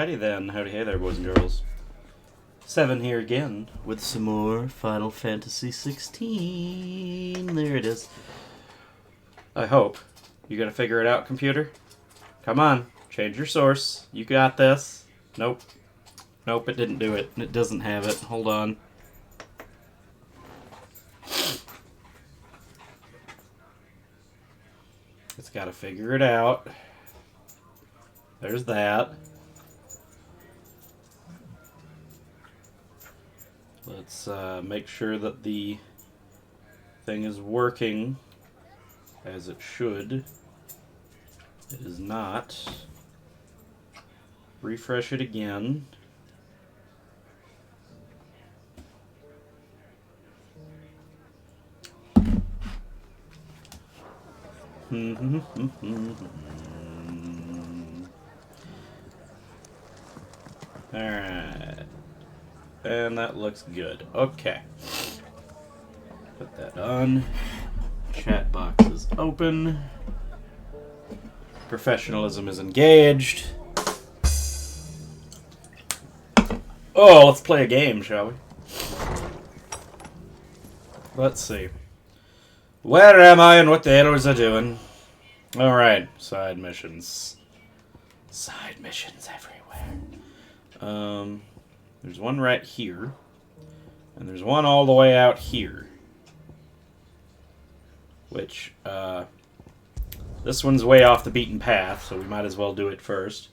Alrighty then. Howdy hey there, boys and girls. 7 here again with some more Final Fantasy 16. There it is. I hope. You gonna figure it out, computer? Come on. Change your source. You got this. Nope. Nope, it didn't do it. It doesn't have it. Hold on. It's gotta figure it out. There's that. Let's make sure that the thing is working as it should. It is not. Refresh it again. Alright. And that looks good. Okay. Put that on. Chat box is open. Professionalism is engaged. Oh, let's play a game, shall we? Let's see. Where am I and what the hell was I doing? Alright, side missions. Side missions everywhere. There's one right here. And there's one all the way out here. Which, this one's way off the beaten path, so we might as well do it first.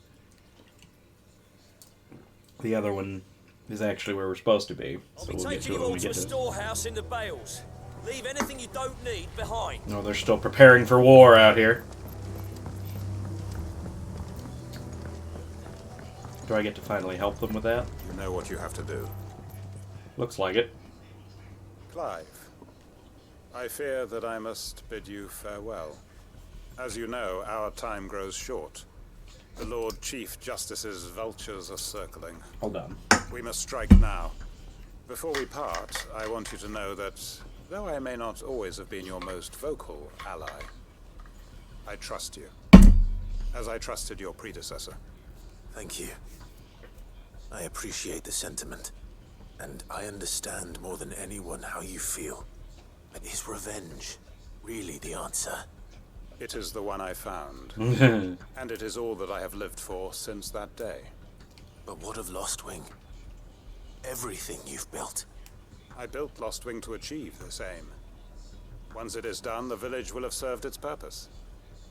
The other one is actually where we're supposed to be, so we'll get to it when we get to it. Storehouse in the bales. Leave anything you don't need behind. No, they're still preparing for war out here. Do I get to finally help them with that? You know what you have to do. Looks like it. Clive, I fear that I must bid you farewell. As you know, our time grows short. The Lord Chief Justice's vultures are circling. Hold on. We must strike now. Before we part, I want you to know that, though I may not always have been your most vocal ally, I trust you, as I trusted your predecessor. Thank you. I appreciate the sentiment, and I understand more than anyone how you feel. But is revenge really the answer? It is the one I found, and it is all that I have lived for since that day. But what of Lostwing? Everything you've built. I built Lostwing to achieve this aim. Once it is done, the village will have served its purpose.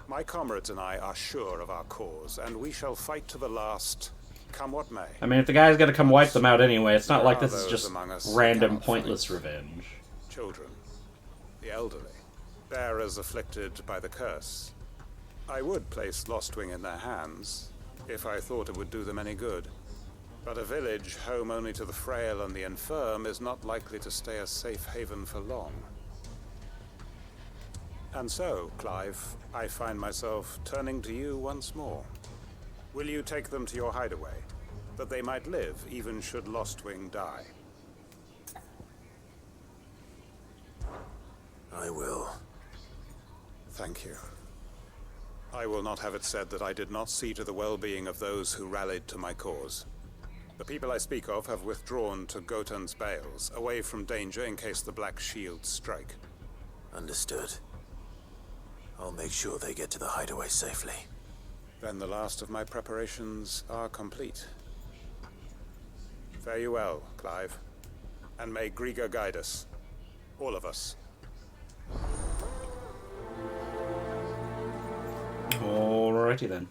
My comrades and I are sure of our cause, and we shall fight to the last, come what may. I mean, if the guy's got to come wipe them out anyway, it's not like this is just random, cannot pointless fight. revenge. Children, the elderly, bearers afflicted by the curse. I would place Lostwing in their hands, if I thought it would do them any good. But a village home only to the frail and the infirm is not likely to stay a safe haven for long. And so, Clive, I find myself turning to you once more. Will you take them to your hideaway, that they might live even should Lostwing die? I will. Thank you. I will not have it said that I did not see to the well-being of those who rallied to my cause. The people I speak of have withdrawn to Gotan's Bales, away from danger in case the Black Shields strike. Understood. I'll make sure they get to the hideaway safely. Then the last of my preparations are complete. Fare you well, Clive. And may Griga guide us. All of us. Alrighty then.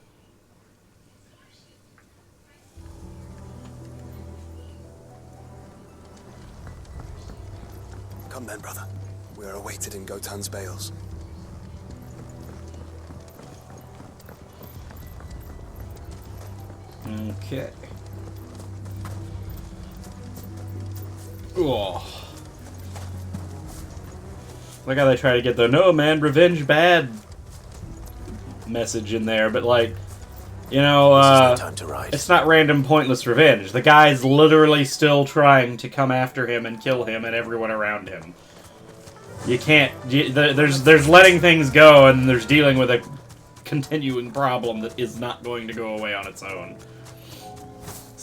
Come then, brother. We are awaited in Gotan's Bales. Okay. Oh. Look how they try to get the "no man, revenge bad" message in there, but like, you know, it's not random pointless revenge. The guy's literally still trying to come after him and kill him and everyone around him. You can't. There's letting things go, and there's dealing with a continuing problem that is not going to go away on its own.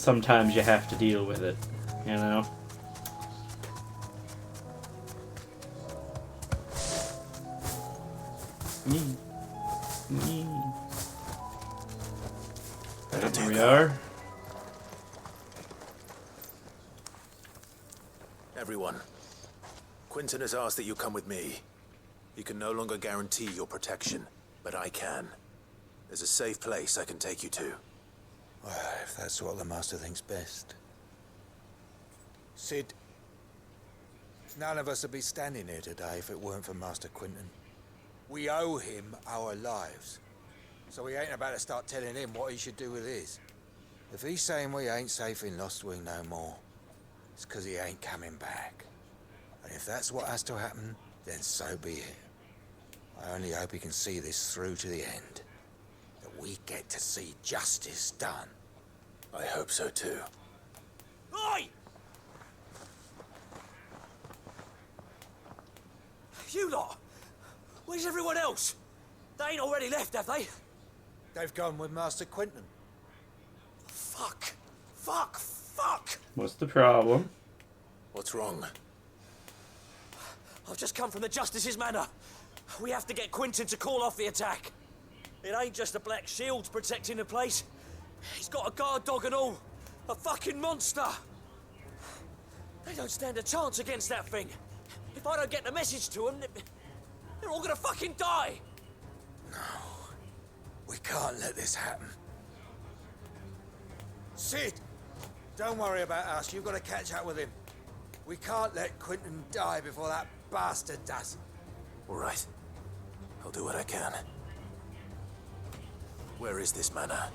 sometimes you have to deal with it, you know? There we are. Everyone, Quentin has asked that you come with me. He can no longer guarantee your protection, but I can. There's a safe place I can take you to. Well, if that's what the Master thinks best. Sid, none of us would be standing here today if it weren't for Master Quentin. We owe him our lives. So we ain't about to start telling him what he should do with his. If he's saying we ain't safe in Lost Wing no more, it's 'cause he ain't coming back. And if that's what has to happen, then so be it. I only hope he can see this through to the end. That we get to see justice done. I hope so too. Oi! You lot! Where's everyone else? They ain't already left, have they? They've gone with Master Quentin. Fuck! Fuck! Fuck! What's the problem? What's wrong? I've just come from the Justice's manor. We have to get Quentin to call off the attack. It ain't just the Black Shields protecting the place. He's got a guard dog and all. A fucking monster. They don't stand a chance against that thing. If I don't get the message to them, they're all gonna fucking die. We can't let this happen. Sid! Don't worry about us. You've got to catch up with him. We can't let Quentin die before that bastard does. All right. I'll do what I can. Where is this manor?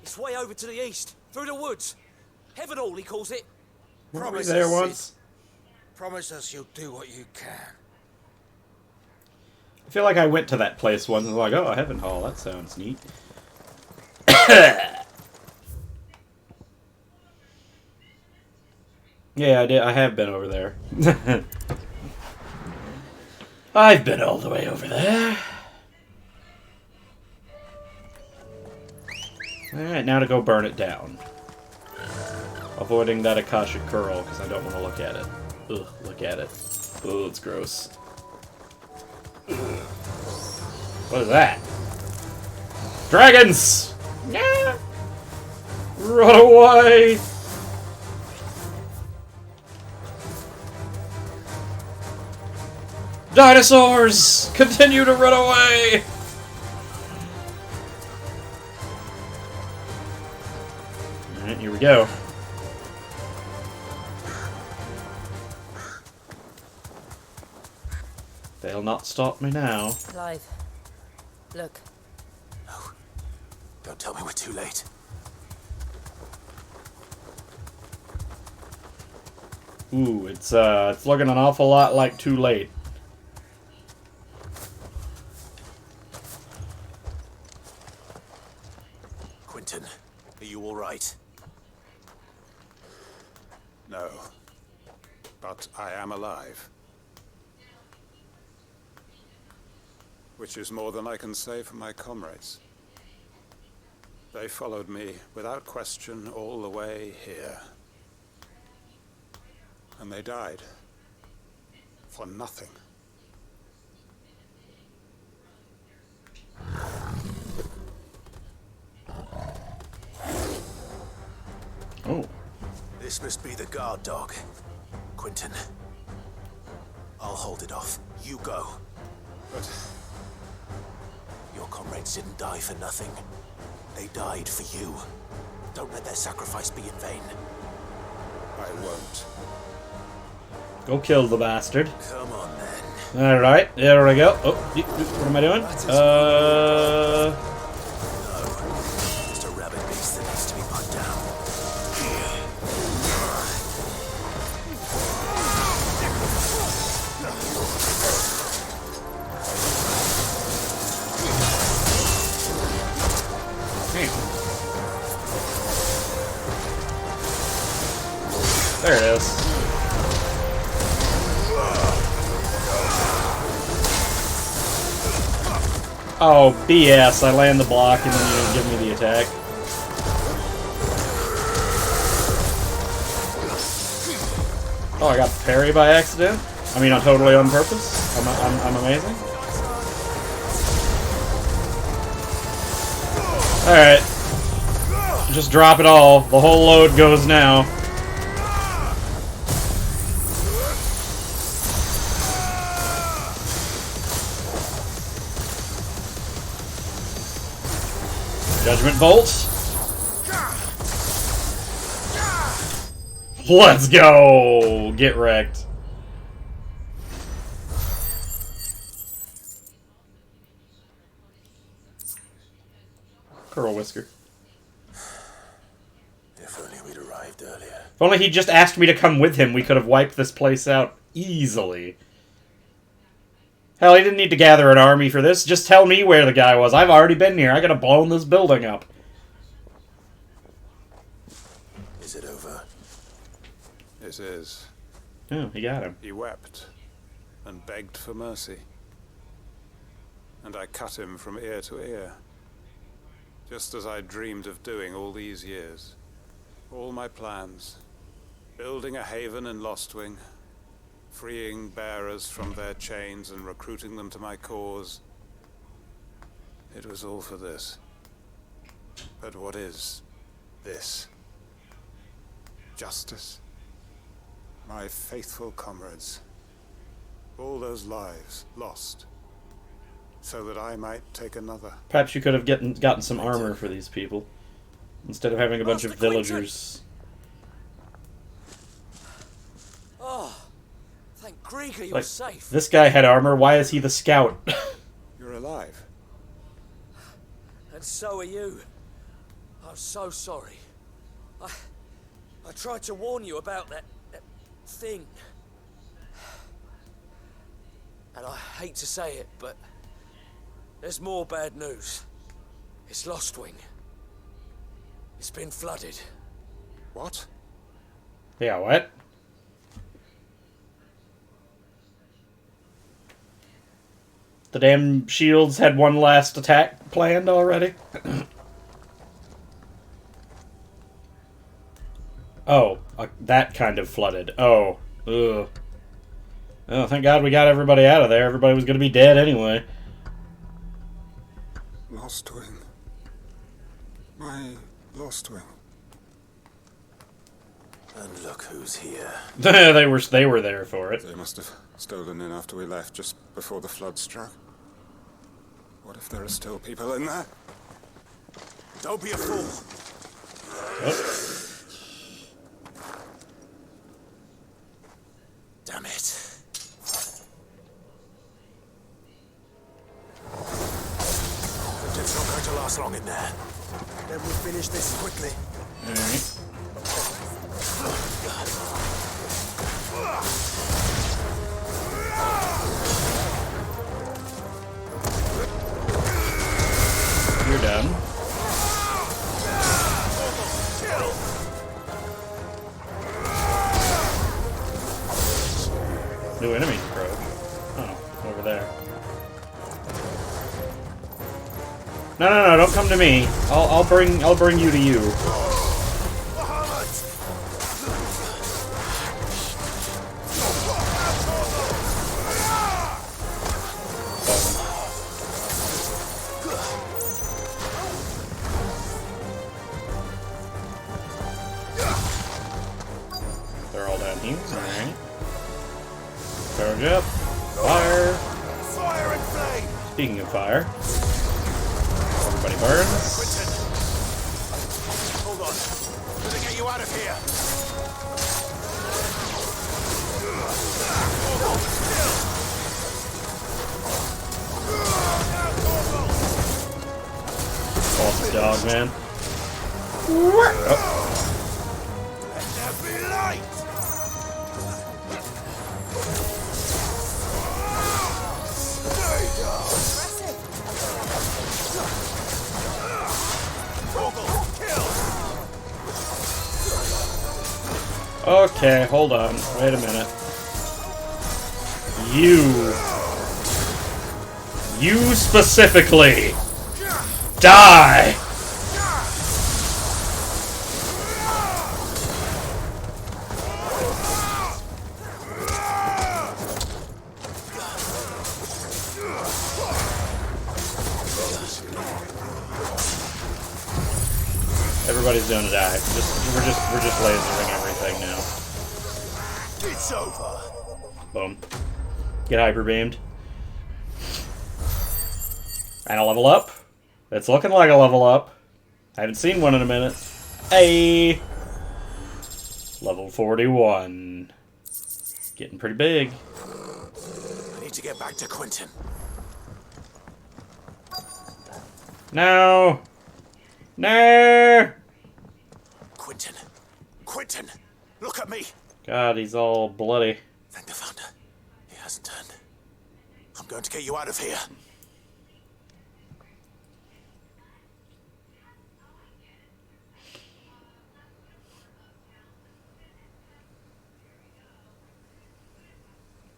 It's way over to the east, through the woods. Heaven Hall, he calls it. Promise there us, once. Sid. Promise us you'll do what you can. I feel like I went to that place once and was like, oh, Heaven Hall, that sounds neat. Yeah, I did. I have been over there. I've been all the way over there. Alright, now to go burn it down. Avoiding that Akashic curl, because I don't want to look at it. Ugh, look at it. Ugh, it's gross. What is that? Dragons! Yeah! Run away! Dinosaurs! Continue to run away! Alright, here we go. They'll not stop me now. Clive, look. No. Don't tell me we're too late. Ooh, it's looking an awful lot like too late. Quentin, are you all right? No. But I am alive. Which is more than I can say for my comrades. They followed me without question all the way here. And they died. For nothing. Oh. This must be the guard dog. Quentin. I'll hold it off. You go. But Your comrades didn't die for nothing. They died for you. Don't let their sacrifice be in vain. I won't. Go kill the bastard. Come on, then. Alright, there we go. Oh, what am I doing? No. Just a rabid beast that needs to be put down. There it is. Oh, BS. I land the block and then you don't give me the attack. Oh, I got parry by accident? I mean, totally on purpose? I'm amazing? Alright. Just drop it all. The whole load goes now. Judgment Bolt. Let's go! Get wrecked. Curl Whisker. If only we'd arrived earlier. If only he just asked me to come with him, we could have wiped this place out easily. Hell, he didn't need to gather an army for this. Just tell me where the guy was. I've already been here. I could have blown this building up. Is it over? It is. Oh, he got him. He wept and begged for mercy. And I cut him from ear to ear. Just as I dreamed of doing all these years. All my plans. Building a haven in Lostwing. Freeing bearers from their chains and recruiting them to my cause. It was all for this. But what is this? Justice? My faithful comrades. All those lives lost. So that I might take another. Perhaps you could have gotten some armor for these people. Instead of having a bunch of villagers. Oh, thank Grieger you're Like, safe. this guy had armor, why is he the scout? You're alive. And so are you. I'm so sorry. I tried to warn you about that thing. And I hate to say it, but there's more bad news. It's Lostwing. It's been flooded. What? Yeah, what? The damn shields had one last attack planned already? Oh, that kind of flooded. Oh, ugh. Oh, thank God we got everybody out of there. Everybody was going to be dead anyway. Lostwing. My Lostwing. And look who's here. they were there for it. They must have stolen in after we left, just before the flood struck. What if there are still people in there? Don't be a fool. Oh. Damn it. It's not going to last long in there. Then we'll finish this quickly. Alright. You're done. New enemy approach. Oh, over there. No, don't come to me. I'll bring you to you. They're all down here. Alright. Charge up. Fire. Fire and flame! Speaking of fire, everybody burns. Quinton! Hold on. Let me get you out of here! Boss's dog, man. Oh. Let there be light! Okay, hold on. Wait a minute. You specifically die. Everybody's gonna die. We're just lasering everything now. It's over. Boom. Get hyper beamed. And a level up. It's looking like a level up. I haven't seen one in a minute. Hey! Level 41. Getting pretty big. I need to get back to Quentin. No! No! Quentin! Quentin! Look at me! God, he's all bloody. Thank the Founder. He hasn't turned. I'm going to get you out of here.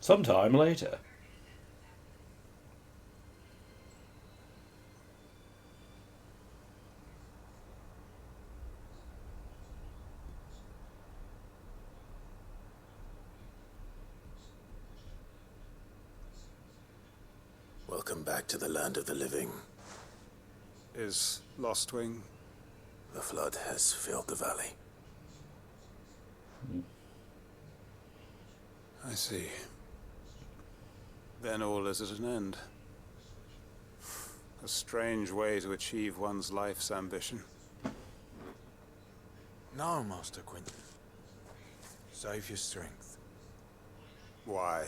Sometime later. Welcome back to the land of the living. Is Lostwing? The flood has filled the valley. I see. Then all is at an end. A strange way to achieve one's life's ambition. No, Master Quentin. Save your strength. Why?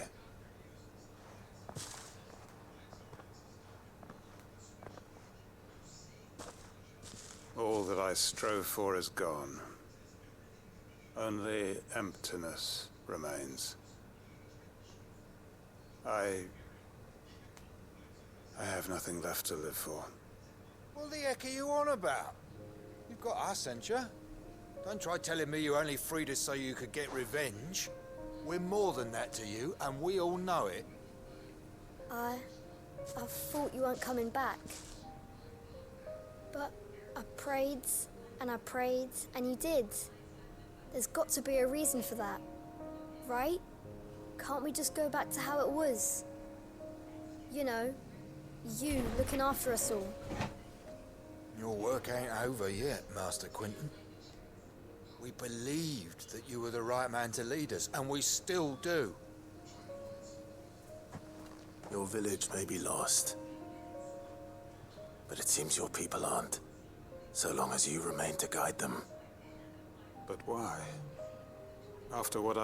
All that I strove for is gone. Only emptiness remains. I have nothing left to live for. What the heck are you on about? You've got us, ain't you? Don't try telling me you only freed us so you could get revenge. We're more than that to you, and we all know it. I thought you weren't coming back. But I prayed, and you did. There's got to be a reason for that, right? Can't we just go back to how it was? You know, you looking after us all. Your work ain't over yet, Master Quentin. We believed that you were the right man to lead us, and we still do. Your village may be lost, but it seems your people aren't, so long as you remain to guide them. But why? After what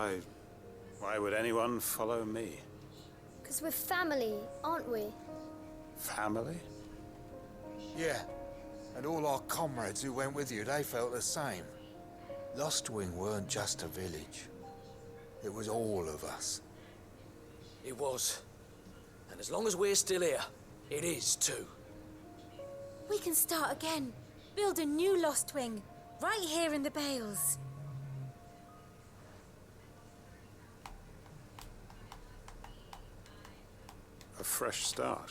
why would anyone follow me? 'Cause we're family, aren't we? Family? Yeah, and all our comrades who went with you, they felt the same. Lostwing weren't just a village. It was all of us. It was. And as long as we're still here, it is too. We can start again. Build a new Lostwing, right here in the Bales. A fresh start.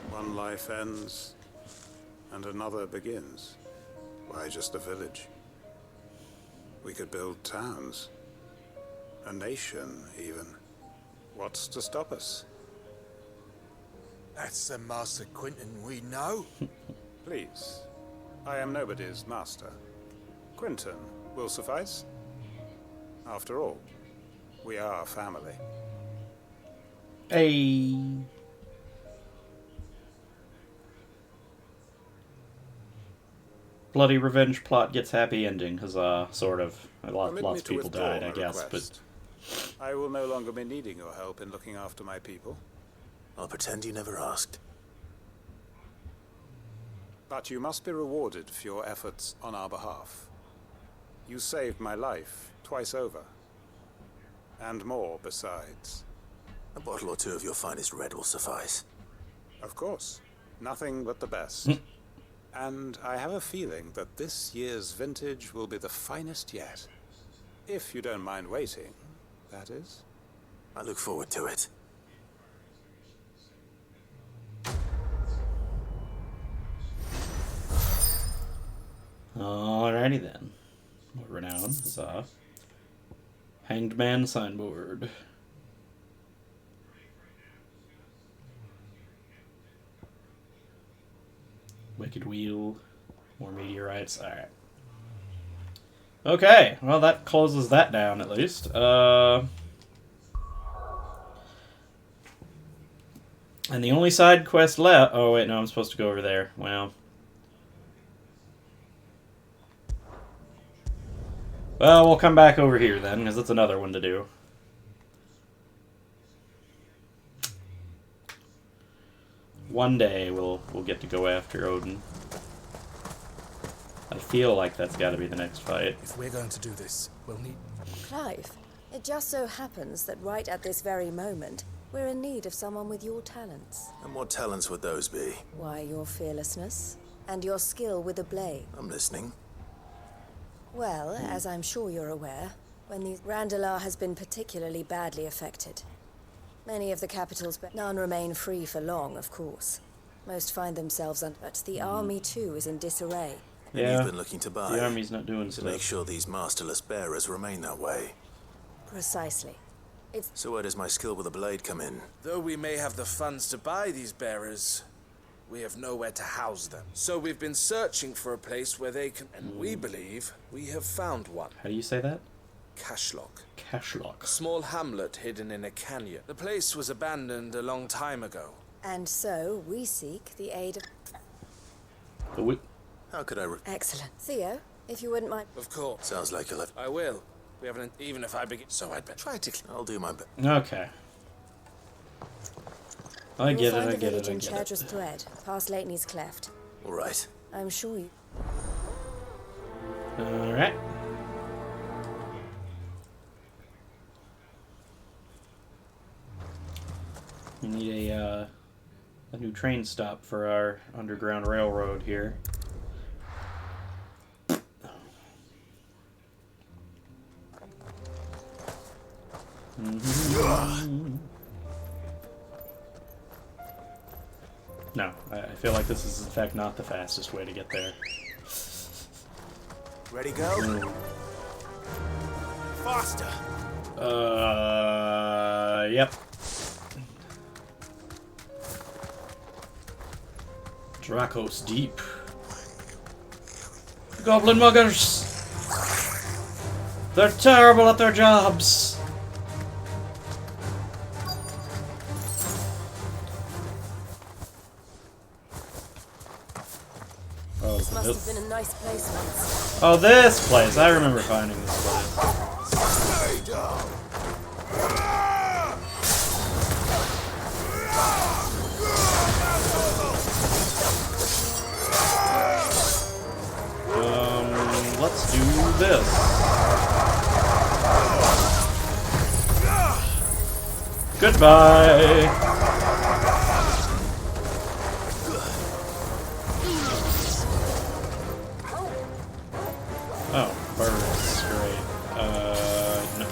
One life ends, and another begins. Why just a village? We could build towns. A nation, even. What's to stop us? That's the Master Quentin we know. Please. I am nobody's master. Quentin will suffice. After all, we are family. Hey. Bloody revenge plot gets happy ending, huzzah, sort of. Permit Lots me of to people withdraw died, I my guess, request. I will no longer be needing your help in looking after my people. I'll pretend you never asked. But you must be rewarded for your efforts on our behalf. You saved my life twice over. And more besides. A bottle or two of your finest red will suffice. Of course. Nothing but the best. And I have a feeling that this year's vintage will be the finest yet. If you don't mind waiting, that is. I look forward to it. Alrighty then. Renown, huzzah. Hanged Man signboard. Wicked Wheel. More meteorites. Alright. Okay, well that closes that down at least. And the only side quest left... Oh, wait, no, I'm supposed to go over there. Well, we'll come back over here then, because that's another one to do. One day we'll get to go after Odin. I feel like that's got to be the next fight. If we're going to do this, we'll need... Clive, it just so happens that right at this very moment, we're in need of someone with your talents. And what talents would those be? Why, your fearlessness and your skill with a blade. I'm listening. Well, as I'm sure you're aware, when the Randalar has been particularly badly affected. Many of the capitals, but none remain free for long, of course. Most find themselves under... But the army, too, is in disarray. And Yeah, you've been looking to buy the army's not doing to make stuff. sure these masterless bearers remain that way. Precisely. It's... So where does my skill with a blade come in? Though we may have the funds to buy these bearers, we have nowhere to house them. So we've been searching for a place where they can... And we believe we have found one. How do you say that? Cashlock. Cashlock. A small hamlet hidden in a canyon. The place was abandoned a long time ago. And so, we seek the aid of... How could I Excellent. Theo, if you wouldn't mind... Of course. Sounds like you'll have... I will. We haven't... Even if I begin... So I'd better try to... I'll do my best. Okay. I get it, You'll I find a get village it, I in get Chadras it. Thread, past Lateney's Cleft. All right. I'm sure you... Alright. We need a new train stop for our underground railroad here. No, I feel like this is in fact not the fastest way to get there. Ready, go? Faster! Yep. Dracos deep. Goblin muggers! They're terrible at their jobs! Oh, This must have been a nice place once. oh, this place! I remember finding this place. Let's do this. Goodbye. Oh, birds, great. No.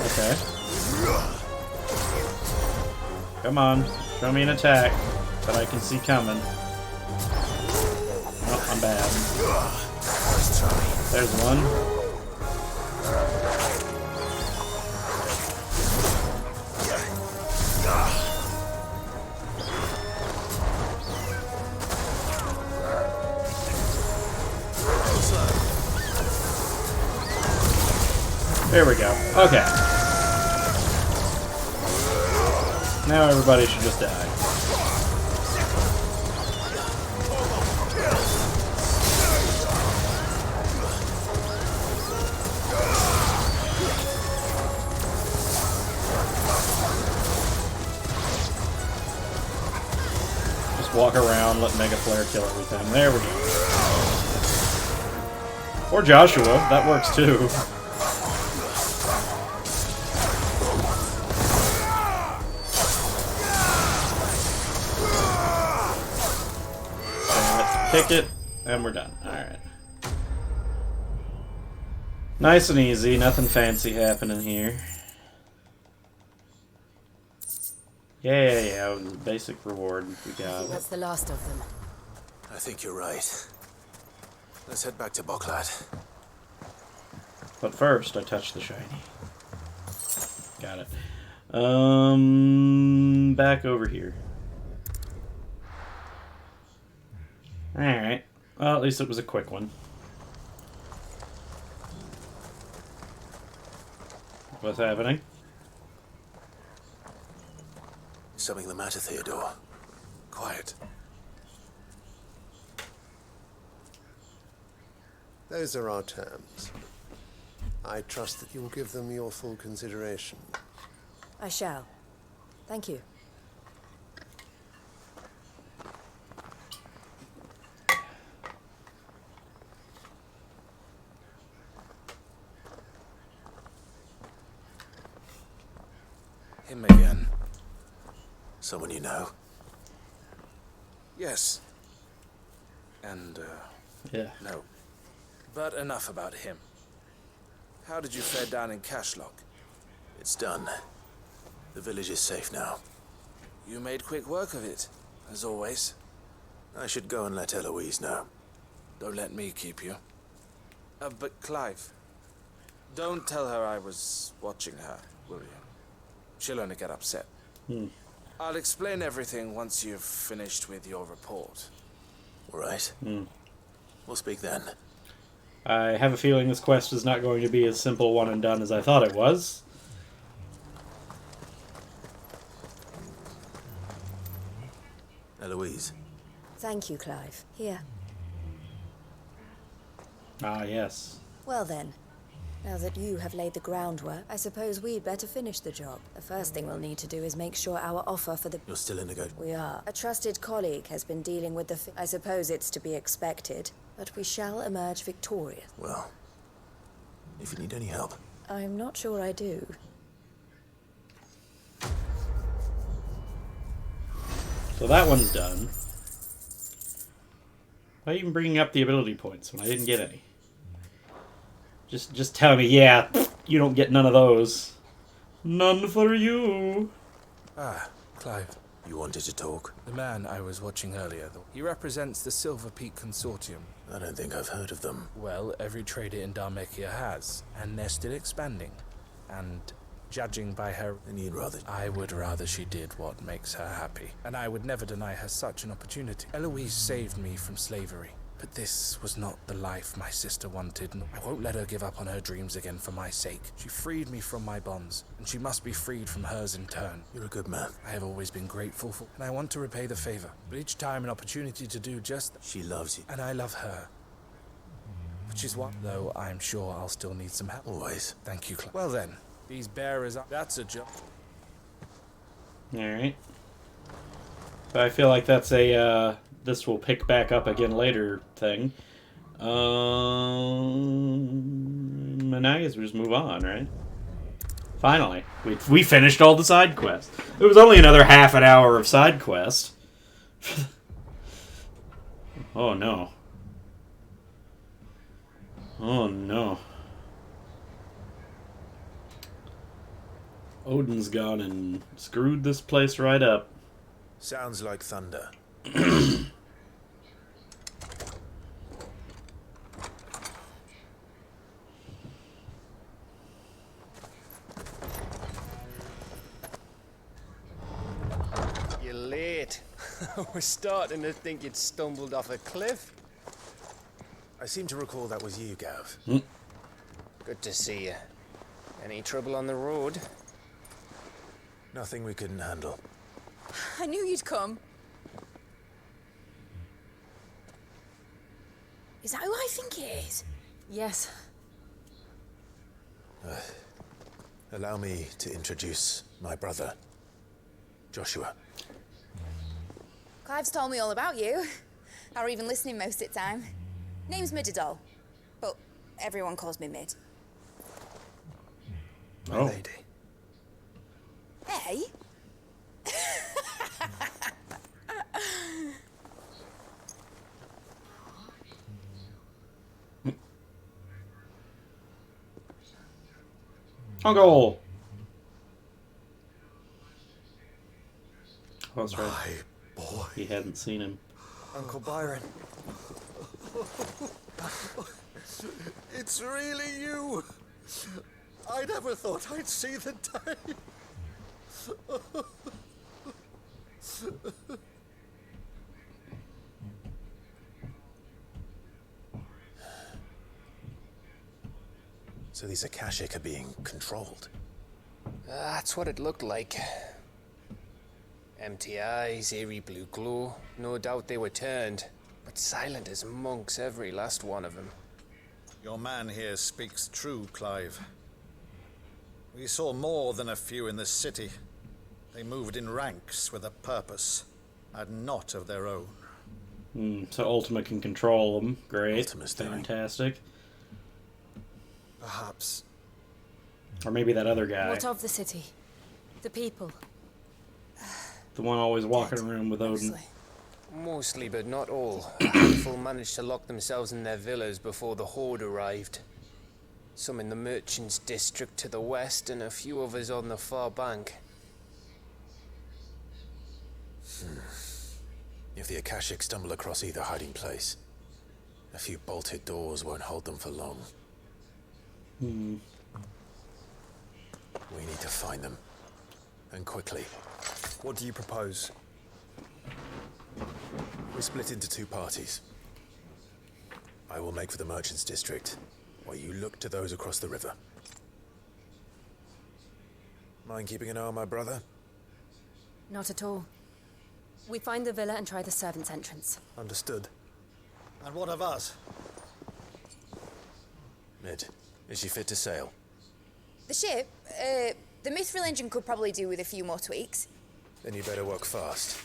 Okay. Come on, show me an attack that I can see coming. Oh, I'm bad. There's one. There we go. Okay. Now everybody should just die. Just walk around, let Mega Flare kill everything. There we go. Or Joshua, that works too. Kick it, and we're done. Alright. Nice and easy, nothing fancy happening here. Yeah, basic reward. We got it. That's the last of them. I think you're right. Let's head back to Boklat. But first, I touch the shiny. Got it. Back over here. Alright. Well, at least it was a quick one. What's happening? Is something the matter, Theodore? Quiet. Those are our terms. I trust that you will give them your full consideration. I shall. Thank you. Him again. Someone you know? Yes. And, Yeah. no. But enough about him. How did you fare down in Cashlock? It's done. The village is safe now. You made quick work of it, as always. I should go and let Eloise know. Don't let me keep you. But Clive, don't tell her I was watching her, will you? She'll only get upset. I'll explain everything once you've finished with your report. All right. We'll speak then. I have a feeling this quest is not going to be as simple one and done as I thought it was. Eloise. Thank you, Clive. Here. Ah, yes. Well then, now that you have laid the groundwork, I suppose we'd better finish the job. The first thing we'll need to do is make sure our offer for the... You're still in We are. A trusted colleague has been dealing with the... I suppose it's to be expected, but we shall emerge victorious. Well, if you need any help. I'm not sure I do. So that one's done. Why are you even bringing up the ability points when I didn't get any? Just tell me, yeah, you don't get none of those. None for you. Ah, Clive. You wanted to talk? The man I was watching earlier, he represents the Silver Peak Consortium. I don't think I've heard of them. Well, every trader in Dharmekia has, and they're still expanding. And judging by her... And you'd rather... I would rather she did what makes her happy. And I would never deny her such an opportunity. Eloise saved me from slavery. But this was not the life my sister wanted, and I won't let her give up on her dreams again for my sake. She freed me from my bonds, and she must be freed from hers in turn. You're a good man. I have always been grateful for, and I want to repay the favor. But each time an opportunity to do just that. She loves you. And I love her. Which is what, though I'm sure I'll still need some help. Always. Thank you, Clive. Well then, these bearers are... That's a job. Alright. So I feel like that's a, this will pick back up again later thing. And I guess we just move on, right? Finally. We finished all the side quests. It was only another half an hour of side quest. Oh no. Oh no. Odin's gone and screwed this place right up. Sounds like thunder. You're late. We're starting to think you'd stumbled off a cliff. I seem to recall that was you, Gav. Good to see you. Any trouble on the road? Nothing we couldn't handle. I knew you'd come. Is that who I think it is? Yes. Allow me to introduce my brother, Joshua. Clive's told me all about you. Or even listening most of the time. Name's Mididol, but everyone calls me Mid. My lady. Hey? Uncle! Oh, that's right. My boy. He hadn't seen him. Uncle Byron. It's really you. I never thought I'd see the day. So these Akashic are being controlled? That's what it looked like. Empty eyes, eerie blue glow. No doubt they were turned, but silent as monks, every last one of them. Your man here speaks true, Clive. We saw more than a few in this city. They moved in ranks with a purpose, and not of their own. So Ultima can control them. Great. Ultima's Fantastic. Perhaps. Or maybe that other guy. What of the city? The people? The one always walking around with Odin. Mostly, but not all. A handful managed to lock themselves in their villas before the Horde arrived. Some in the merchants' district to the west, and a few others on the far bank. If the Akashic stumble across either hiding place, a few bolted doors won't hold them for long. We need to find them. And quickly. What do you propose? We split into two parties. I will make for the merchants' district, while you look to those across the river. Mind keeping an eye on my brother? Not at all. We find the villa and try the servants' entrance. Understood. And what of us? Mid, is she fit to sail? The ship, the mithril engine could probably do with a few more tweaks. Then you better work fast.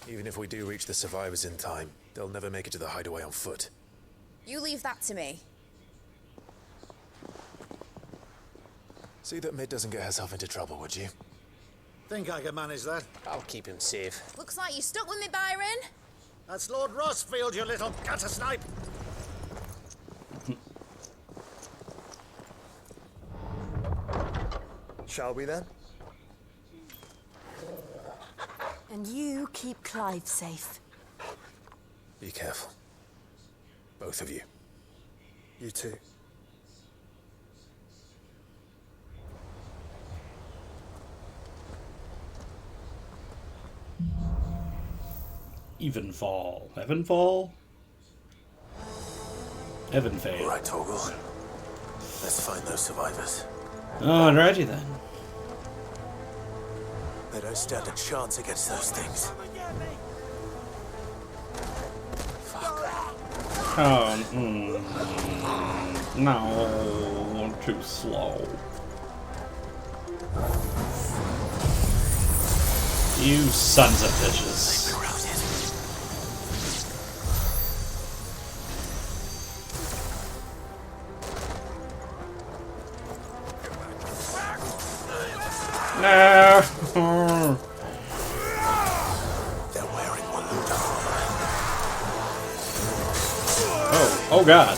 Even if we do reach the survivors in time, they'll never make it to the hideaway on foot. You leave that to me. See that Mid doesn't get herself into trouble, would you? Think I can manage that? I'll keep him safe. Looks like you stuck with me, Byron. That's Lord Rossfield, you little gutter snipe! Shall we then? And you keep Clive safe. Be careful. Both of you. You too. Evenfall. Heavenfall? Evenfall. All right, Torgal. Let's find those survivors. Alrighty then. They don't stand a chance against those things. Oh, no, too slow. You sons of bitches. No. They're wearing one loot. Oh God.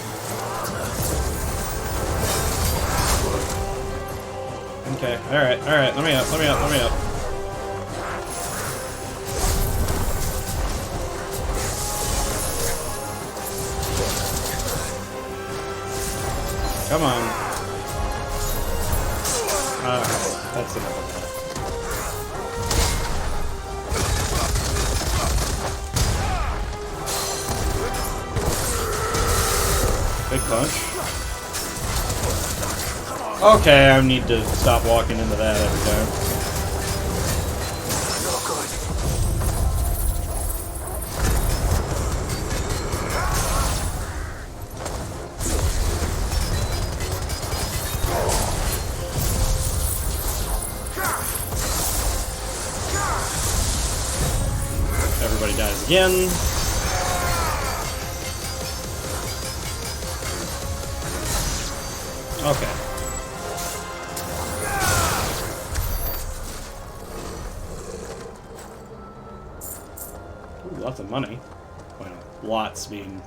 Okay, alright, let me up. Come on. That's enough of that. Big punch. Okay, I need to stop walking into that every time. Everybody dies again. Okay. Ooh, lots of money. Well, lots being...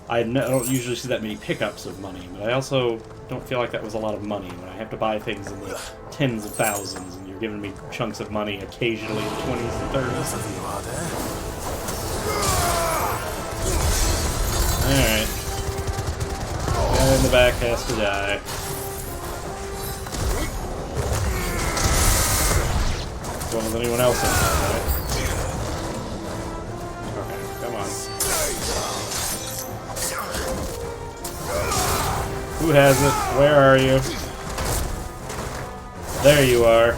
I don't usually see that many pickups of money, but I also don't feel like that was a lot of money when I have to buy things in the tens of thousands and you're giving me chunks of money occasionally in the 20s and 30s. Alright. Guy in the back has to die. There's anyone else in there, right? Okay, come on. Who has it? Where are you? There you are.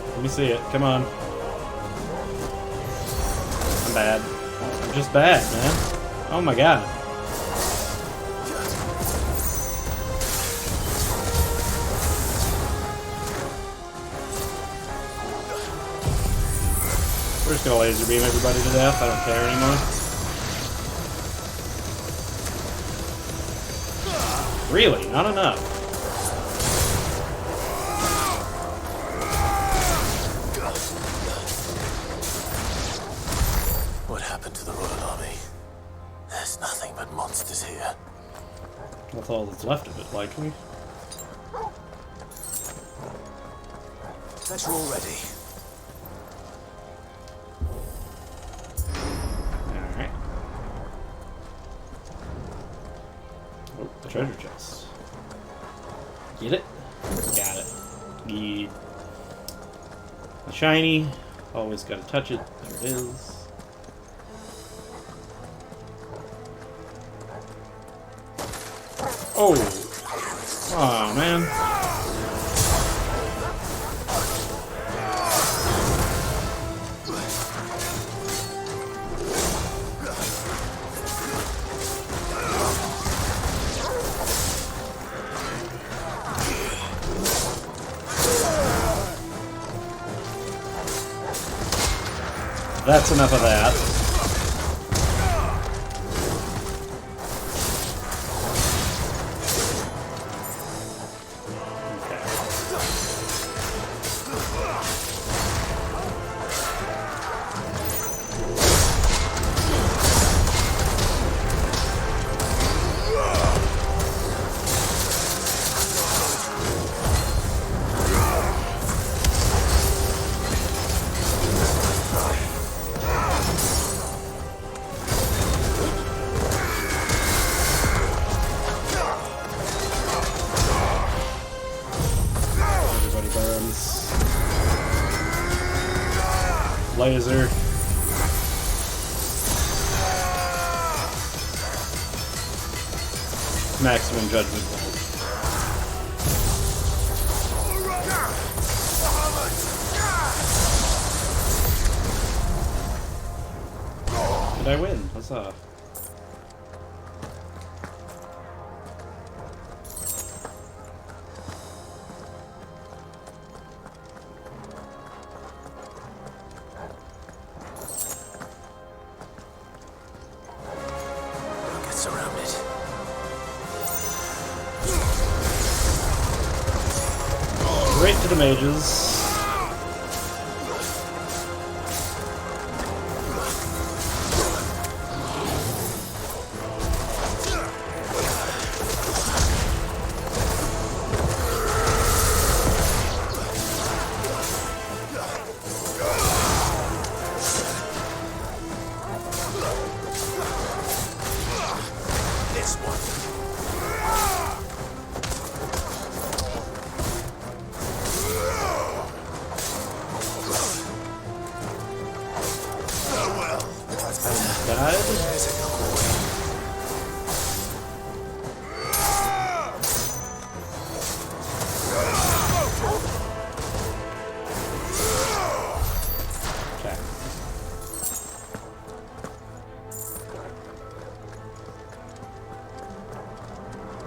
Let me see it. Come on. I'm bad. I'm just bad, man. Oh my god. We're just gonna laser beam everybody to death. I don't care anymore. Really? Not enough. What happened to the Royal Army? There's nothing but monsters here. That's all that's left of it, likely. Bet you're all ready. Alright. Oh, the treasure chest. Get it? Got it. Need a shiny. Always gotta touch it. There it is. Oh! Oh man. That's enough of that. Laser. Maximum judgment level. Did I win? Huzzah. Straight to the mages.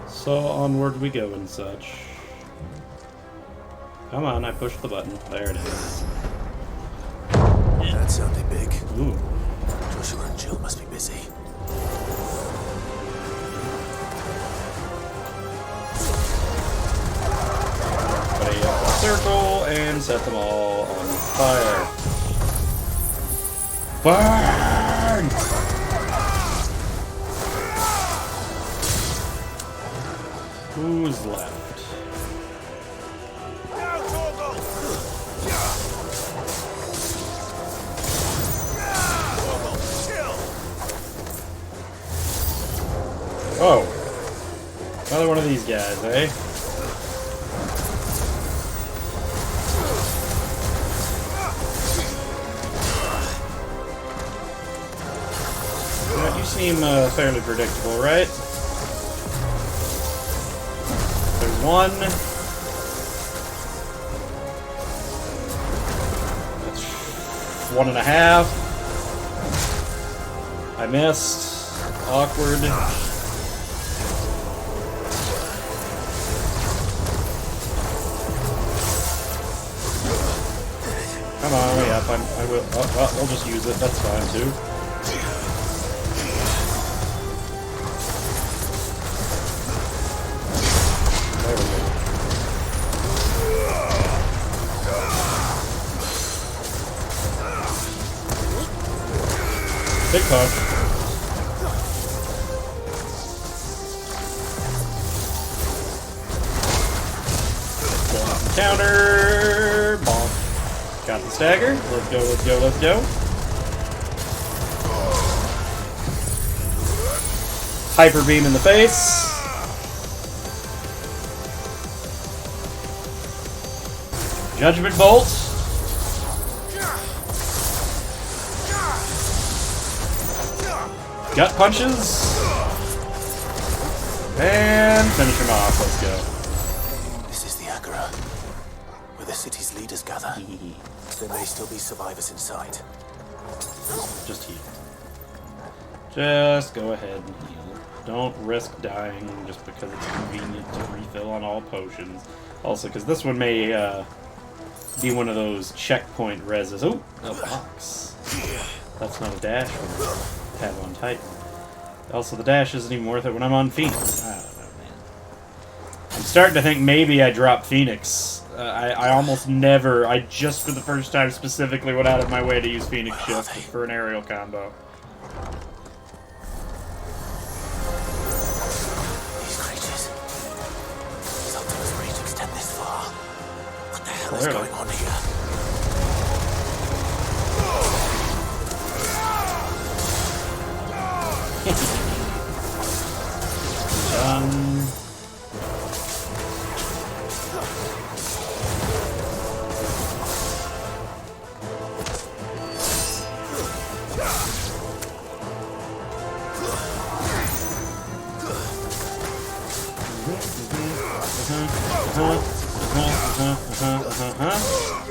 So onward we go and such. Come on, I pushed the button. There it is. That sounded big. Ooh. Joshua and Jill must be busy. Everybody up a circle and set them all on fire. Burn! Who's left? Whoa. Another one of these guys, eh? You seem fairly predictable, right? There's one. That's 1.5. I missed. Awkward. Come on, way up. I will. Oh, well, we'll just use it. That's fine too. There we go. Big punch. Counter. Bonk. Got the stagger. Let's go, let's go, let's go. Hyper beam in the face. Judgment bolt. Gut punches. And finish him off. Let's go. This is the Agora, where the city's leaders gather. There may still be survivors inside. Just heal. Just go ahead and heal. Don't risk dying just because it's convenient to refill on all potions. Also, because this one may be one of those checkpoint reses. Oh, a box. That's not a dash when I have on Titan. Also, the dash isn't even worth it when I'm on Phoenix. I don't know, man. I'm starting to think maybe I dropped Phoenix. I almost never, I just for the first time specifically went out of my way to use Phoenix Shift for an aerial combo. These creatures. Sometimes reach extend this far. What the hell is going on here?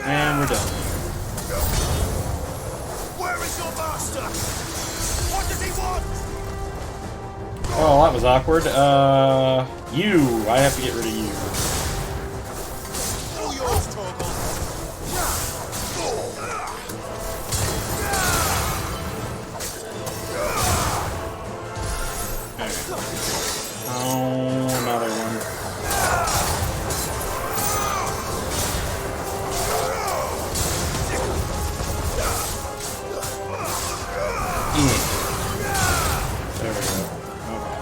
And we're done. Where is your master? What does he want? Oh, that was awkward. You. I have to get rid of you. All yours, Torgal. Oh, another one. There we go. Okay.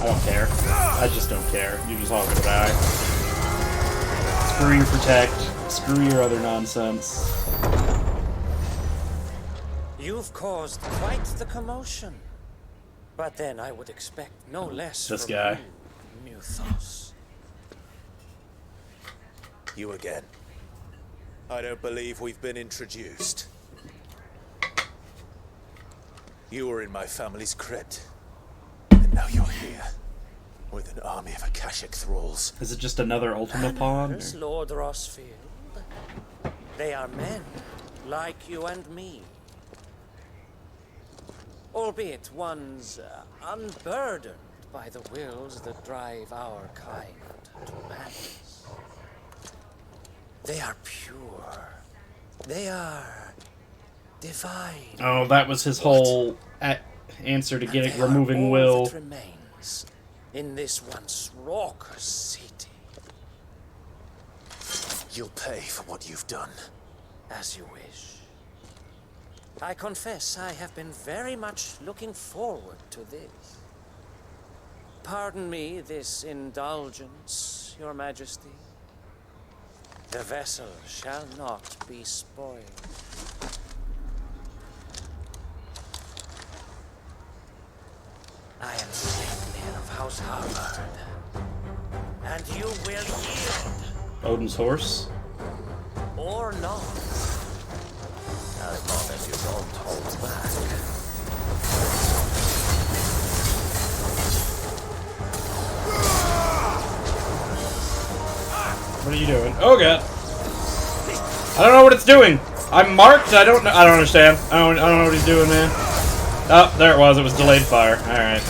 I don't care. I just don't care. You're just all gonna die. Screw your protect. Screw your other nonsense. You've caused quite the commotion. But then I would expect no less This from guy. you, Muthos. You again. I don't believe we've been introduced. You were in my family's crypt. And now you're here. With an army of Akashic thralls. Is it just another Ultima pawn? There's Lord Rossfield. They are men, like you and me. Albeit one's unburdened by the wills that drive our kind to madness. They are pure. They are divine. Oh, that was his whole answer to getting removing will. That remains in this once raucous city. You'll pay for what you've done. As you wish. I confess I have been very much looking forward to this. pardon me this indulgence, Your Majesty? The vessel shall not be spoiled. I am Sleipnir of House Harvard, and you will yield. Odin's horse. Or not. As long as you don't hold back. What are you doing? Oh god! I don't know what it's doing. I'm marked. I don't know. I don't understand. I don't know what he's doing, man. Oh, there it was. It was delayed fire. All right.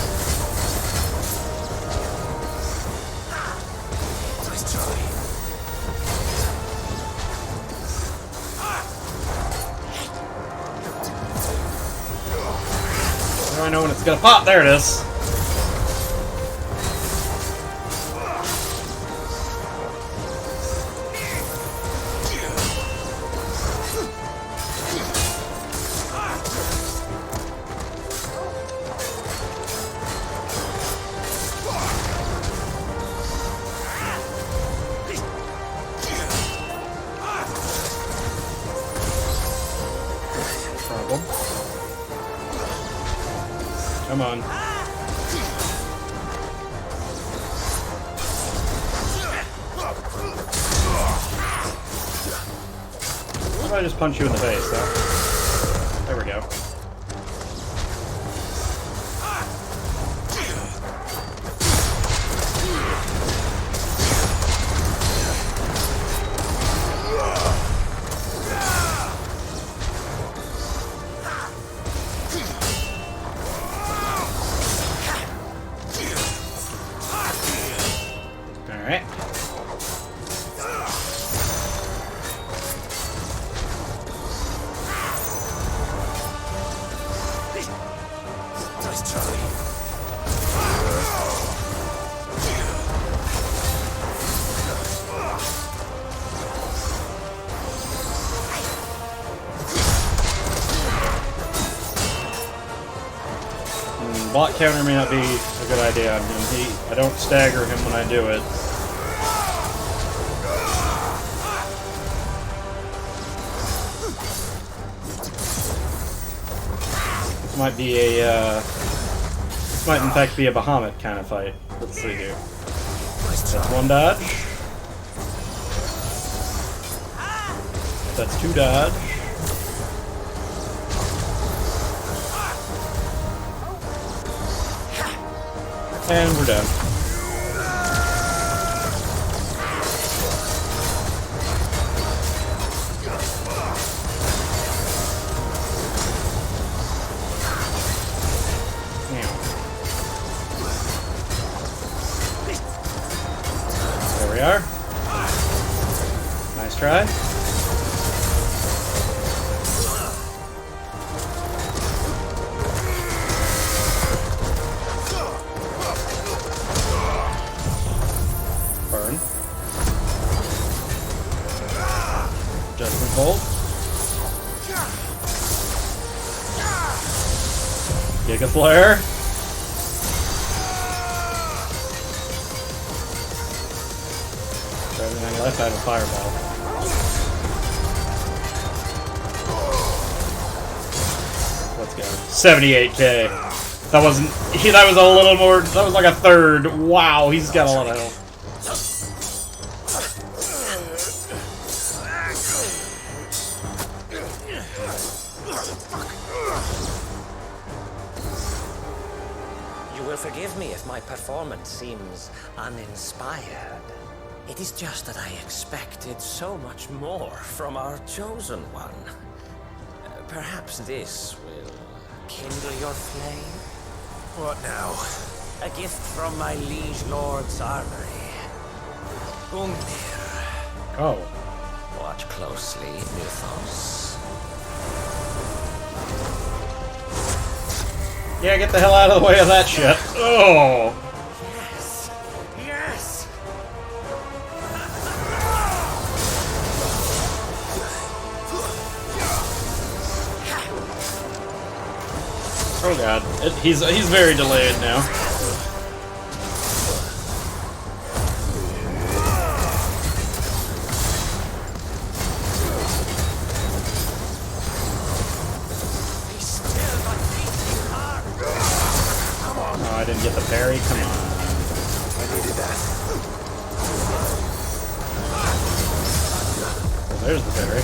Now I know when it's gonna pop. There it is. Come on. How about I just punch you in the face, huh? There we go. Alright. Nice try. Block counter may not be a good idea on him. I don't stagger him when I do it. This might be a, this might in fact be a Bahamut kind of fight. Let's see here. That's one dodge. That's two dodge. And we're done. There we are. Nice try. Burn. Judgment Bolt. Giga Flare. So everything left, I have a Fireball. Let's go. 78k. That wasn't. That was a little more. That was like a third. Wow, he's got a lot of health. You will forgive me if my performance seems uninspired. It is just that I expected so much more from our chosen one. Perhaps this will kindle your flame? What now? A gift from my liege lord's armory. Gungnir. Oh. Watch closely, Mythos. Yeah, get the hell out of the way of that shit. Oh. Yes! Yes! Oh god. He's very delayed now. I didn't get the parry. Come on. I needed that. Well, there's the parry.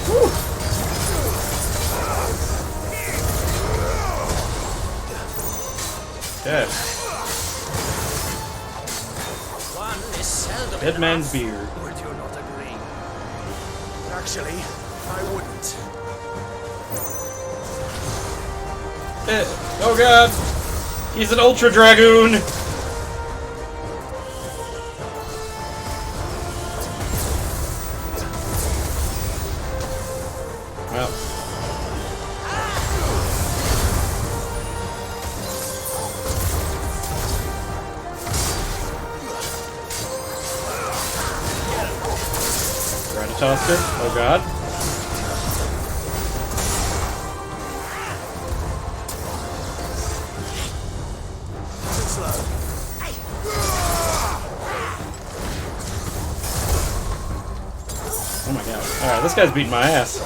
Woo. Dead. One is seldom Dead man's enough. beard. Would you not agree? Actually, I wouldn't. Oh god! He's an Ultra Dragoon! Well. Gratitoster. Oh god. Oh my god. Alright, this guy's beating my ass.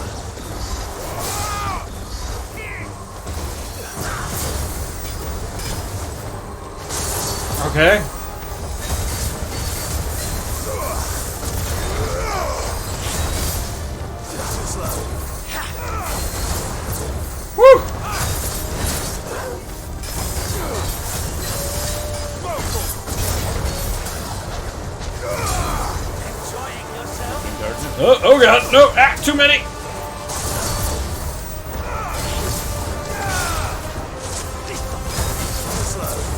Okay. Woo! Oh god, no! Ah, too many!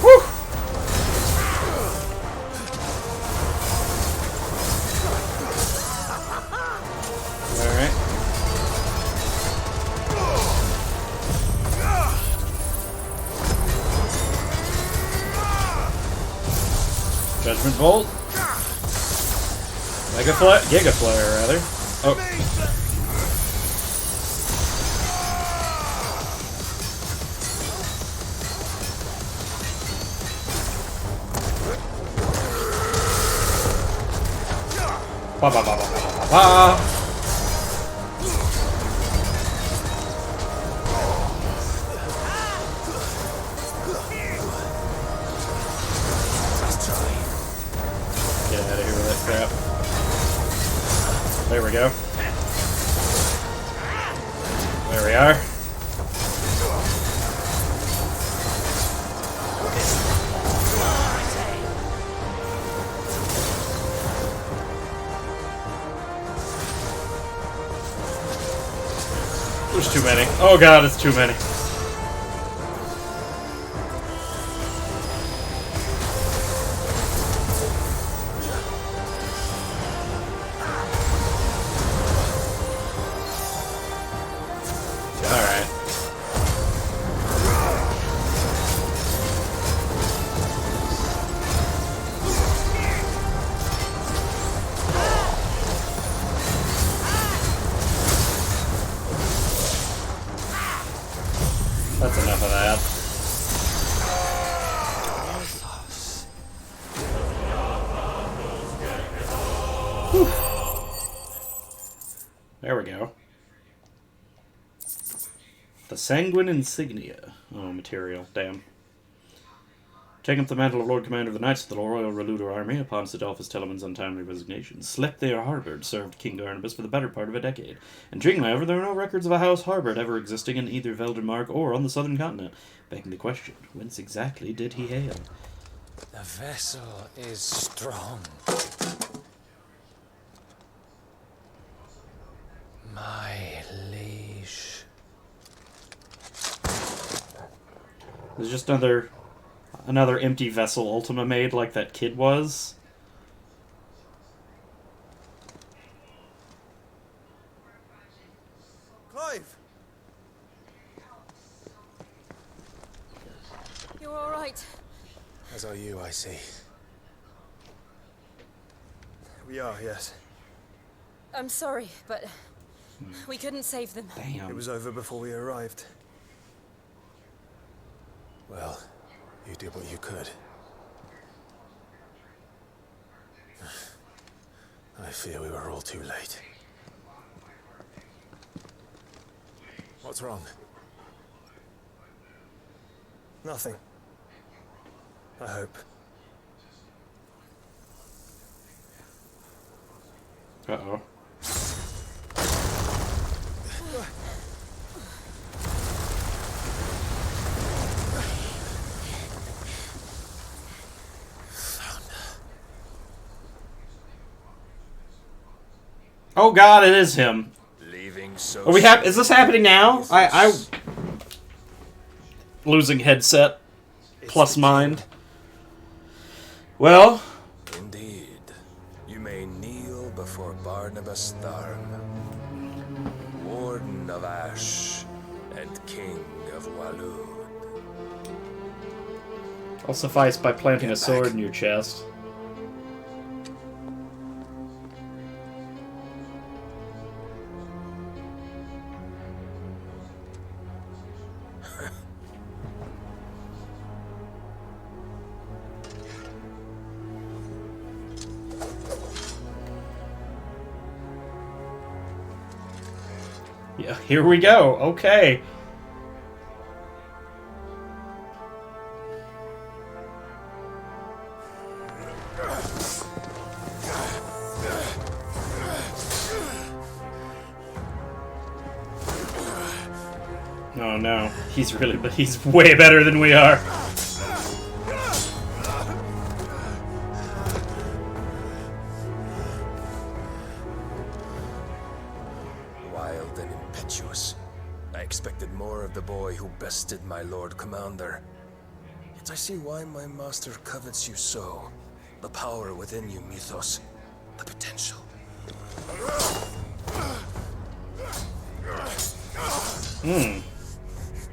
Woo! Alright. Judgment Bolt. Giga Flare, rather. Oh. Ba ba ba ba ba ba ba. Get out of here with that crap. There we go. There we are. There's too many. Oh god, it's too many. Alright. That's enough of that. Whew. There we go. The Sanguine Insignia. Oh, material. Damn. Taking up the mantle of Lord Commander of the Knights of the Royal Reluder Army upon Sidolphus Telemon's untimely resignation, slept there harbored, served King Garnabas for the better part of a decade. Intriguingly, however, there are no records of a house harbored ever existing in either Veldenmark or on the southern continent, begging the question, whence exactly did he hail? The vessel is strong. My liege. There's just another empty vessel Ultima made like that kid was. Clive! You're all right. As are you, I see. We are, yes. I'm sorry, but we couldn't save them. Damn. It was over before we arrived. Well, you did what you could. I fear we were all too late. What's wrong? Nothing. I hope. Uh-oh. Oh God, it is him. Leaving so Are we is this happening now? I losing headset plus mind. Well, indeed. You may kneel before Barnabas Tharm, Warden of Ash and King of Walud. I'll suffice by planting a sword in your chest. Yeah, here we go. Okay. Oh no, he's way better than we are. Wild and impetuous. I expected more of the boy who bested my Lord Commander. Yet I see why my master covets you so. The power within you, Mythos. The potential.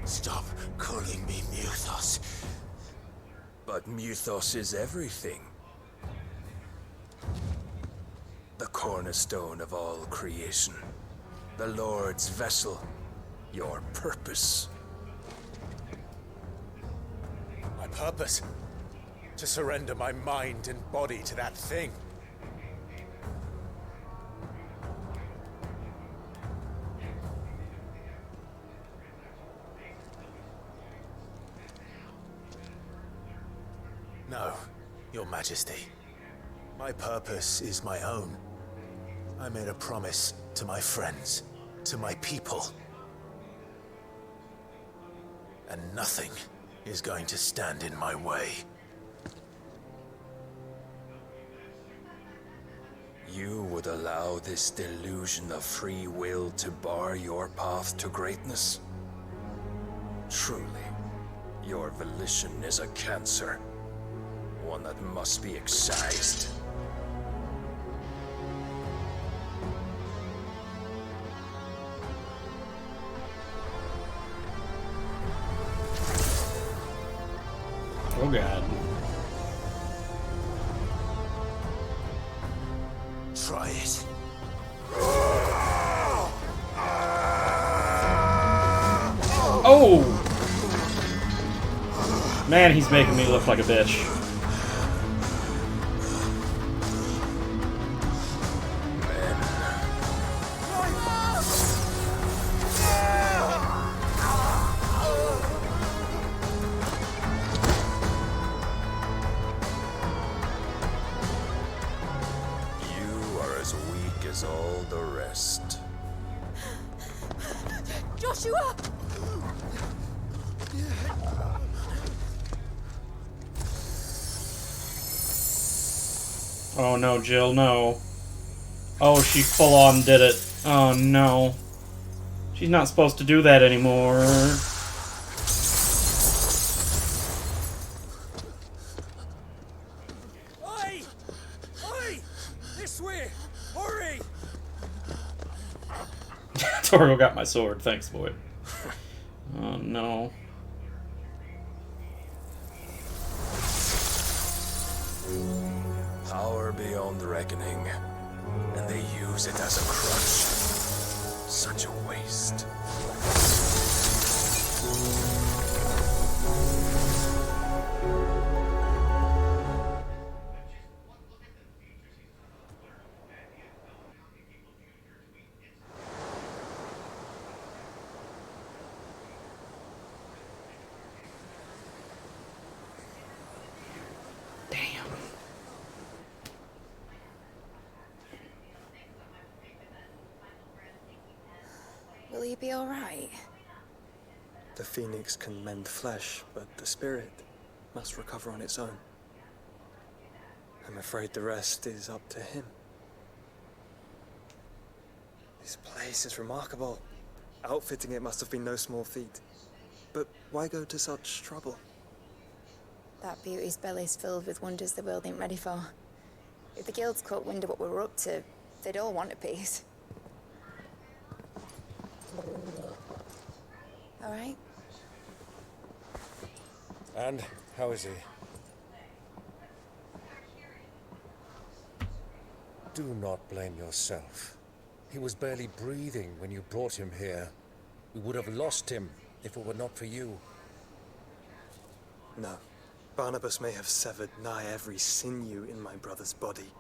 Stop calling me Mythos. But Mythos is everything. The cornerstone of all creation. The Lord's vessel. Your purpose. My purpose? To surrender my mind and body to that thing. No, Your Majesty. My purpose is my own. I made a promise to my friends, to my people. And nothing is going to stand in my way. You would allow this delusion of free will to bar your path to greatness? Truly, your volition is a cancer. One that must be excised. Oh God. Try it. Oh! Man, he's making me look like a bitch. You are as weak as all the rest. Joshua! Oh no, Jill, no. Oh, she full on did it. Oh no. She's not supposed to do that anymore. Oi! Oi! This way! Hurry! Torgo got my sword, thanks, boy. Oh no. Power beyond reckoning, and they use it as a crutch. Such a waste. Will you be alright? The phoenix can mend flesh, but the spirit must recover on its own. I'm afraid the rest is up to him. This place is remarkable. Outfitting it must have been no small feat. But why go to such trouble? That beauty's belly's filled with wonders the world ain't ready for. If the guilds caught wind of what we were up to, they'd all want a piece. All right? And how is he? Do not blame yourself. He was barely breathing when you brought him here. We would have lost him if it were not for you. No. Barnabas may have severed nigh every sinew in my brother's body.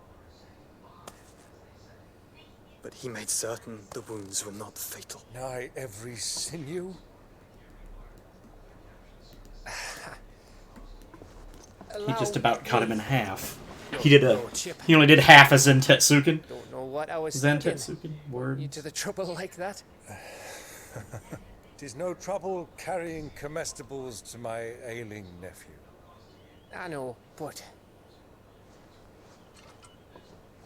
But he made certain the wounds were not fatal. Nigh every sinew? He just about cut him in half. He only did half a Zentetsuken. Don't know what I was Zentetsuken? Word. You to the trouble like that? 'Tis no trouble carrying comestibles to my ailing nephew. I know, but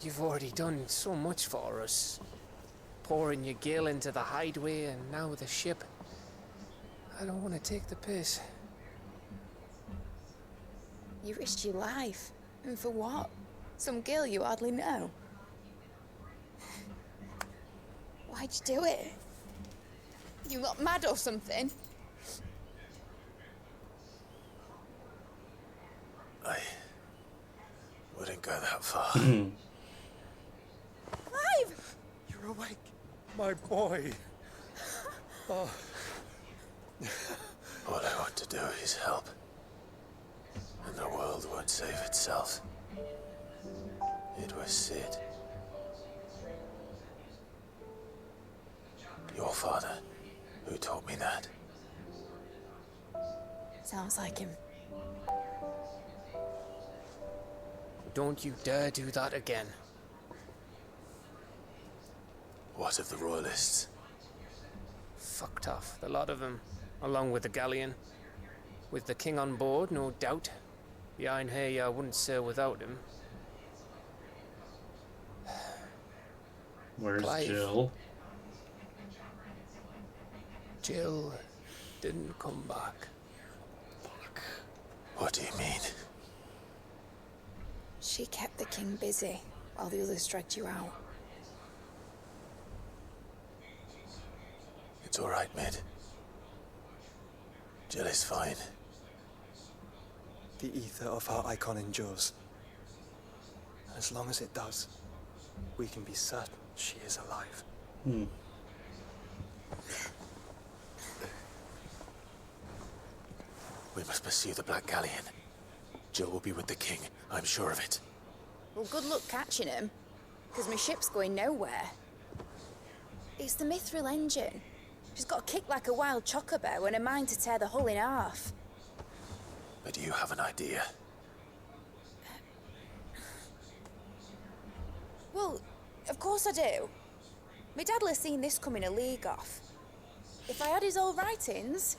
you've already done so much for us. Pouring your gil into the hideaway and now the ship. I don't want to take the piss. You risked your life. And for what? Some girl you hardly know. Why'd you do it? You got mad or something? I wouldn't go that far. Clive! You're awake, my boy. Oh. All I want to do is help. And the world won't save itself. It was Sid. Your father, who taught me that. Sounds like him. Don't you dare do that again. What of the royalists? Fucked off, the lot of them, along with the galleon. With the king on board, no doubt. Behind here, I wouldn't sail without him. Where's Clive. Jill? Jill didn't come back. Fuck. What do you mean? She kept the king busy while the others dragged you out. It's all right, Mid. Jill is fine. The ether of her icon endures. And as long as it does, we can be certain she is alive. We must pursue the Black Galleon. Jill will be with the king, I'm sure of it. Well, good luck catching him, because my ship's going nowhere. It's the Mithril engine. She's got a kick like a wild chocobo and a mind to tear the hull in half. But you have an idea. Well, of course I do. My dad'll have seen this coming a league off. If I had his old writings...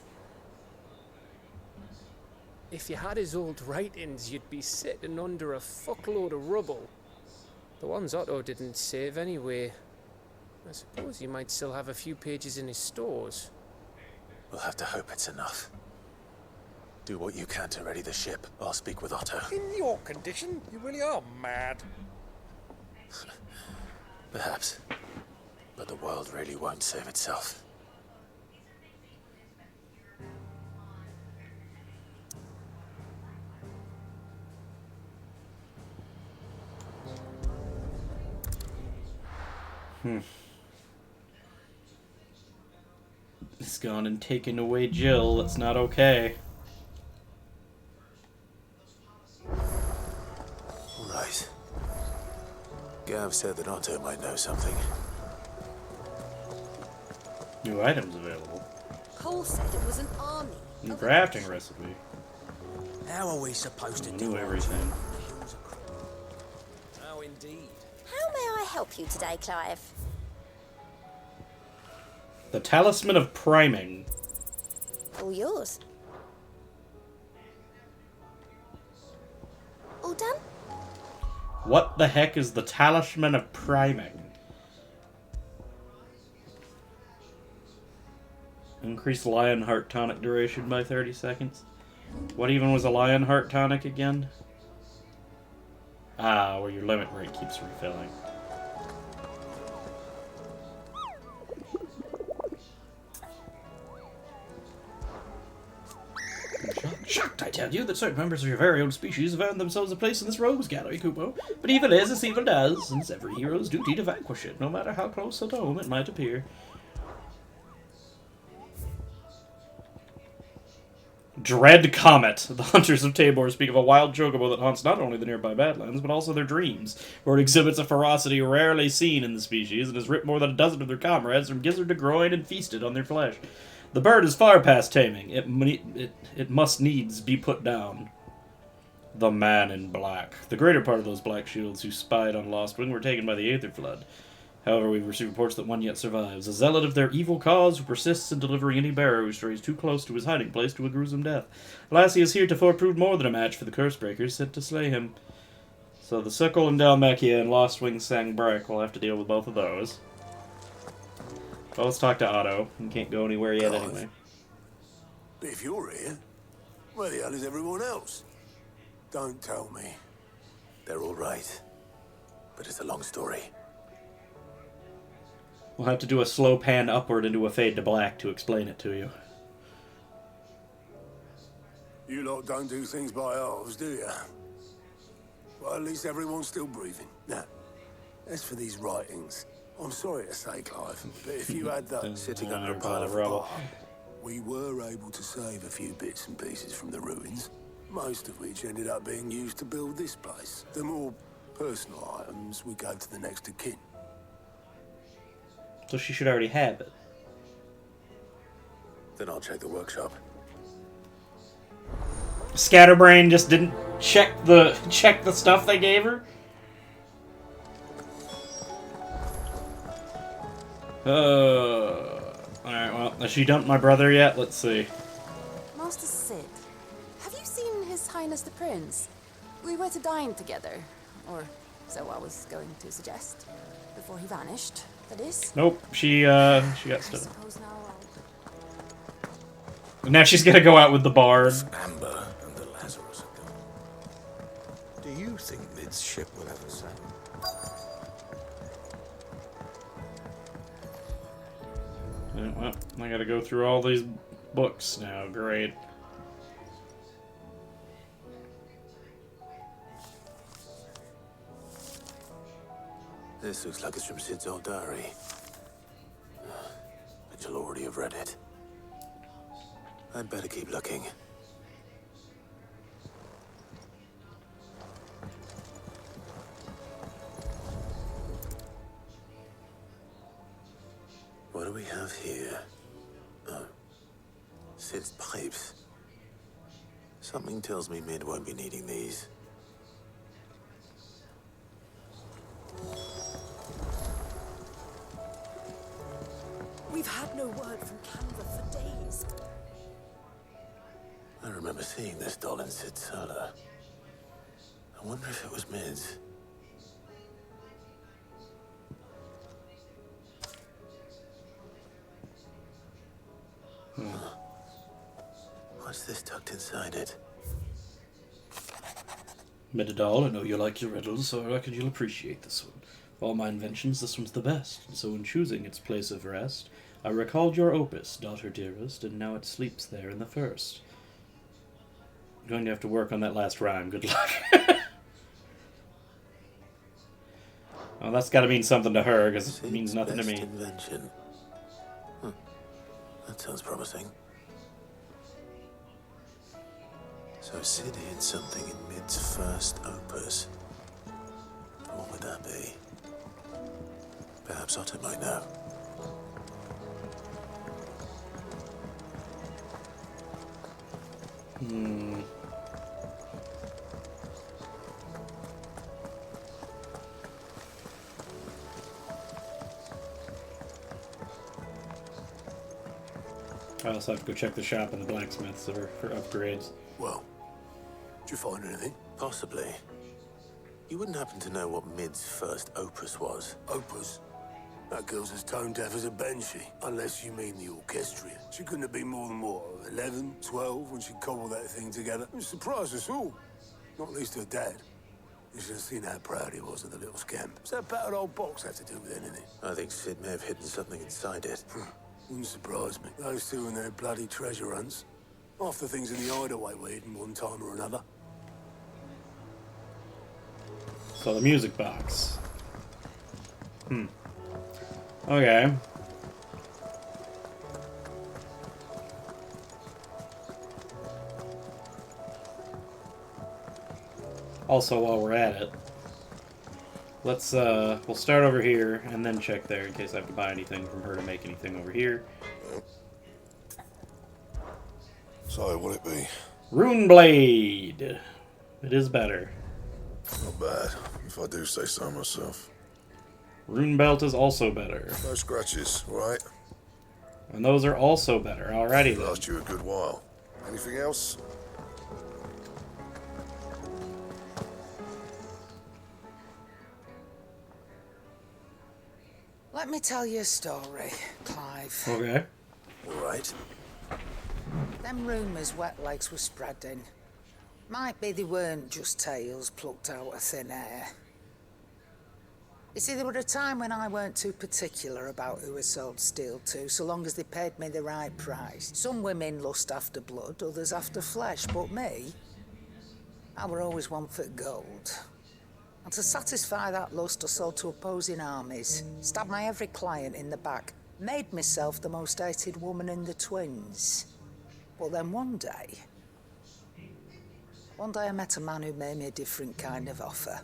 If you had his old writings, you'd be sitting under a fuckload of rubble. The ones Otto didn't save anyway. I suppose he might still have a few pages in his stores. We'll have to hope it's enough. Do what you can to ready the ship. I'll speak with Otto. In your condition, you really are mad. Perhaps. But the world really won't save itself. It's gone and taken away Jill. That's not okay. Right. Gav said that Otto might know something. New items available. Cole said it was an army. New crafting recipe. How are we supposed to Knew do everything. Oh, indeed. How may I help you today, Clive? The Talisman of Priming. All yours. All done? What the heck is the Talisman of Priming? Increase Lionheart tonic duration by 30 seconds. What even was a Lionheart tonic again? Ah, where your limit rate keeps refilling. Shocked, I tell you, that certain members of your very own species have earned themselves a place in this rogues gallery, Kupo. But evil is as evil does, and it's every hero's duty to vanquish it, no matter how close at home it might appear. Dread Comet. The hunters of Tabor speak of a wild chocobo that haunts not only the nearby Badlands, but also their dreams, where it exhibits a ferocity rarely seen in the species, and has ripped more than a dozen of their comrades from gizzard to groin and feasted on their flesh. The bird is far past taming. It must needs be put down. The Man in Black. The greater part of those Black Shields who spied on Lostwing were taken by the Aether Flood. However, we've received reports that one yet survives, a zealot of their evil cause who persists in delivering any bearer who strays too close to his hiding place to a gruesome death. Alas, he has heretofore proved more than a match for the Cursebreakers sent to slay him. So the Sickle and Dalmechia and Lostwing Sangbreak will have to deal with both of those. Well, let's talk to Otto. He can't go anywhere yet anyway. But if you're here, where the hell is everyone else? Don't tell me. They're all right. But it's a long story. We'll have to do a slow pan upward into a fade to black to explain it to you. You lot don't do things by halves, do you? Well, at least everyone's still breathing. Now, as for these writings, I'm sorry to say, Clive, but if you had that sitting under a pile of rubble, we were able to save a few bits and pieces from the ruins, most of which ended up being used to build this place. The more personal items we gave to the next of kin. So she should already have it. Then I'll check the workshop. Scatterbrain just didn't check the stuff they gave her? Alright, well, has she dumped my brother yet? Let's see. Master Sid, have you seen His Highness the Prince? We were to dine together, or so I was going to suggest, before he vanished, that is. Nope, she got stood up. Now she's gonna go out with the bard. Amber and the Lazarus are gone. Do you think Mid's ship will ever sail? Well, I gotta go through all these books now. Great. This looks like it's from Sid's old diary. But you'll already have read it. I'd better keep looking. What do we have here? Oh. Sid's pipes. Something tells me Mid won't be needing these. We've had no word from Canva for days. I remember seeing this doll in Sid's cellar. I wonder if it was Mid's. What's this tucked inside it? Medidol, I know you like your riddles, so I reckon you'll appreciate this one. Of all my inventions, this one's the best, and so in choosing its place of rest, I recalled your opus, daughter dearest, and now it sleeps there in the first. I'm going to have to work on that last rhyme. Good luck. Well, that's got to mean something to her, because it means nothing to me. Invention. That sounds promising. So Sid hid something in Mid's first opus. What would that be? Perhaps Otto might know. I also have to go check the shop and the blacksmiths for upgrades. Well, did you find anything? Possibly. You wouldn't happen to know what Mid's first opus was? Opus? That girl's as tone deaf as a banshee, unless you mean the orchestrion. She couldn't have been more than, what, 11, 12 when she cobbled that thing together. It surprised us all, not least her dad. You should have seen how proud he was of the little scamp. What's that battered old box have to do with anything? I think Sid may have hidden something inside it. Wouldn't surprise me. Those two and their bloody treasure hunts. Half the things in the hideaway were hidden one time or another. So the music box. Okay. Also, while we're at it, let's we'll start over here and then check there in case I have to buy anything from her to make anything over here. So, what'll it be? Rune Blade. It is better. Not bad, if I do say so myself. Rune Belt is also better. No scratches, right? And those are also better. Alrighty then. Last you a good while. Anything else? Let me tell you a story, Clive. Okay. All right. Them rumours Wetlegs were spreading. Might be they weren't just tales plucked out of thin air. You see, there was a time when I weren't too particular about who I sold steel to, so long as they paid me the right price. Some women lust after blood, others after flesh, but me, I were always one for gold. And to satisfy that lust, I sold to opposing armies, stabbed my every client in the back, made myself the most hated woman in the twins. But then one day I met a man who made me a different kind of offer.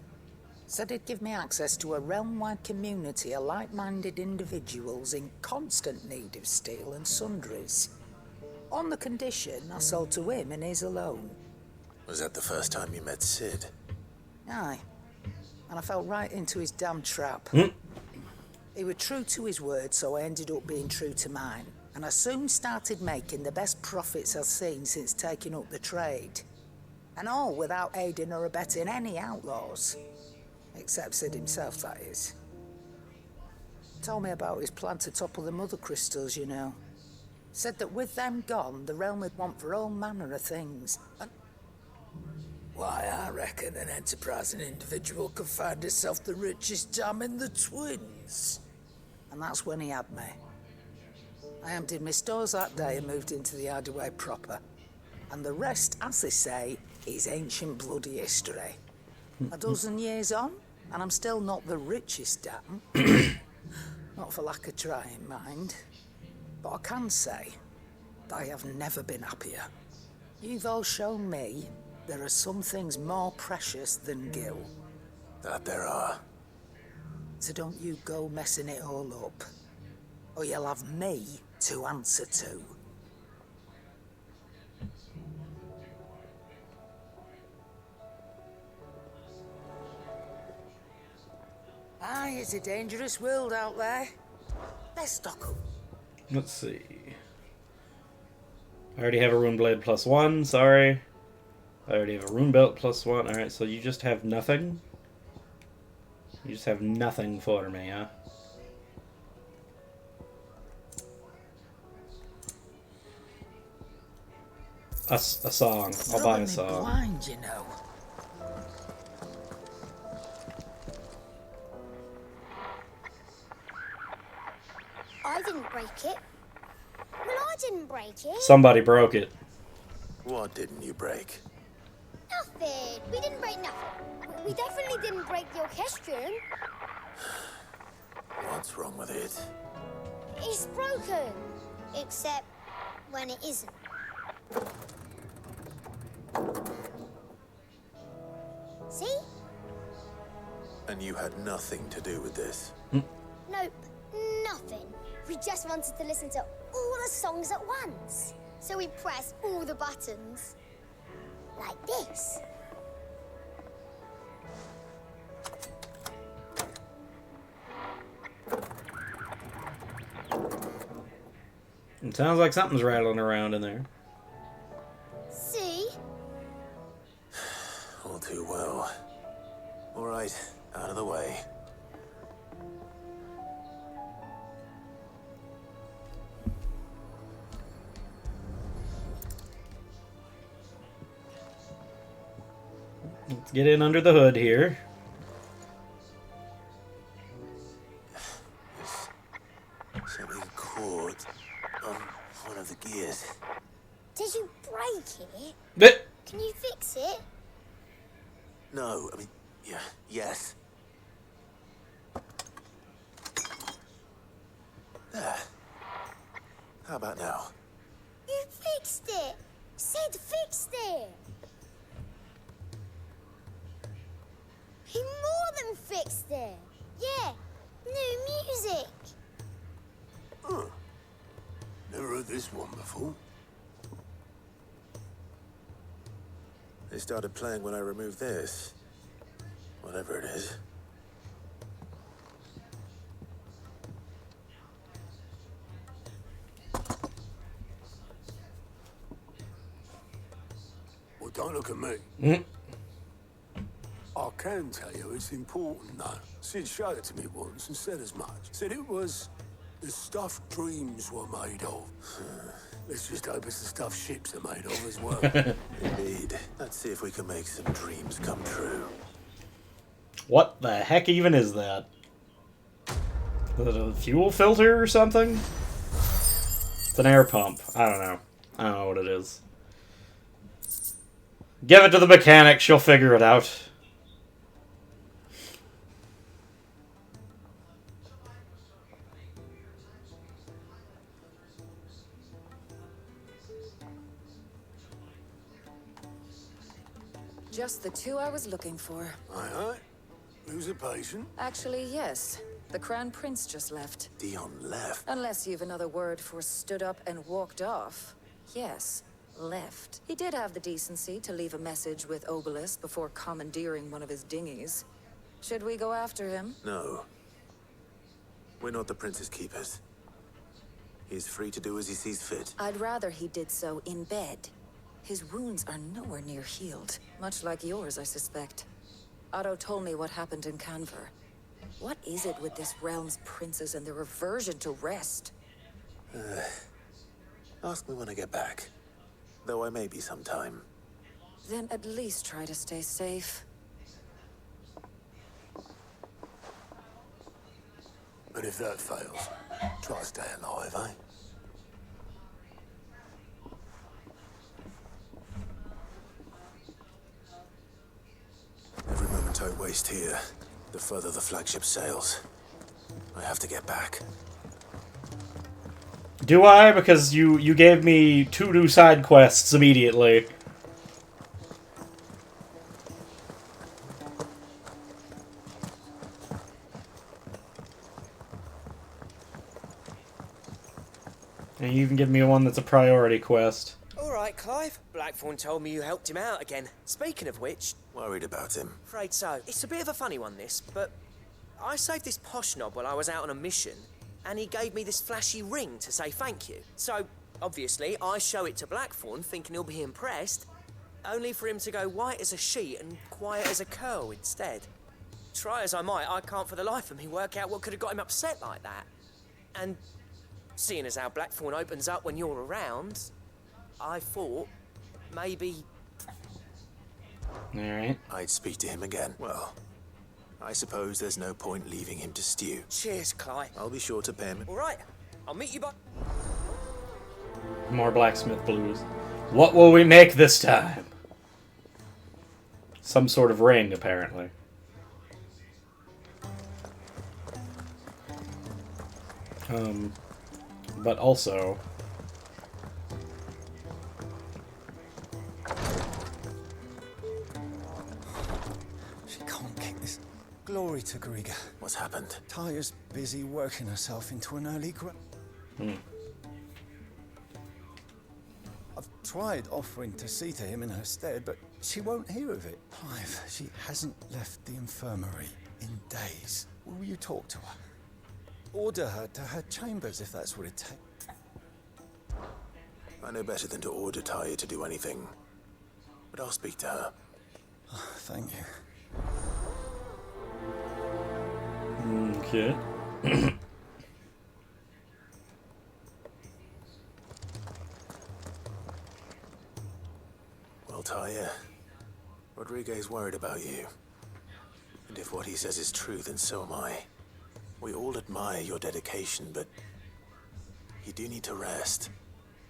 Said he'd give me access to a realm-wide community of like-minded individuals in constant need of steel and sundries. On the condition I sold to him and his alone. Was that the first time you met Sid? Aye. And I fell right into his damn trap. He was true to his word, so I ended up being true to mine. And I soon started making the best profits I've seen since taking up the trade. And all without aiding or abetting any outlaws. Except Sid himself, that is. Told me about his plan to topple the mother crystals, you know. Said that with them gone, the realm would want for all manner of things. And why, I reckon an enterprising individual could find himself the richest gem in the twins. And that's when he had me. I emptied my stores that day and moved into the hideaway proper. And the rest, as they say, is ancient bloody history. A dozen years on, and I'm still not the richest damn. Not for lack of trying, mind. But I can say that I have never been happier. You've all shown me there are some things more precious than gil. That there are. So don't you go messing it all up, or you'll have me to answer to. Aye, it's a dangerous world out there. Let's stock up. Let's see. I already have a Rune Blade +1, sorry. I already have a Rune Belt +1. Alright, so you just have nothing? You just have nothing for me, huh? A song. I'll buy a song. Blind, you know. I didn't break it. Well, I didn't break it. Somebody broke it. What didn't you break? Nothing. We didn't break nothing. We definitely didn't break the orchestrion. What's wrong with it? It's broken. Except when it isn't. See? And you had nothing to do with this? Nope. Nothing. We just wanted to listen to all the songs at once. So we pressed all the buttons. Like this. It sounds like something's rattling around in there. See? All too well. All right, out of the way. Let's get in under the hood here. Something caught on one of the gears. Did you break it? But Can you fix it? No, I mean, yeah, yes. There. How about now? You fixed it! Sid fixed it! He more than fixed it! Yeah, new music! Huh. Never heard this one before. They started playing when I removed this. Whatever it is. Well, don't look at me. I can tell you it's important, though. Sid showed it to me once and said as much. Said it was the stuff dreams were made of. Let's just hope it's the stuff ships are made of as well. Indeed. Let's see if we can make some dreams come true. what the heck even is that? Is it a fuel filter or something? It's an air pump. I don't know. I don't know what it is. Give it to the mechanic. She'll figure it out. Just the two I was looking for. Aye. Who's a patient? Actually, yes. The Crown Prince just left. Dion left. Unless you've another word for stood up and walked off. Yes, left. He did have the decency to leave a message with Obelisk before commandeering one of his dinghies. Should we go after him? No. We're not the prince's keepers. He's free to do as he sees fit. I'd rather he did so in bed. His wounds are nowhere near healed. Much like yours, I suspect. Otto told me what happened in Canver. What is it with this realm's princes and their aversion to rest? Ask me when I get back. Though I may be sometime. Then at least try to stay safe. And if that fails, try to stay alive, eh? Every moment I waste here, the further the flagship sails. I have to get back. Do I? Because you gave me 2 new side quests immediately. And you even give me one that's a priority quest. All right, Clive. Blackthorn told me you helped him out again. Speaking of which... Worried about him. Afraid so. It's a bit of a funny one, this, but... I saved this posh knob while I was out on a mission, and he gave me this flashy ring to say thank you. So, obviously, I show it to Blackthorn, thinking he'll be impressed, only for him to go white as a sheet and quiet as a curl instead. Try as I might, I can't for the life of me work out what could have got him upset like that. And seeing as how Blackthorn opens up when you're around, I thought maybe... Alright. I'd speak to him again. Well, I suppose there's no point leaving him to stew. Cheers, Clive. I'll be sure to pay him. All right, I'll meet you by... More blacksmith blues. What will we make this time? Some sort of ring, apparently. But also... She can't kick this. Glory to Griga. What's happened? Taya's busy working herself into an early I've tried offering to see to him in her stead, but she won't hear of it. Clive, she hasn't left the infirmary in days. Will you talk to her? Order her to her chambers if that's what it takes. I know better than to order Tyre to do anything. But I'll speak to her. Thank you. Okay. Well, Tyre, Rodriguez worried about you. And if what he says is true, then so am I. We all admire your dedication, but you do need to rest.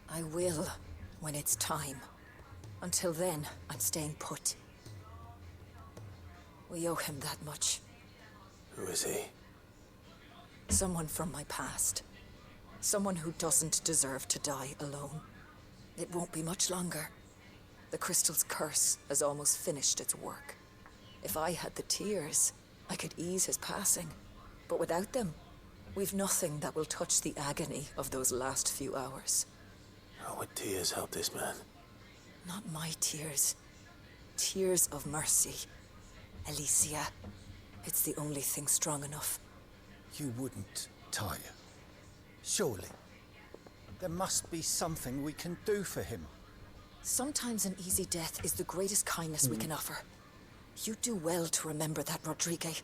I will, when it's time. Until then, I'm staying put. We owe him that much. Who is he? Someone from my past. Someone who doesn't deserve to die alone. It won't be much longer. The crystal's curse has almost finished its work. If I had the tears, I could ease his passing. But without them, we've nothing that will touch the agony of those last few hours. How would tears help this man? Not my tears. Tears of mercy. Alicia. It's the only thing strong enough. You wouldn't, Tyre. Surely. There must be something we can do for him. Sometimes an easy death is the greatest kindness we can offer. You do well to remember that, Rodriguez.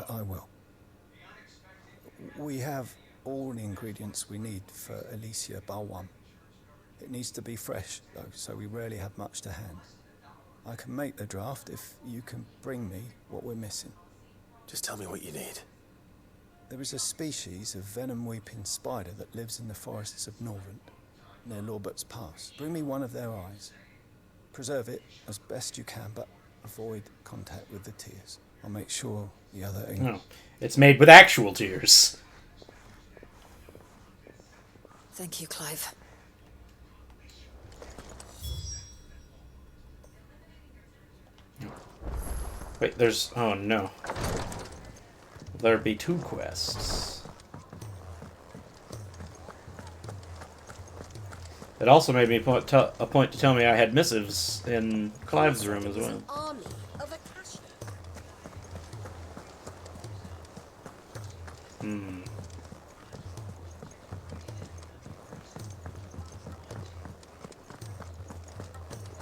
I will. We have all the ingredients we need for Alicia Balwan. It needs to be fresh, though, so we rarely have much to hand. I can make the draft if you can bring me what we're missing. Just tell me what you need. There is a species of venom-weeping spider that lives in the forests of Norvent, near Lorbert's Pass. Bring me one of their eyes. Preserve it as best you can, but avoid contact with the tears. I'll make sure the other... No, it's made with actual tears. Thank you, Clive. Wait, there's... Oh, no. There'll be 2 quests. It also made me a point to tell me I had missives in Clive's room as well.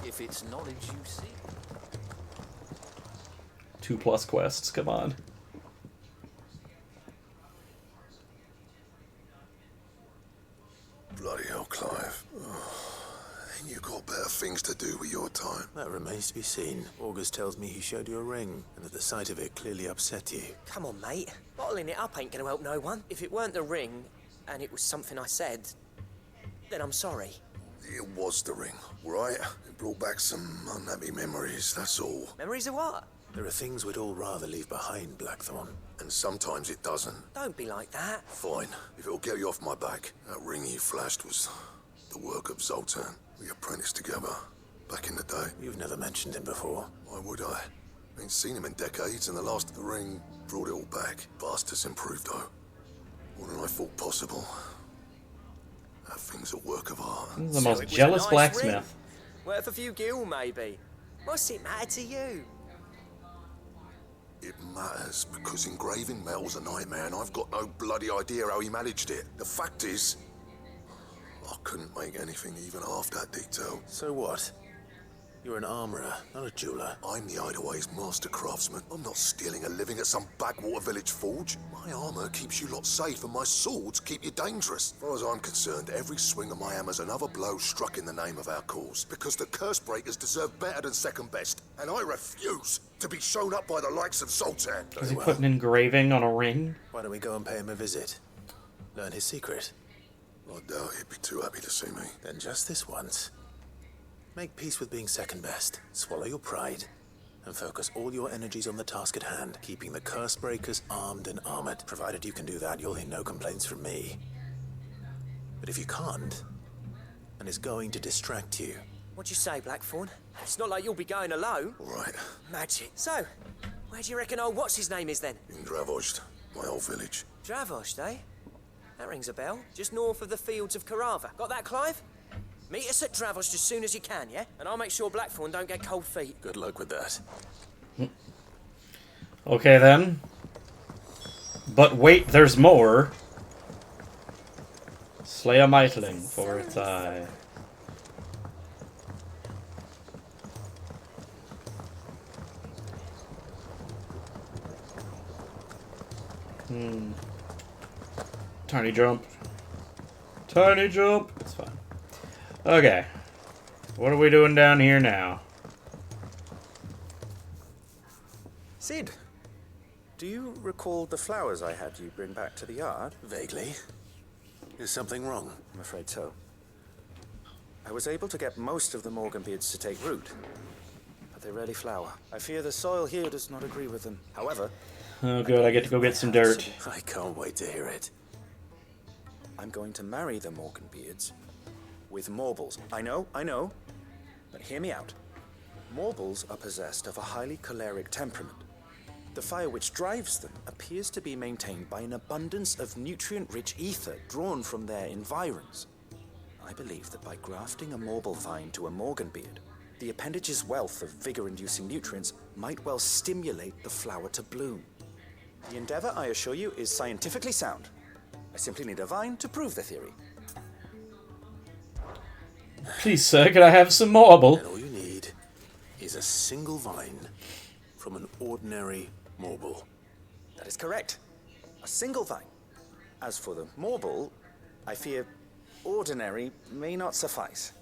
If it's knowledge you seek. 2+ quests, come on. Bloody hell, Clive. Ain't you got better things to do with your time? That remains to be seen. August tells me he showed you a ring, and that the sight of it clearly upset you. Come on, mate. Bottling it up ain't gonna help no one. If it weren't the ring, and it was something I said, then I'm sorry. It was the ring, right? It brought back some unhappy memories, that's all. Memories of what? There are things we'd all rather leave behind, Blackthorn. And sometimes it doesn't. Don't be like that. Fine. If it'll get you off my back. That ring you flashed was the work of Zoltan. We apprenticed together back in the day. You've never mentioned him before. Why would I? Ain't seen him in decades, and the last of the ring brought it all back. Bastard's improved, though. More than I thought possible. That thing's a work of art. This is the most jealous blacksmith. Worth a few gil, maybe. What's it matter to you? It matters because engraving metal's a nightmare, and I've got no bloody idea how he managed it. The fact is, I couldn't make anything even half that detail. So what? You're an armorer, not a jeweler. I'm the Hideaway's master craftsman. I'm not stealing a living at some backwater village forge. My armor keeps you lot safe, and my swords keep you dangerous. As far as I'm concerned, every swing of my hammer's another blow struck in the name of our cause. Because the curse breakers deserve better than second best, and I refuse to be shown up by the likes of Zoltan. Is he putting engraving on a ring? Why don't we go and pay him a visit? Learn his secret. I doubt he'd be too happy to see me. Then just this once. Make peace with being second best, swallow your pride, and focus all your energies on the task at hand, keeping the curse breakers armed and armored. Provided you can do that, you'll hear no complaints from me. But if you can't, and it's going to distract you... What'd you say, Blackthorn? It's not like you'll be going alone. All right. Magic. So, where do you reckon old what's-his-name is then? In Dravozd, my old village. Dravozd, eh? That rings a bell. Just north of the fields of Carava. Got that, Clive? Meet us at Dravozd as soon as you can, yeah? And I'll make sure Blackthorn don't get cold feet. Good luck with that. Okay, then. But wait, there's more. Slay a Meitling for its eye. Tiny jump. Tiny jump. It's fine. Okay. What are we doing down here now? Sid, do you recall the flowers I had you bring back to the yard? Vaguely. Is something wrong? I'm afraid so. I was able to get most of the Morganbeards to take root, but they rarely flower. I fear the soil here does not agree with them. However... Oh good, I get to go get some dirt. I can't wait to hear it. I'm going to marry the Morganbeards with Morbles. I know, but hear me out. Morbles are possessed of a highly choleric temperament. The fire which drives them appears to be maintained by an abundance of nutrient-rich ether drawn from their environs. I believe that by grafting a Morble vine to a Morganbeard, the appendage's wealth of vigor-inducing nutrients might well stimulate the flower to bloom. The endeavor, I assure you, is scientifically sound. I simply need a vine to prove the theory. Please, sir, could I have some marble? And all you need is a single vine from an ordinary Morble. That is correct. A single vine. As for the Morble, I fear ordinary may not suffice.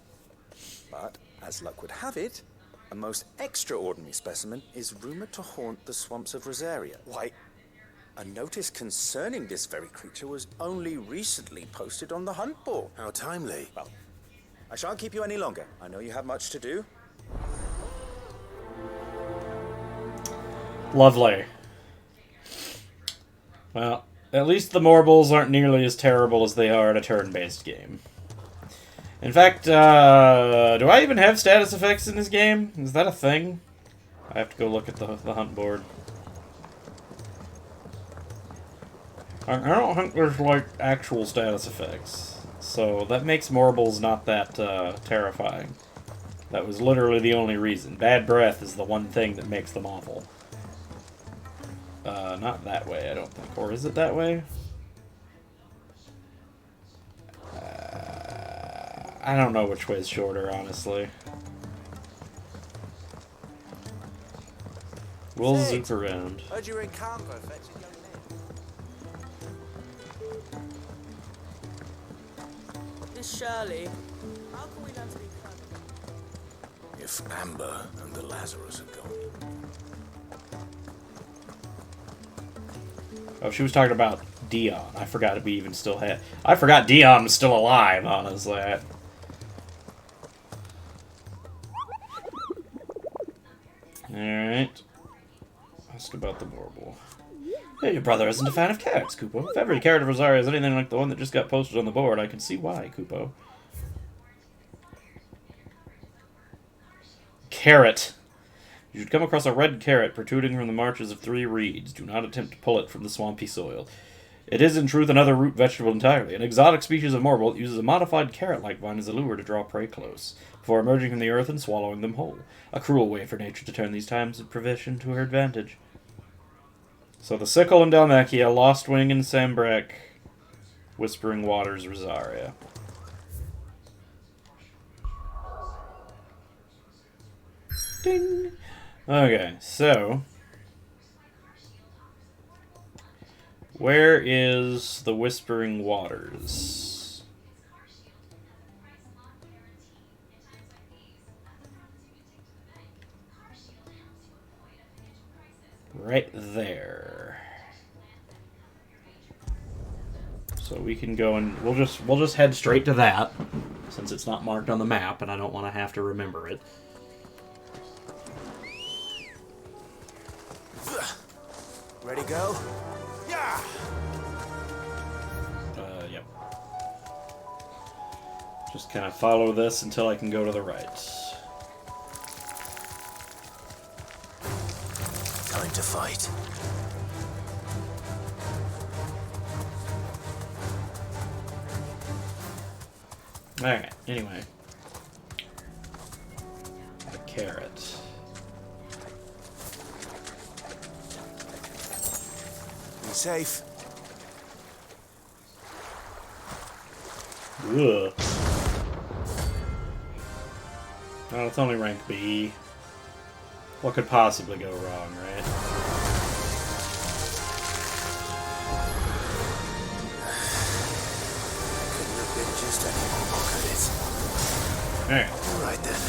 But, as luck would have it, a most extraordinary specimen is rumored to haunt the swamps of Rosaria. Why, a notice concerning this very creature was only recently posted on the hunt board. How timely. Well, I shan't keep you any longer. I know you have much to do. Lovely. Well, at least the Morbles aren't nearly as terrible as they are in a turn-based game. In fact, do I even have status effects in this game? Is that a thing? I have to go look at the hunt board. I don't think there's, like, actual status effects. So that makes Morbles not that terrifying. That was literally the only reason. Bad breath is the one thing that makes them awful. Not that way, I don't think. Or is it that way? I don't know which way is shorter, honestly. We'll zoop around. Heard you were in Canberra fetching young men. Miss Shirley, how can we learn to be clever? If Amber and the Lazarus are gone. Oh, she was talking about Dion. I forgot we even still had... I forgot Dion was still alive, honestly. Alright. Ask about the Morble. Hey, your brother isn't a fan of carrots, Kupo. If every carrot of Rosaria is anything like the one that just got posted on the board, I can see why, Kupo. Carrot. You should come across a red carrot protruding from the marches of 3 reeds. Do not attempt to pull it from the swampy soil. It is, in truth, another root vegetable entirely. An exotic species of Morble that uses a modified carrot-like vine as a lure to draw prey close, before emerging from the earth and swallowing them whole. A cruel way for nature to turn these times of provision to her advantage. So the Sickle in Dalmacia, Lost Wing in Sambrac, Whispering Waters, Rosaria. Ding! Okay, so... where is the Whispering Waters? Right there. So we can go and we'll just head straight to that, since it's not marked on the map and I don't want to have to remember it. Ready, go? Yeah. Yep. Just kind of follow this until I can go to the right. Time to fight. Alright, anyway. A carrot. Be safe. Ugh. Well, it's only rank B. What could possibly go wrong, right? Couldn't have been just any more, could it? Alright. Alright then.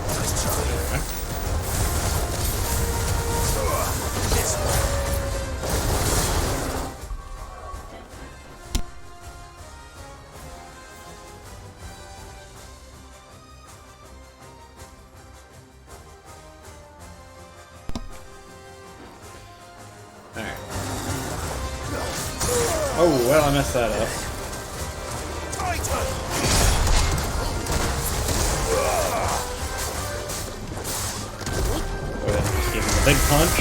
Nice try. This one. Alright. Oh, well, I messed that up. Go ahead and just give him a big punch.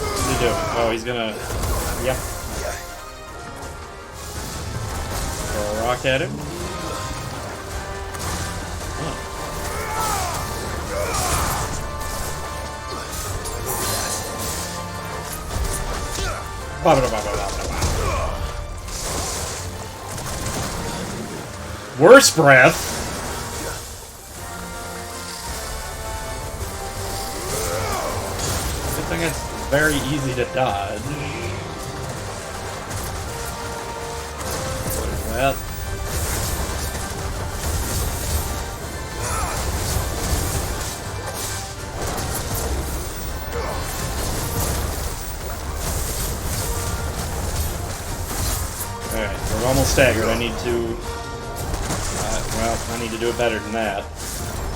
What's he doing? Oh, he's gonna... Yep. Throw a rock at him. Worse breath. Good thing it's very easy to dodge. Well. Alright, we're almost staggered. I need to... well, I need to do it better than that.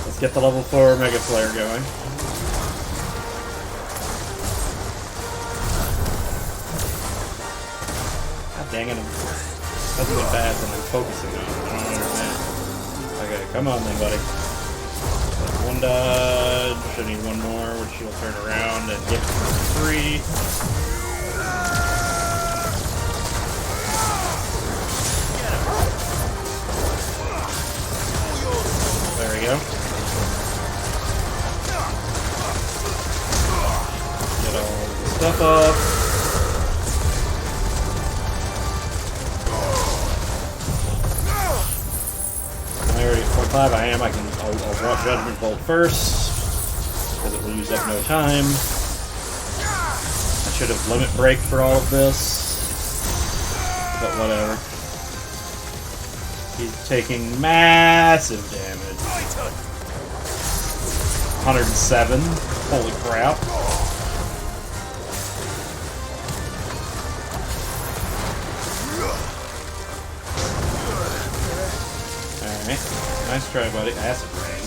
Let's get the level 4 Mega Flare going. God dang it, I'm doesn't get fast and I'm focusing on it. I don't understand. Okay, come on then, buddy. That's one dodge. I need one more, which she'll turn around and get for 3. There we go. Get all the stuff up. I'm already at 4.5. I am. I'll drop Judgment Bolt first, because it will use up no time. I should have Limit Break for all of this, but whatever. He's taking massive damage. 107. Holy crap. Alright. Nice try, buddy. Acid Rain.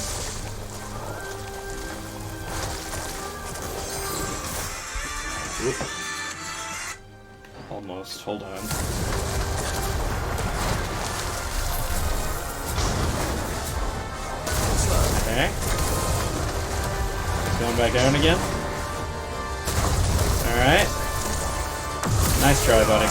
Oop. Almost. Hold on. Okay. Going back down again. Alright. Nice try, buddy.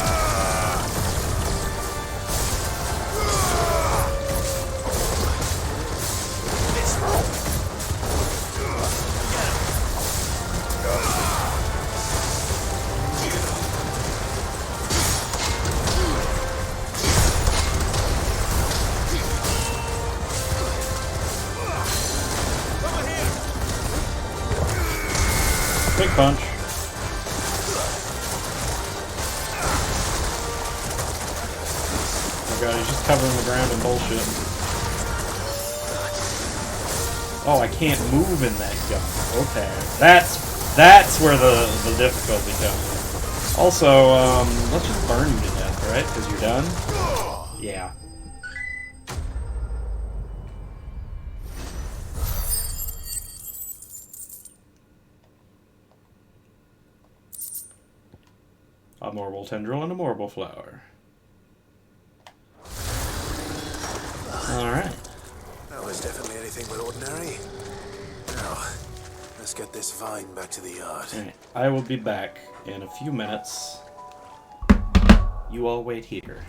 Big punch. Oh god, he's just covering the ground in bullshit. Oh, I can't move in that gun. Okay. That's where the difficulty comes. Also, let's just burn you to death, right? Because you're done? Yeah. A Morbol Tendril and a Morbol Flower. Alright. That was definitely anything but ordinary. Now, let's get this vine back to the yard. Right. I will be back in a few minutes. You all wait here.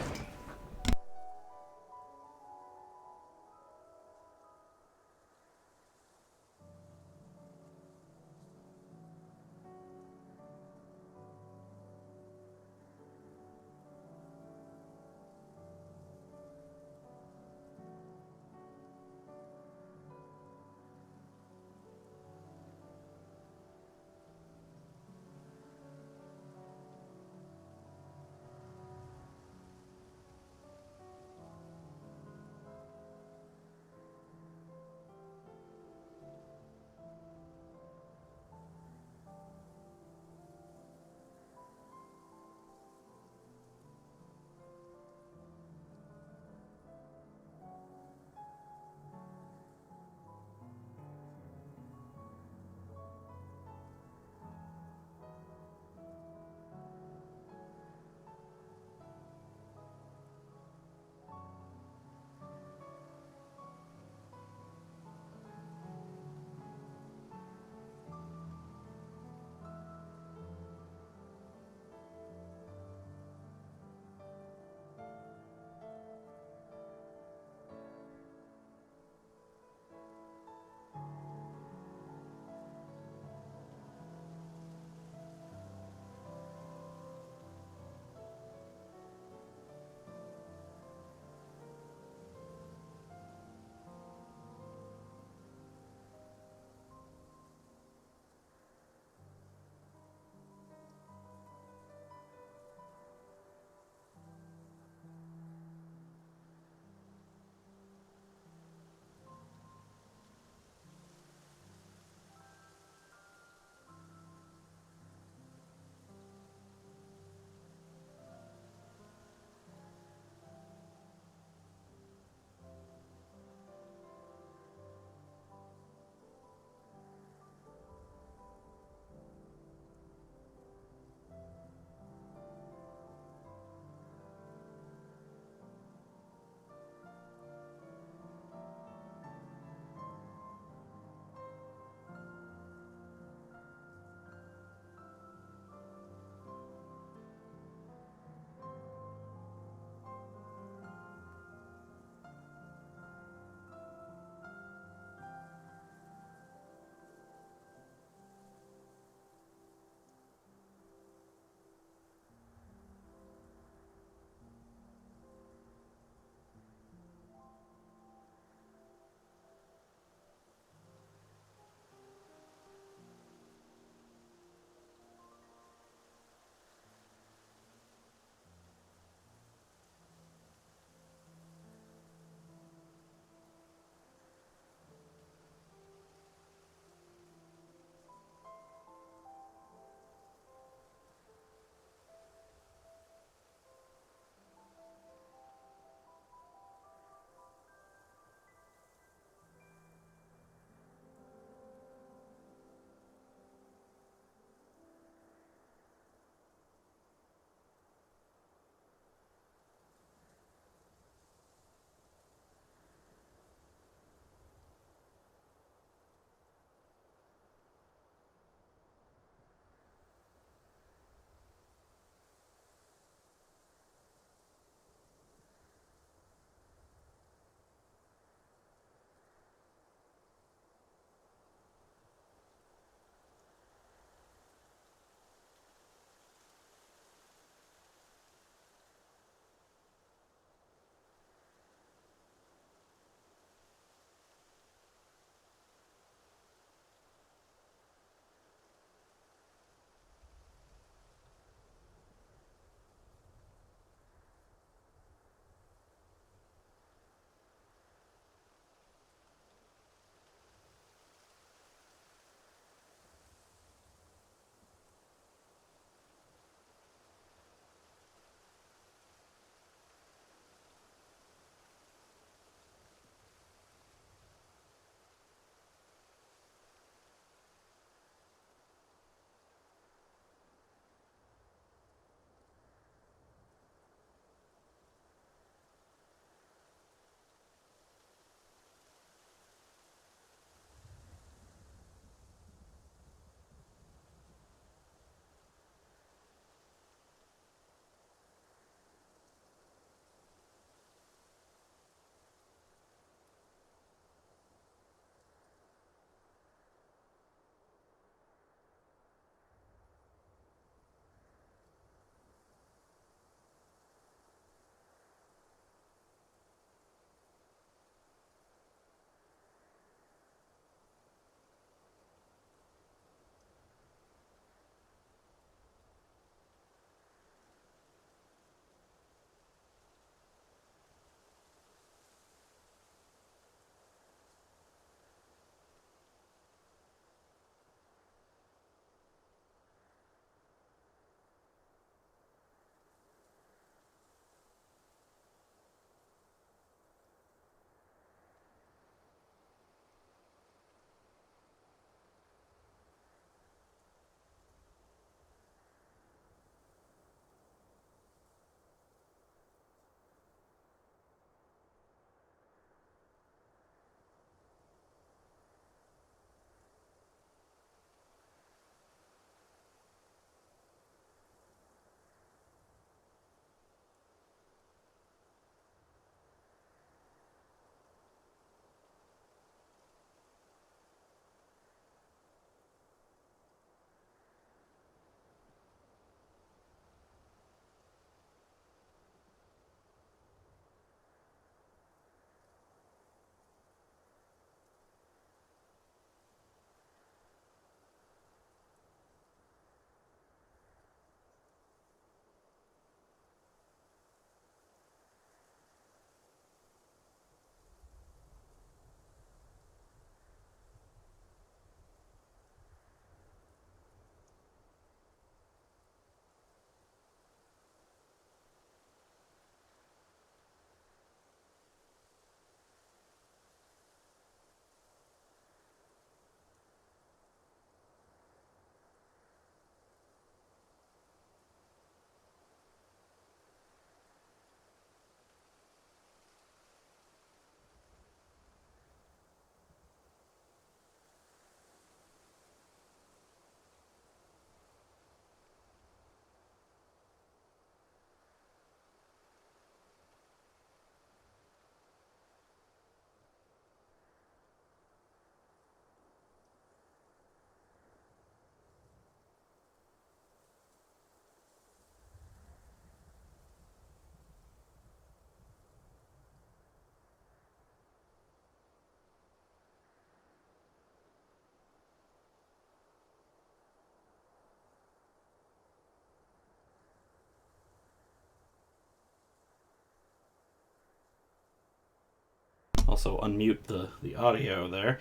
Also unmute the audio there.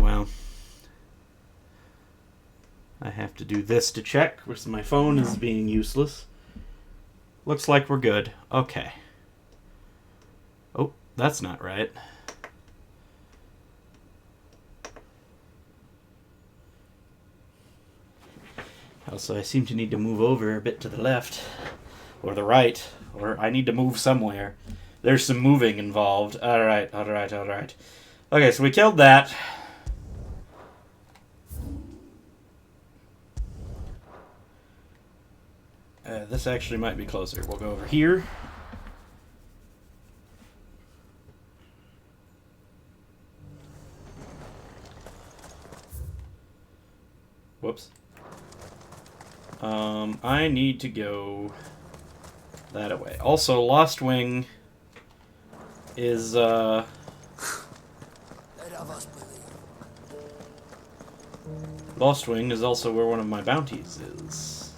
Well, I have to do this to check, which my phone is being useless. Looks like we're good. Okay. Oh, that's not right. Also, I seem to need to move over a bit to the left, or the right, or I need to move somewhere. There's some moving involved. Alright. Okay, so we killed that. This actually might be closer. We'll go over here. Whoops. I need to go that way. Also, Lost Wing is, Lost Wing is also where one of my bounties is.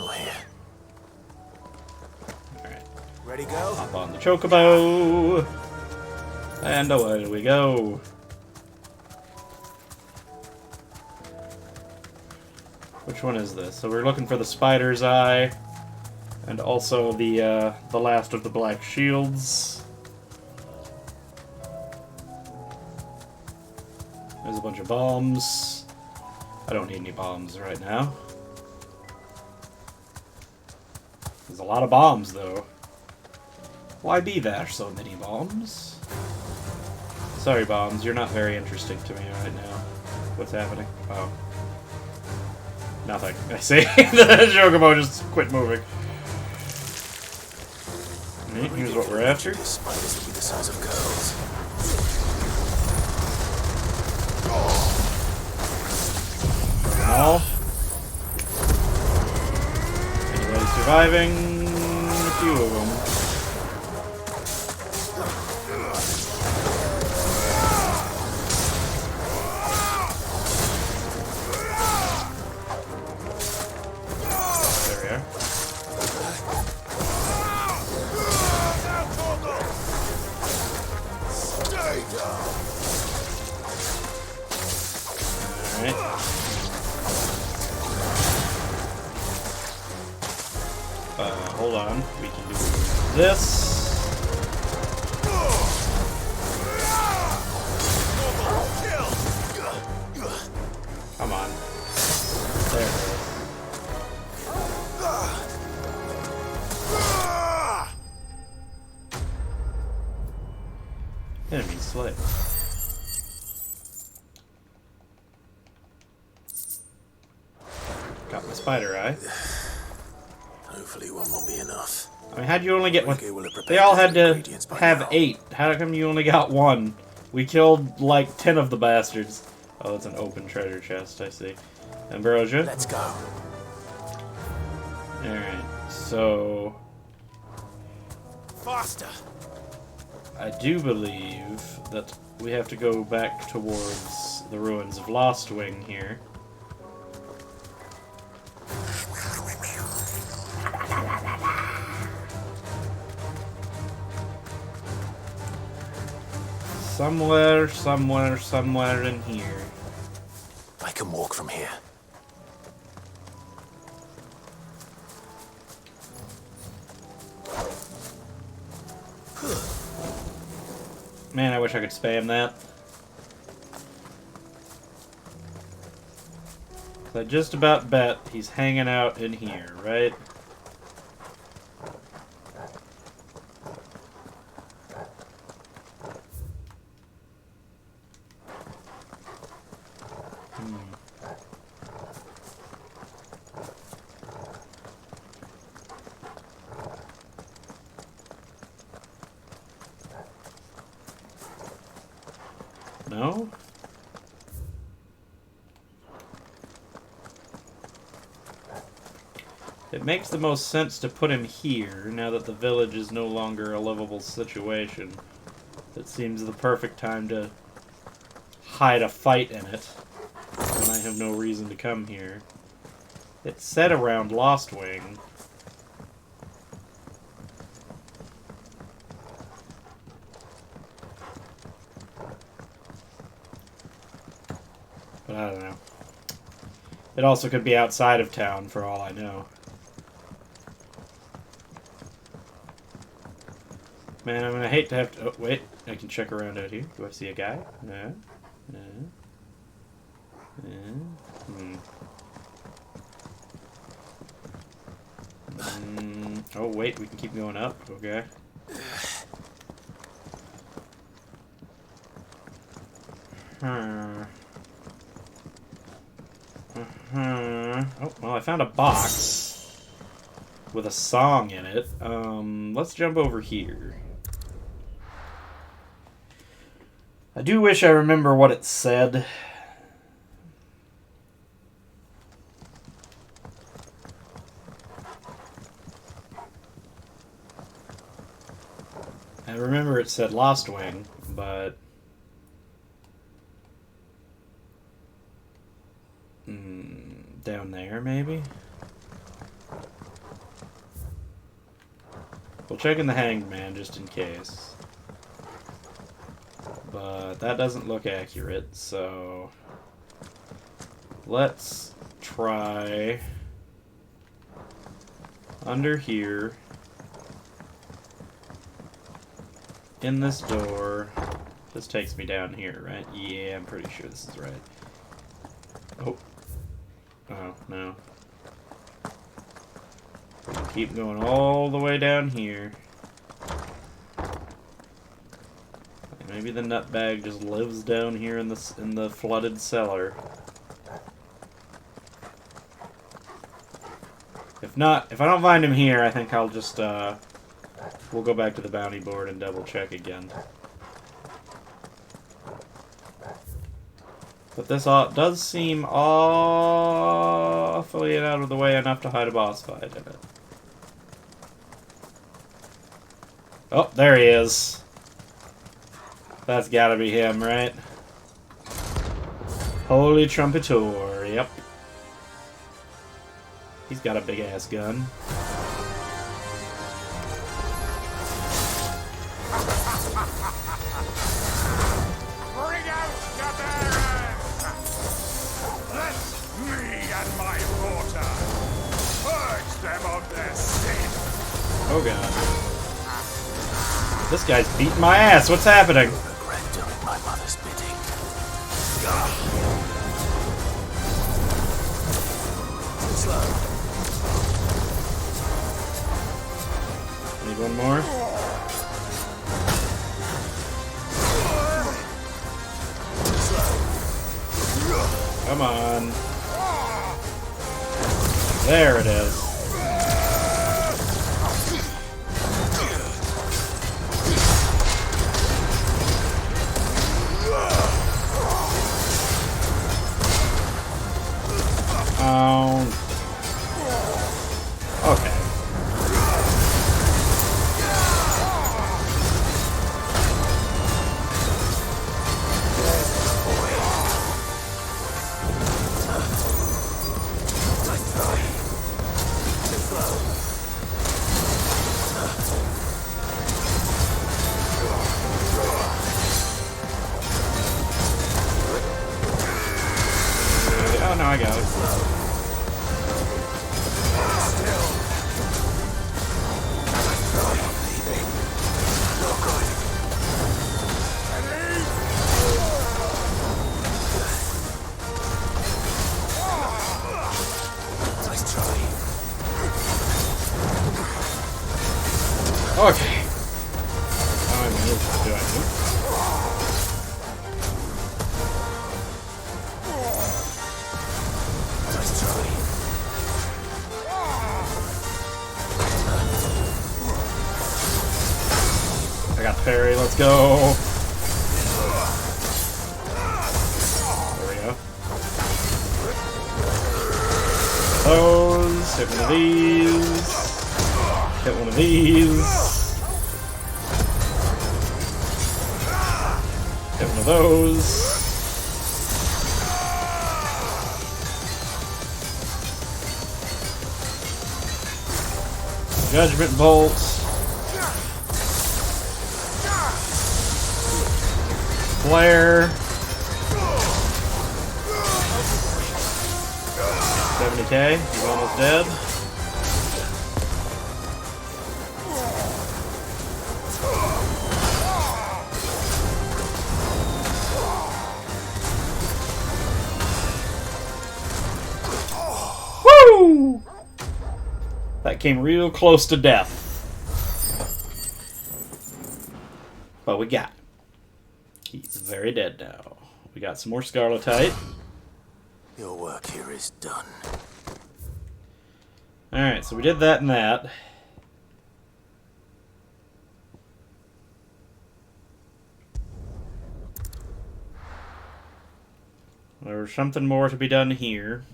Oh, here. Alright. Ready, go? Hop on the chocobo. And away we go. Which one is this? So we're looking for the spider's eye, and also the last of the black shields. There's a bunch of bombs. I don't need any bombs right now. There's a lot of bombs, though. Why be there so many bombs? Sorry, bombs. You're not very interesting to me right now. What's happening? Oh. Nothing. I see. The chocobo just quit moving. Alright, here's what we're after. Spiders will be the size of girls. All. Anybody surviving? A few of them. There we are. Alright. Hold on. We can do this. Come on. There it is. Enemy slain. Got my spider eye. Hopefully one will be enough. I mean, how'd you only get one? They all had to have 8. How come you only got 1? We killed like 10 of the bastards. Oh, it's an open treasure chest, I see. Ambrosia? Let's go. Alright, so... Faster! I do believe that we have to go back towards the ruins of Lost Wing here. Somewhere in here. I can walk from here. Man, I wish I could spam that. I just about bet he's hanging out in here, right? No? It makes the most sense to put him here, now that the village is no longer a livable situation. It seems the perfect time to hide a fight in it, when I have no reason to come here. It's set around Lost Wing. But I don't know. It also could be outside of town, for all I know. Man, I'm gonna hate to have to... Oh, wait. I can check around out here. Do I see a guy? No. No. Oh, wait. We can keep going up. Okay. Oh, well, I found a box with a song in it. Let's jump over here. I do wish I remember what it said. I remember it said Lost Wing, but... down there, maybe? We'll check in the Hanged Man just in case. But that doesn't look accurate, so... let's try... under here. In this door. This takes me down here, right? Yeah, I'm pretty sure this is right. Oh. Oh, no. Keep going all the way down here. Maybe the nutbag just lives down here in the flooded cellar. If not, if I don't find him here, I think I'll just we'll go back to the bounty board and double check again. But this does seem awfully out of the way enough to hide a boss fight in it. Oh, there he is. That's gotta be him, right? Holy Trumpetor, yep. He's got a big-ass gun. Bring out your bearers! Let me and my daughter purge them of their sin! Oh god. This guy's beating my ass. What's happening? Regret doing my mother's bidding. Slow. Need one more? Come on. There it is. Okay. Oh no, I got it. Okay. How many moves do I do? I got parry, let's go. There we go. Those, hit one of these. Hit one of these. Hit one of those. Judgment Bolt. Flare. 70k. He's almost dead. Woo! That came real close to death. But we got him. He's very dead now. We got some more Scarletite. Your work here is done. Alright, so we did that and that. There's something more to be done here.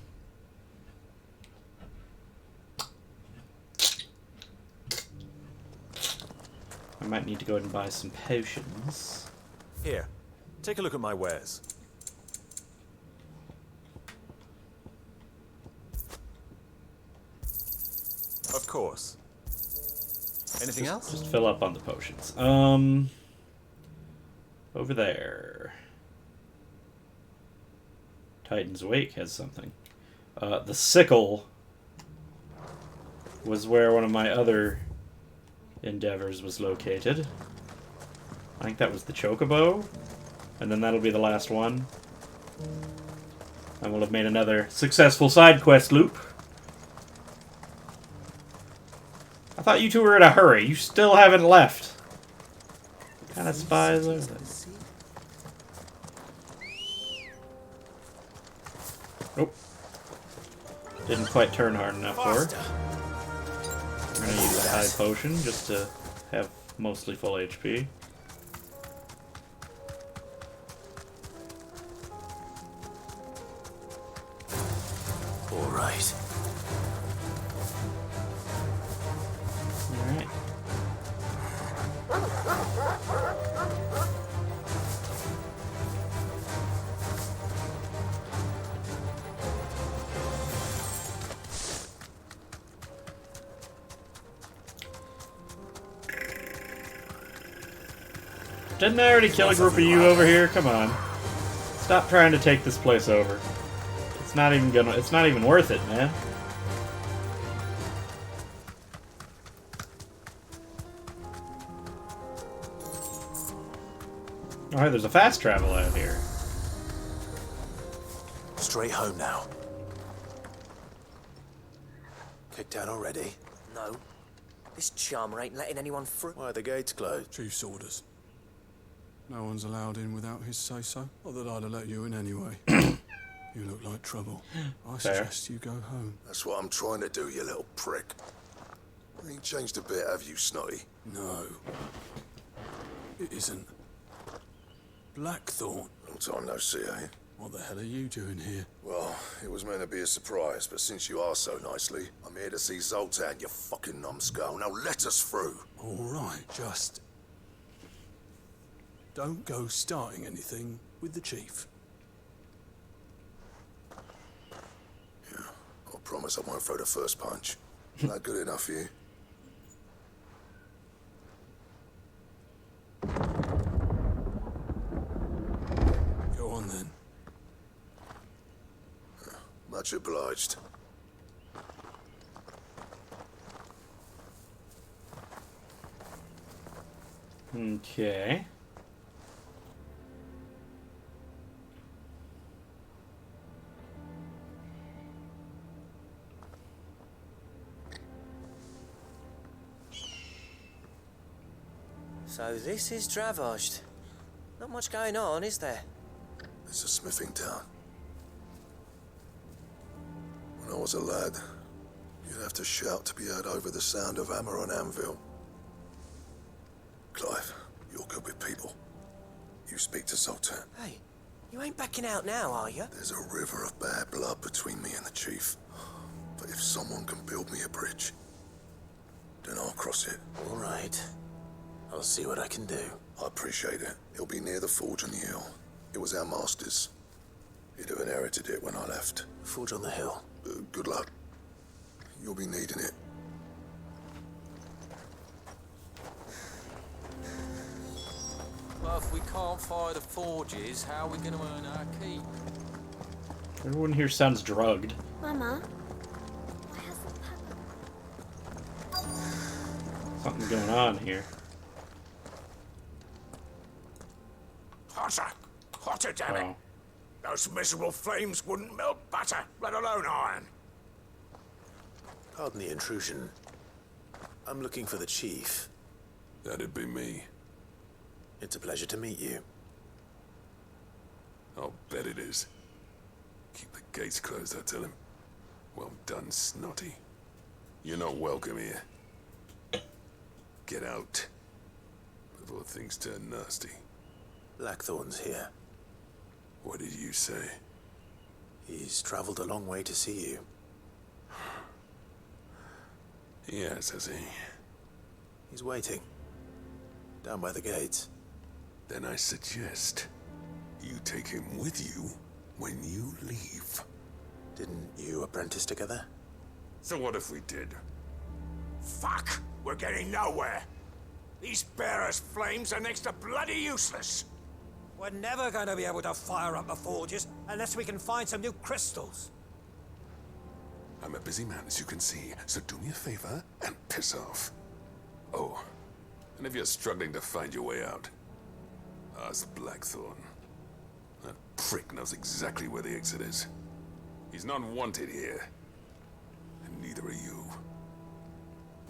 I might need to go ahead and buy some potions. Here, take a look at my wares. Of course. Anything else? Just fill up on the potions. Over there. Titan's Wake has something. The sickle was where one of my other endeavors was located. I think that was the Chocobo. And then that'll be the last one. And we'll have made another successful side quest loop. I thought you two were in a hurry. You still haven't left. What kind of spies are they? Nope. Didn't quite turn hard enough for her. We're gonna use a high potion just to have mostly full HP. All right. Alright. Didn't I already kill a group of you over here? Come on. Stop trying to take this place over. It's not even worth it, man. Alright, there's a fast travel out here. Straight home now. Kicked out already? No. This charmer ain't letting anyone through. Why are the gates closed? Chief's orders. No one's allowed in without his say-so. Not that I'd have let you in anyway. You look like trouble. I suggest you go home. That's what I'm trying to do, you little prick. You ain't changed a bit, have you, Snotty? No. It isn't. Blackthorn. Long time no see, eh? What the hell are you doing here? Well, it was meant to be a surprise, but since you asked so nicely, I'm here to see Zoltan, you fucking numbskull. Now let us through. All right, just... don't go starting anything with the chief. Yeah, I promise I won't throw the first punch. Isn't that good enough for you? Go on then. Much obliged. Okay. So this is Dravaged. Not much going on, is there? It's a smithing town. When I was a lad, you'd have to shout to be heard over the sound of hammer on anvil. Clive, you're good with people. You speak to Zoltan. Hey, you ain't backing out now, are you? There's a river of bad blood between me and the chief. But if someone can build me a bridge, then I'll cross it. All right. I'll see what I can do. I appreciate it. It'll be near the forge on the hill. It was our master's. He'd have inherited it when I left. Forge on the hill. Good luck. You'll be needing it. Well, if we can't fire the forges, how are we going to earn our keep? Everyone here sounds drugged. Mama, Something going on here. Hotter! Hotter, damn it! Those miserable flames wouldn't melt butter, let alone iron. Pardon the intrusion. I'm looking for the chief. That'd be me. It's a pleasure to meet you. I'll bet it is. Keep the gates closed, I tell him. Well done, Snotty. You're not welcome here. Get out. Before things turn nasty. Blackthorn's here. What did you say? He's traveled a long way to see you. Yes, has he? He's waiting. Down by the gates. Then I suggest you take him with you when you leave. Didn't you apprentice together? So what if we did? Fuck! We're getting nowhere. These bearers' flames are next to bloody useless. We're never going to be able to fire up the forges unless we can find some new crystals. I'm a busy man, as you can see, so do me a favor and piss off. Oh, and if you're struggling to find your way out, ask Blackthorn. That prick knows exactly where the exit is. He's not wanted here, and neither are you.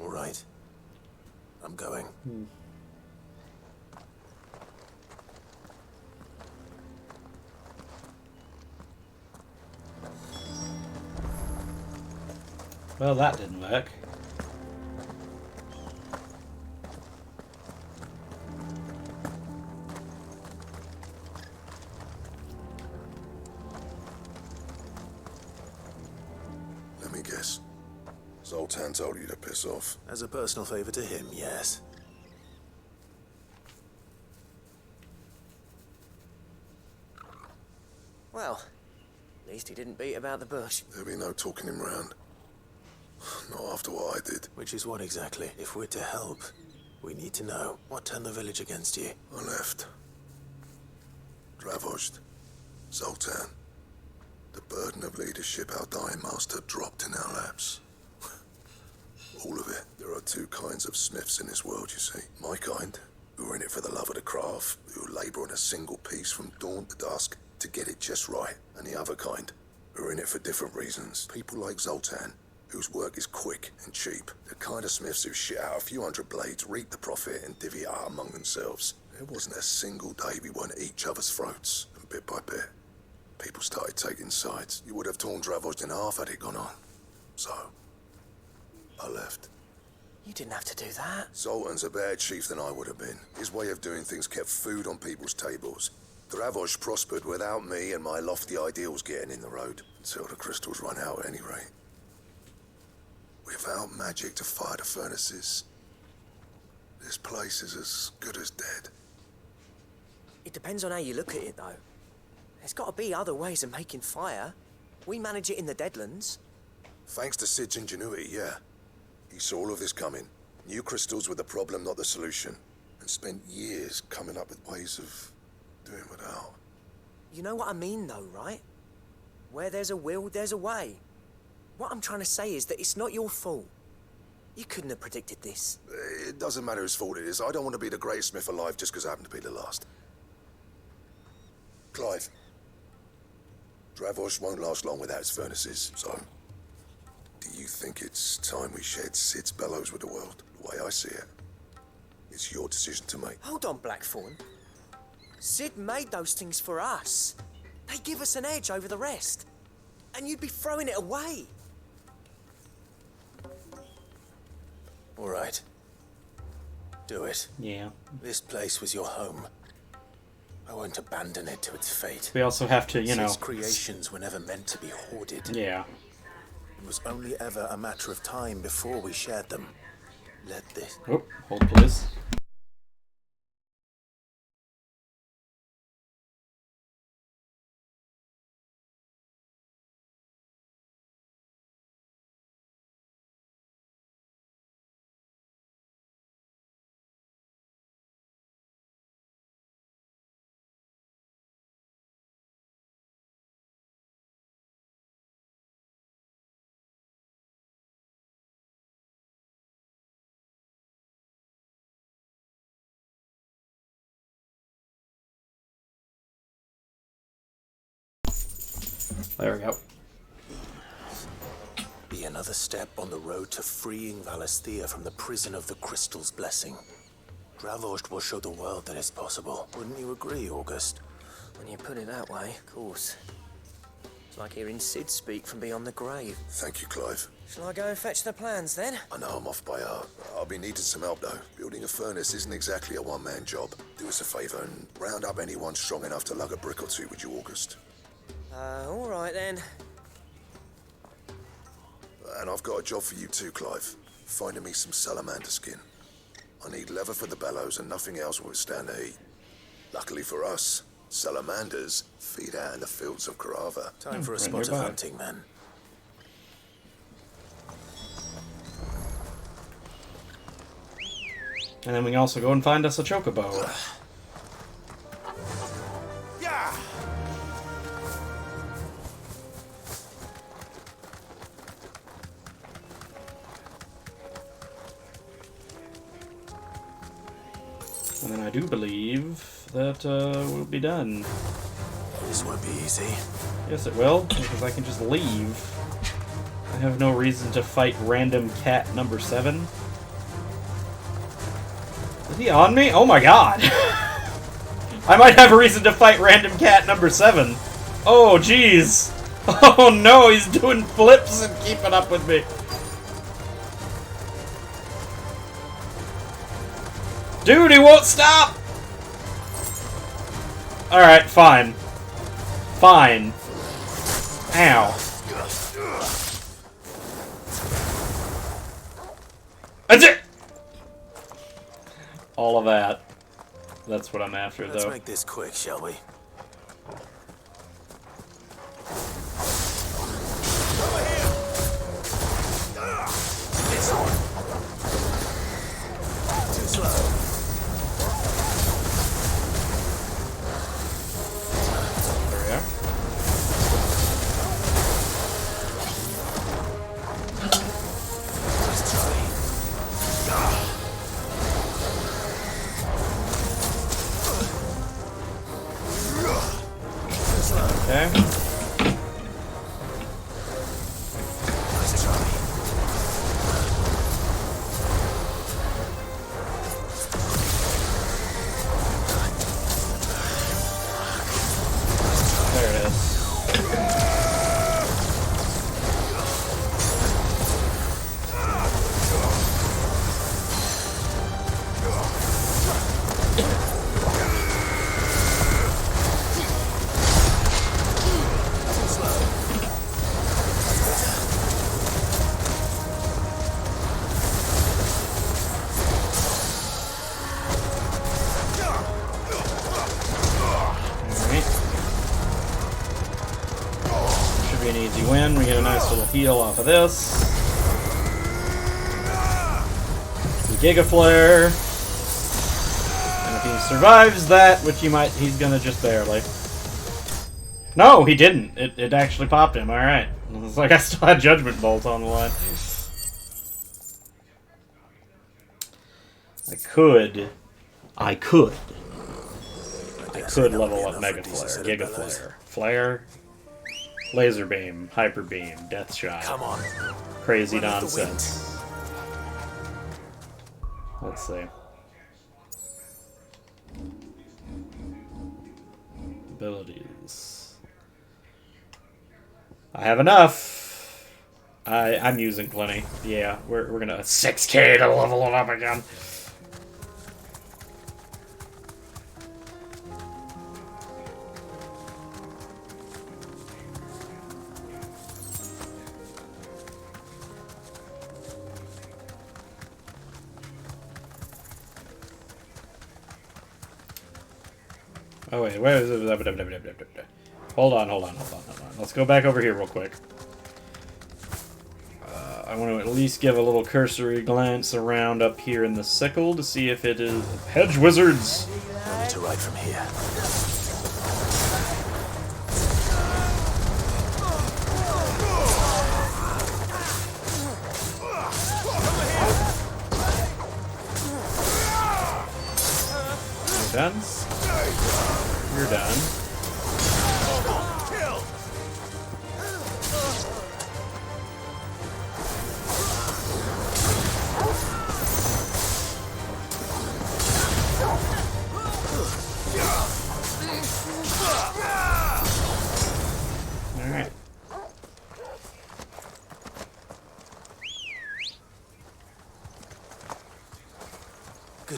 All right. I'm going. Well, that didn't work. Let me guess. Zoltan told you to piss off. As a personal favor to him, yes. Well, at least he didn't beat about the bush. There'll be no talking him round. Not after what I did. Which is what exactly? If we're to help, we need to know what turned the village against you. I left. Dravozd. Zoltan. The burden of leadership our dying master dropped in our laps. All of it. There are two kinds of smiths in this world, you see. My kind, who are in it for the love of the craft, who labour on a single piece from dawn to dusk to get it just right. And the other kind, who are in it for different reasons. People like Zoltan, whose work is quick and cheap. The kind of smiths who shit out a few hundred blades, reap the profit, and divvy it out among themselves. There wasn't a single day we weren't at each other's throats, and bit by bit, people started taking sides. You would have torn Dravozd in half had it gone on. So, I left. You didn't have to do that. Zoltan's a better chief than I would have been. His way of doing things kept food on people's tables. Dravozd prospered without me and my lofty ideals getting in the road. Until the crystals run out at any rate. Without magic to fire the furnaces, this place is as good as dead. It depends on how you look at it, though. There's got to be other ways of making fire. We manage it in the Deadlands. Thanks to Sid's ingenuity, yeah. He saw all of this coming. Knew crystals were the problem, not the solution. And spent years coming up with ways of doing without. You know what I mean, though, right? Where there's a will, there's a way. What I'm trying to say is that it's not your fault. You couldn't have predicted this. It doesn't matter whose fault it is. I don't want to be the greatest smith alive just because I happen to be the last. Clive. Dravozd won't last long without his furnaces, so... Do you think it's time we shared Sid's bellows with the world? The way I see it. It's your decision to make. Hold on, Blackthorn. Sid made those things for us. They give us an edge over the rest. And you'd be throwing it away. All right. Do it. Yeah. This place was your home. I won't abandon it to its fate. We also have to, you know... Sid's creations were never meant to be hoarded. Yeah. It was only ever a matter of time before we shared them. Let this... Oh, hold please. There we go. Be another step on the road to freeing Valisthea from the prison of the Crystal's blessing. Dravost will show the world that it's possible. Wouldn't you agree, August? When you put it that way, of course. It's like hearing Sid speak from beyond the grave. Thank you, Clive. Shall I go and fetch the plans, then? I know I'm off by heart. I'll be needing some help, though. Building a furnace isn't exactly a one-man job. Do us a favour and round up anyone strong enough to lug a brick or two with you, August. All right, then. And I've got a job for you too, Clive. Finding me some salamander skin. I need leather for the bellows and nothing else will withstand the heat. Luckily for us, salamanders feed out in the fields of Carava. Time for a spot of hunting, then. And then we can also go and find us a chocobo. Yeah. And then I do believe that we'll be done. This won't be easy. Yes, it will, because I can just leave. I have no reason to fight random cat number 7. Is he on me? Oh my god! I might have a reason to fight random cat number 7. Oh, jeez! Oh no, he's doing flips and keeping up with me. Dude, he won't stop! Alright, fine. Fine. Ow. That's it! All of that. That's what I'm after, Let's though. make this quick, shall we? This one. Too slow. There we are. Let's try. Okay. Let's try. There it is. Should be an easy win. We get a nice little heal off of this. Giga Flare. And if he survives that, which he's gonna just barely. No, he didn't. It actually popped him. Alright. It's like I still had Judgment Bolt on the line. I could level up Mega Flare, Giga Flare, Flare, Laser Beam, Hyper Beam, Death Shot. Come on. Crazy Run with the nonsense. Let's see. Abilities. I have enough. I'm using plenty. Yeah, we're gonna 6K to level it up again. Oh wait, where is it? Hold on. Let's go back over here real quick. I want to at least give a little cursory glance around up here in the sickle to see if it is Hedge Wizards. No need to ride from here. You're done? You're done.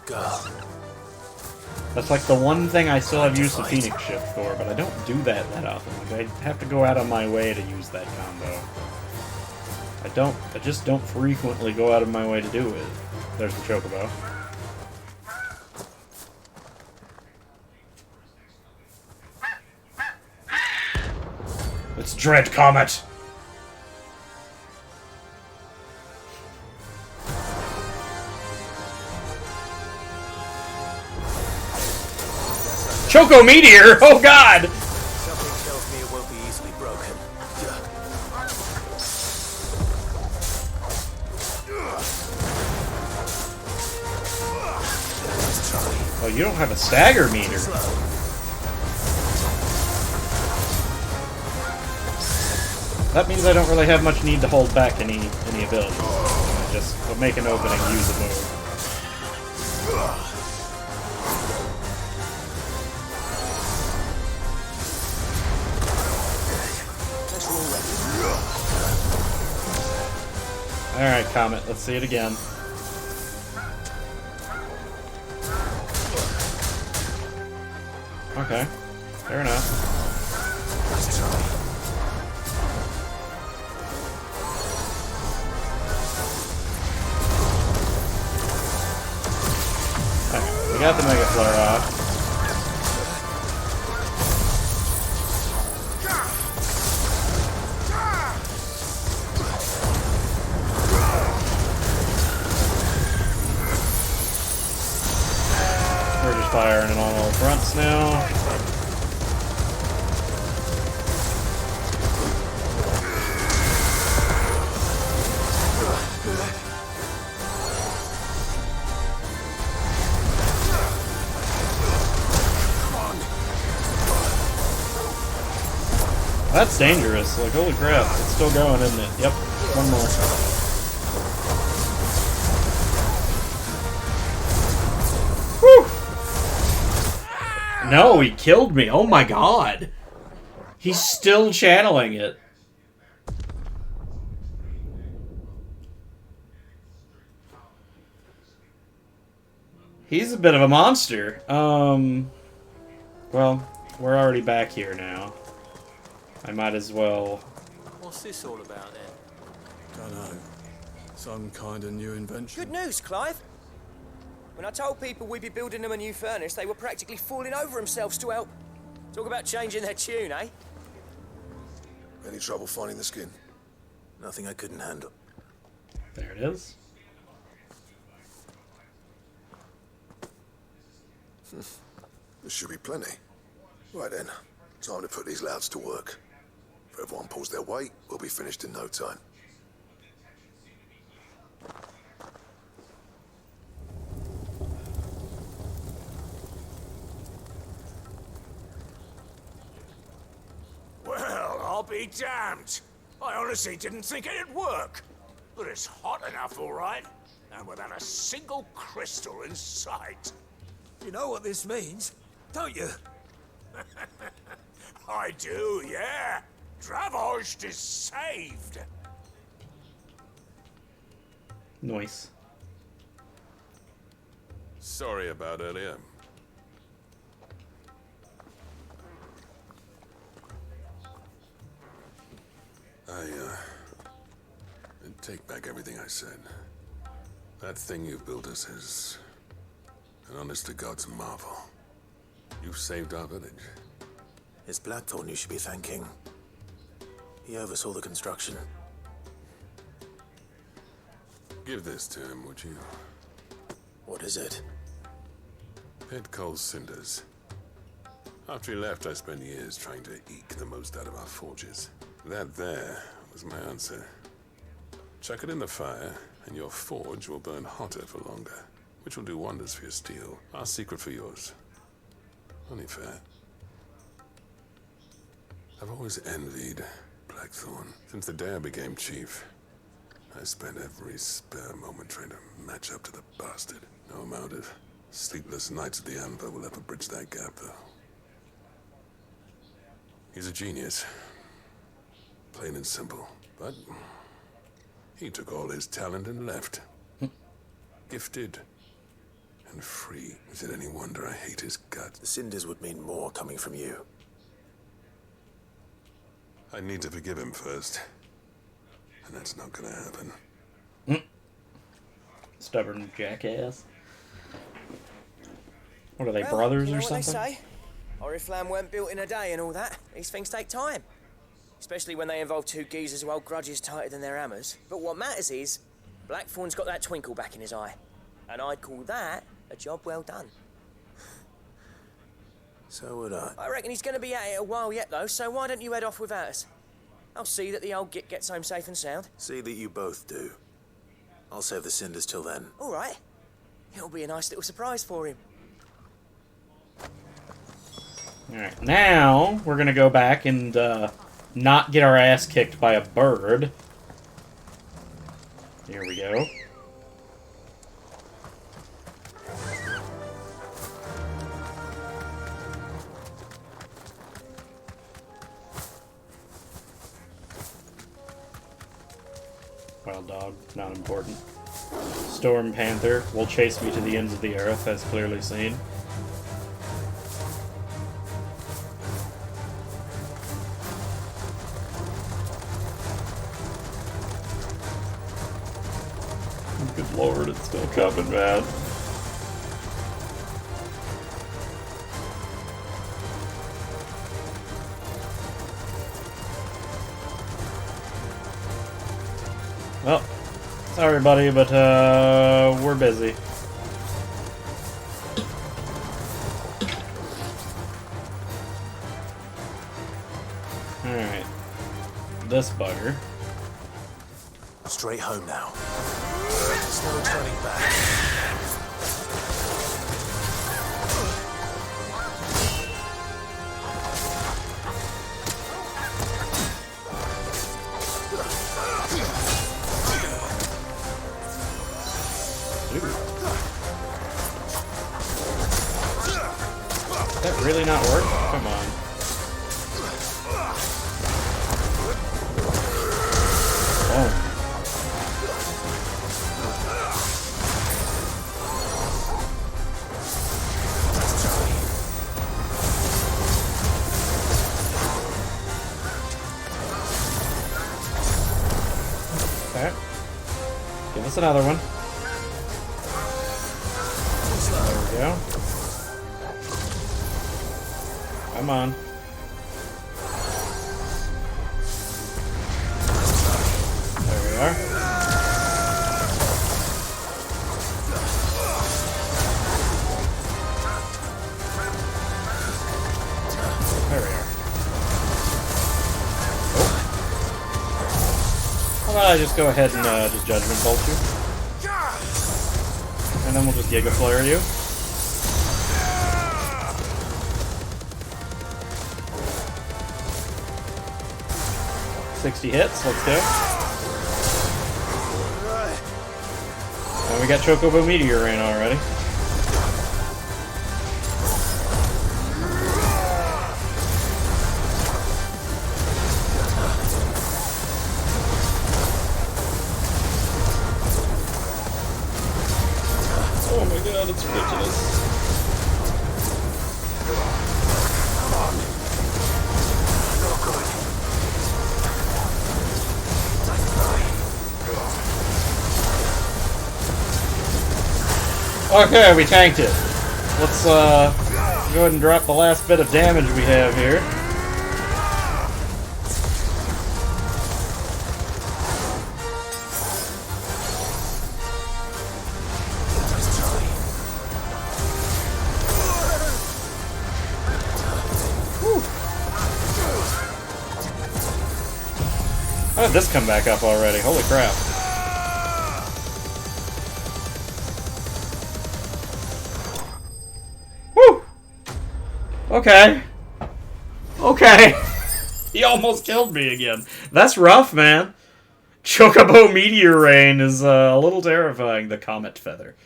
girl. That's like the one thing I still have used the Phoenix Shift for, but I don't do that often. Like, I have to go out of my way to use that combo. I just don't frequently go out of my way to do it. There's the Chocobo. It's Dread Comet! Choco Meteor! Oh god! Something tells me it won't be easily broken. Oh, you don't have a stagger meter. That means I don't really have much need to hold back any abilities. Just make an opening, use a move. Alright, Comet, let's see it again. Okay, fair enough. Okay, we got the Mega Flare off. We're just firing it on all fronts now. That's dangerous. Like, holy crap. It's still going, isn't it? Yep. One more. Whew! No, he killed me. Oh my god. He's still channeling it. He's a bit of a monster. Well, we're already back here now. I might as well... What's this all about then? Dunno. Some kind of new invention. Good news, Clive. When I told people we'd be building them a new furnace, they were practically falling over themselves to help. Talk about changing their tune, eh? Any trouble finding the skin? Nothing I couldn't handle. There it is. There should be plenty. Right then, time to put these louds to work. If everyone pulls their weight, we'll be finished in no time. Well, I'll be damned. I honestly didn't think it'd work. But it's hot enough, all right. And without a single crystal in sight. You know what this means, don't you? I do, yeah. Dravost is saved. Nice. Sorry about earlier. I take back everything I said. That thing you've built us is an honest-to-God's marvel. You've saved our village. It's Blackthorn you should be thanking. He oversaw the construction. Give this to him, would you? What is it? Pit coal cinders. After he left, I spent years trying to eke the most out of our forges. That there was my answer. Chuck it in the fire, and your forge will burn hotter for longer, which will do wonders for your steel. Our secret for yours. Only fair. I've always envied Blackthorn. Since the day I became chief, I spent every spare moment trying to match up to the bastard. No amount of sleepless nights at the Anvil will ever bridge that gap, though. He's a genius. Plain and simple. But he took all his talent and left. Gifted. and free. Is it any wonder I hate his guts? The cinders would mean more coming from you. I need to forgive him first. And that's not gonna happen. Stubborn jackass. What are they, Well, brothers you know or what something? They say? Oriflamme weren't built in a day and all that. These things take time. Especially when they involve two geezers who hold grudges tighter than their hammers. But what matters is, Blackthorn's got that twinkle back in his eye. And I'd call that a job well done. So would I. I reckon he's going to be at it a while yet, though, so why don't you head off without us? I'll see that the old git gets home safe and sound. See that you both do. I'll save the cinders till then. All right. It'll be a nice little surprise for him. Alright, now we're gonna go back and not get our ass kicked by a bird. Here we go. Wild dog, not important. Storm Panther will chase me to the ends of the earth, as clearly seen. Good lord, it's still coming, man. Well, sorry, buddy, but we're busy. Alright. This bugger. Straight home now. There's no turning back. Did that really not work? Come on. Oh. Okay. Give us another one. There we go. Come on. There we are. There we are. How about I just go ahead and just Judgment Bolt you? And then we'll just Giga Flare you. $60 hits, let's go. And we got Chocobo Meteor Rain already. Oh my god, it's ridiculous. Okay, we tanked it. Let's go ahead and drop the last bit of damage we have here. How did this come back up already? Holy crap. Woo! Okay. Okay. He almost killed me again. That's rough, man. Chocobo Meteor Rain is a little terrifying. The Comet Feather.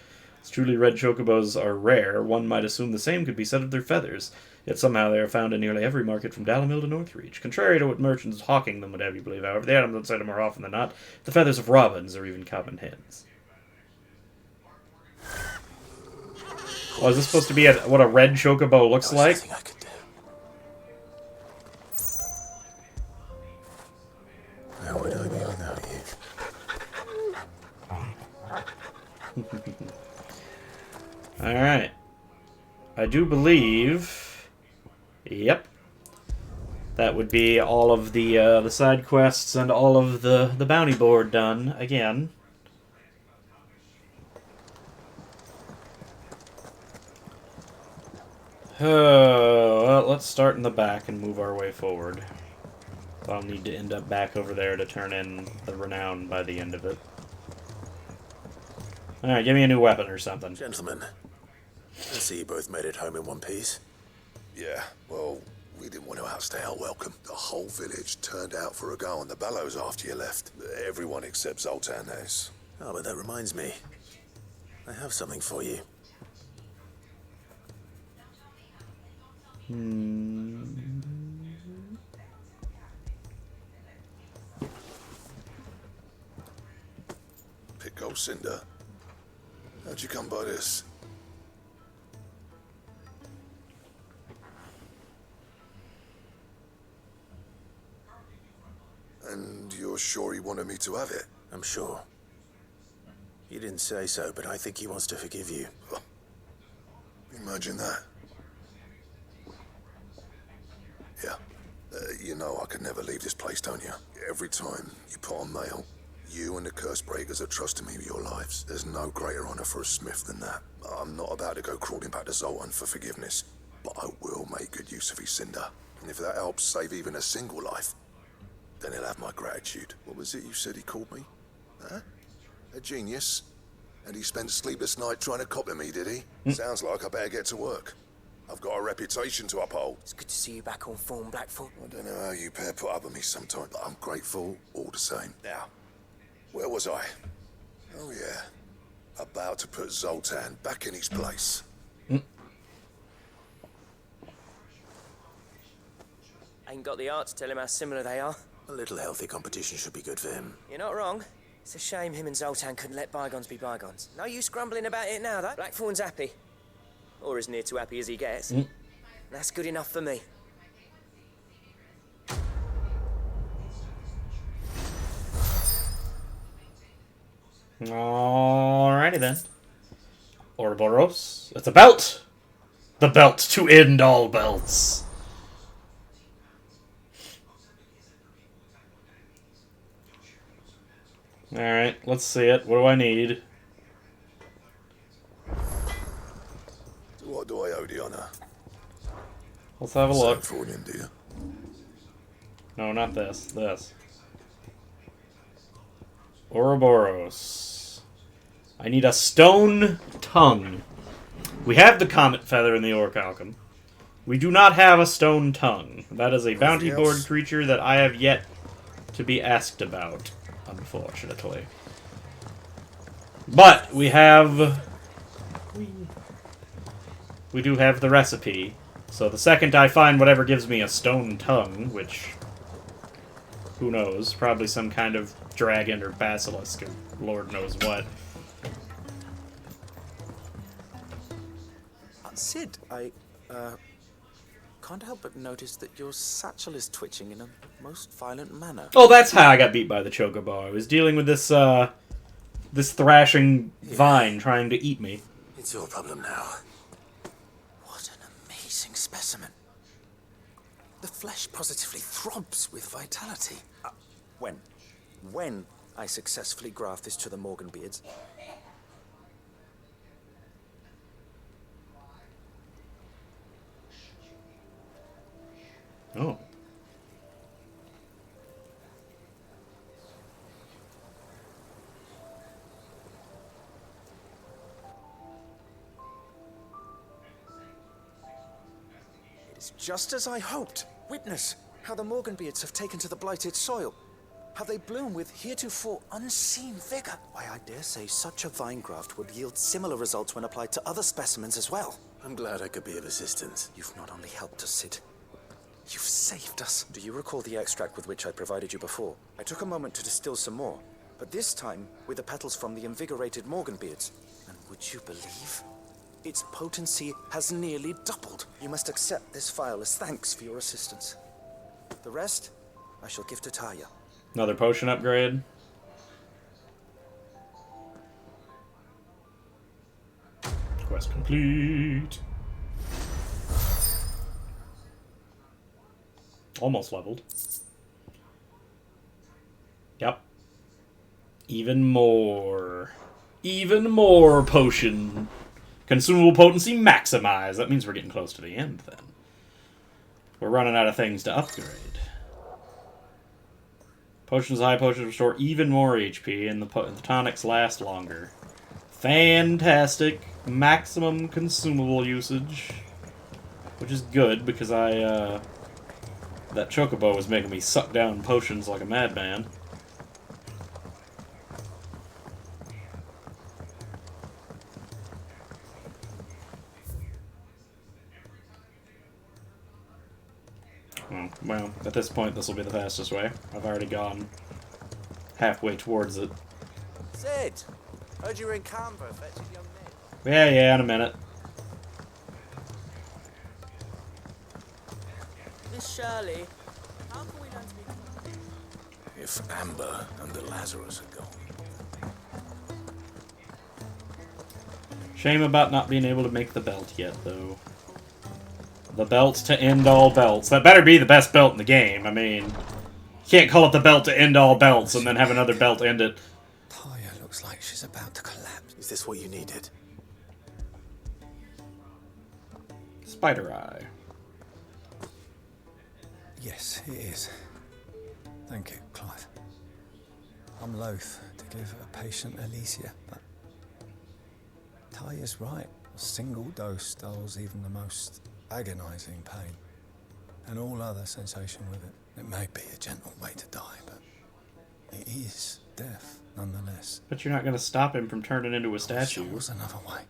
As truly red chocobos are rare, one might assume the same could be said of their feathers. Yet somehow they are found in nearly every market from Dalamil to Northreach. Contrary to what merchants hawking them would have you believe, however, the items outside are more often than not the feathers of robins or even common hens. Oh, is this supposed to be what a red chocobo looks like? Nothing I could do. How would I be without you? Alright. I do believe... Yep. That would be all of the side quests and all of the bounty board done again. Well, let's start in the back and move our way forward. I'll need to end up back over there to turn in the renown by the end of it. Alright, give me a new weapon or something. Gentlemen, I see you both made it home in one piece. Yeah, well, we didn't want to outstay our welcome. The whole village turned out for a go on the bellows after you left. Everyone except Zoltan has. Oh, but that reminds me. I have something for you. Pick Cinder. How'd you come by this? And you're sure he wanted me to have it? I'm sure. You didn't say so, but I think he wants to forgive you. Imagine that. Yeah. You know I could never leave this place, don't you? Every time you put on mail, you and the curse breakers are trusting me with your lives. There's no greater honor for a smith than that. I'm not about to go crawling back to Zoltan for forgiveness, but I will make good use of his cinder. And if that helps save even a single life, then he'll have my gratitude. What was it you said he called me? Huh? A genius? And he spent sleepless night trying to copy me, did he? Sounds like I better get to work. I've got a reputation to uphold. It's good to see you back on form, Blackfoot. I don't know how you pair put up with me sometimes, but I'm grateful all the same. Now, where was I? Oh yeah, about to put Zoltan back in his place. Ain't got the art to tell him how similar they are. A little healthy competition should be good for him. You're not wrong. It's a shame him and Zoltan couldn't let bygones be bygones. No use grumbling about it now, though. Blackthorn's happy. Or as near to happy as he gets. That's good enough for me. Alrighty then. Ouroboros. It's a belt! The belt to end all belts. Alright, let's see it. What do I need? What do I owe the honor? Let's have a look. Odin, do you? No, not this. This. Ouroboros. I need a stone tongue. We have the comet feather in the orichalcum. We do not have a stone tongue. That is a bounty board creature that I have yet to be asked about, unfortunately. But we have... We do have the recipe. So the second I find whatever gives me a stone tongue, which... Who knows? Probably some kind of dragon or basilisk or Lord knows what. Sid, I can't help but notice that your satchel is twitching in a most violent manner. Oh, that's how I got beat by the chocobo. I was dealing with this, this thrashing vine trying to eat me. It's your problem now. What an amazing specimen. The flesh positively throbs with vitality. When I successfully graft this to the Morganbeards, Oh. it is just as I hoped. Witness how the Morganbeards have taken to the blighted soil. How they bloom with heretofore unseen vigor. Why, I dare say such a vine graft would yield similar results when applied to other specimens as well. I'm glad I could be of assistance. You've not only helped us, Sid, you've saved us. Do you recall the extract with which I provided you before? I took a moment to distill some more, but this time with the petals from the invigorated Morganbeards. And would you believe? its potency has nearly doubled. You must accept this vial as thanks for your assistance. The rest, I shall give to Taya. Another potion upgrade. Quest complete. Almost leveled. Yep. Even more. Even more potion. Consumable potency maximized. That means we're getting close to the end then. We're running out of things to upgrade. Potions high, potions restore even more HP, and the tonics last longer. Fantastic. Maximum consumable usage. Which is good, because that chocobo was making me suck down potions like a madman. Well, at this point, this will be the fastest way. I've already gone halfway towards it. Sid, heard you were in Canberra fetching young Ned. Yeah, in a minute. Miss Shirley, how can we learn to be... If Amber and the Lazarus are gone. Shame about not being able to make the belt yet, though. The belt to end all belts. That better be the best belt in the game. I mean, you can't call it the belt to end all belts and then have another belt end it. Taya looks like she's about to collapse. Is this what you needed? Spider Eye. Yes, it is. Thank you, Clive. I'm loath to give a patient Alicia, but Taya's right. A single dose dulls even the most agonizing pain, and all other sensation with it. It may be a gentle way to die, but it is death nonetheless. But you're not going to stop him from turning into a statue. There was another way.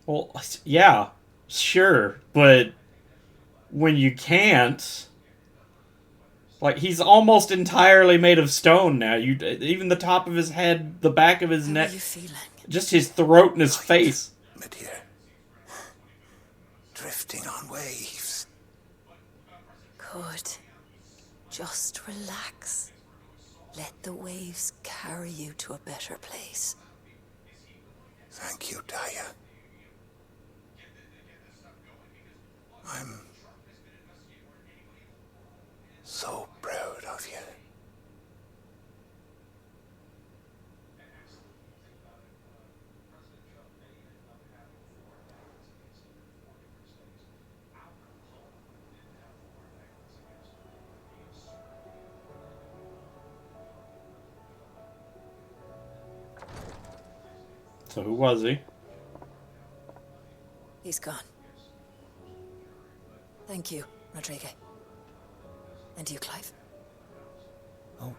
Well, yeah, sure, but when you can't, like, he's almost entirely made of stone now. Even the top of his head, the back of his neck, How are you feeling? just his throat and his face. Mid-here. Drifting on waves. Good. Just relax. Let the waves carry you to a better place. Thank you, Taya. I'm so proud of you. So who was he? He's gone. Thank you, Rodrigue. And you, Clive. I'll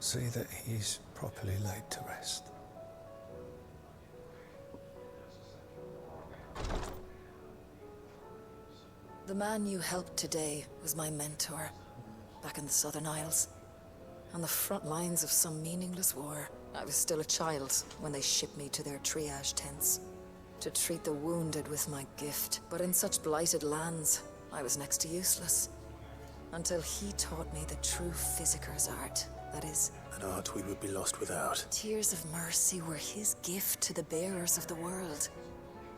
see that he's properly laid to rest. The man you helped today was my mentor, back in the Southern Isles. On the front lines of some meaningless war. I was still a child when they shipped me to their triage tents to treat the wounded with my gift. But in such blighted lands, I was next to useless. Until he taught me the true physicker's art. That is, An art we would be lost without. tears of mercy were his gift to the bearers of the world.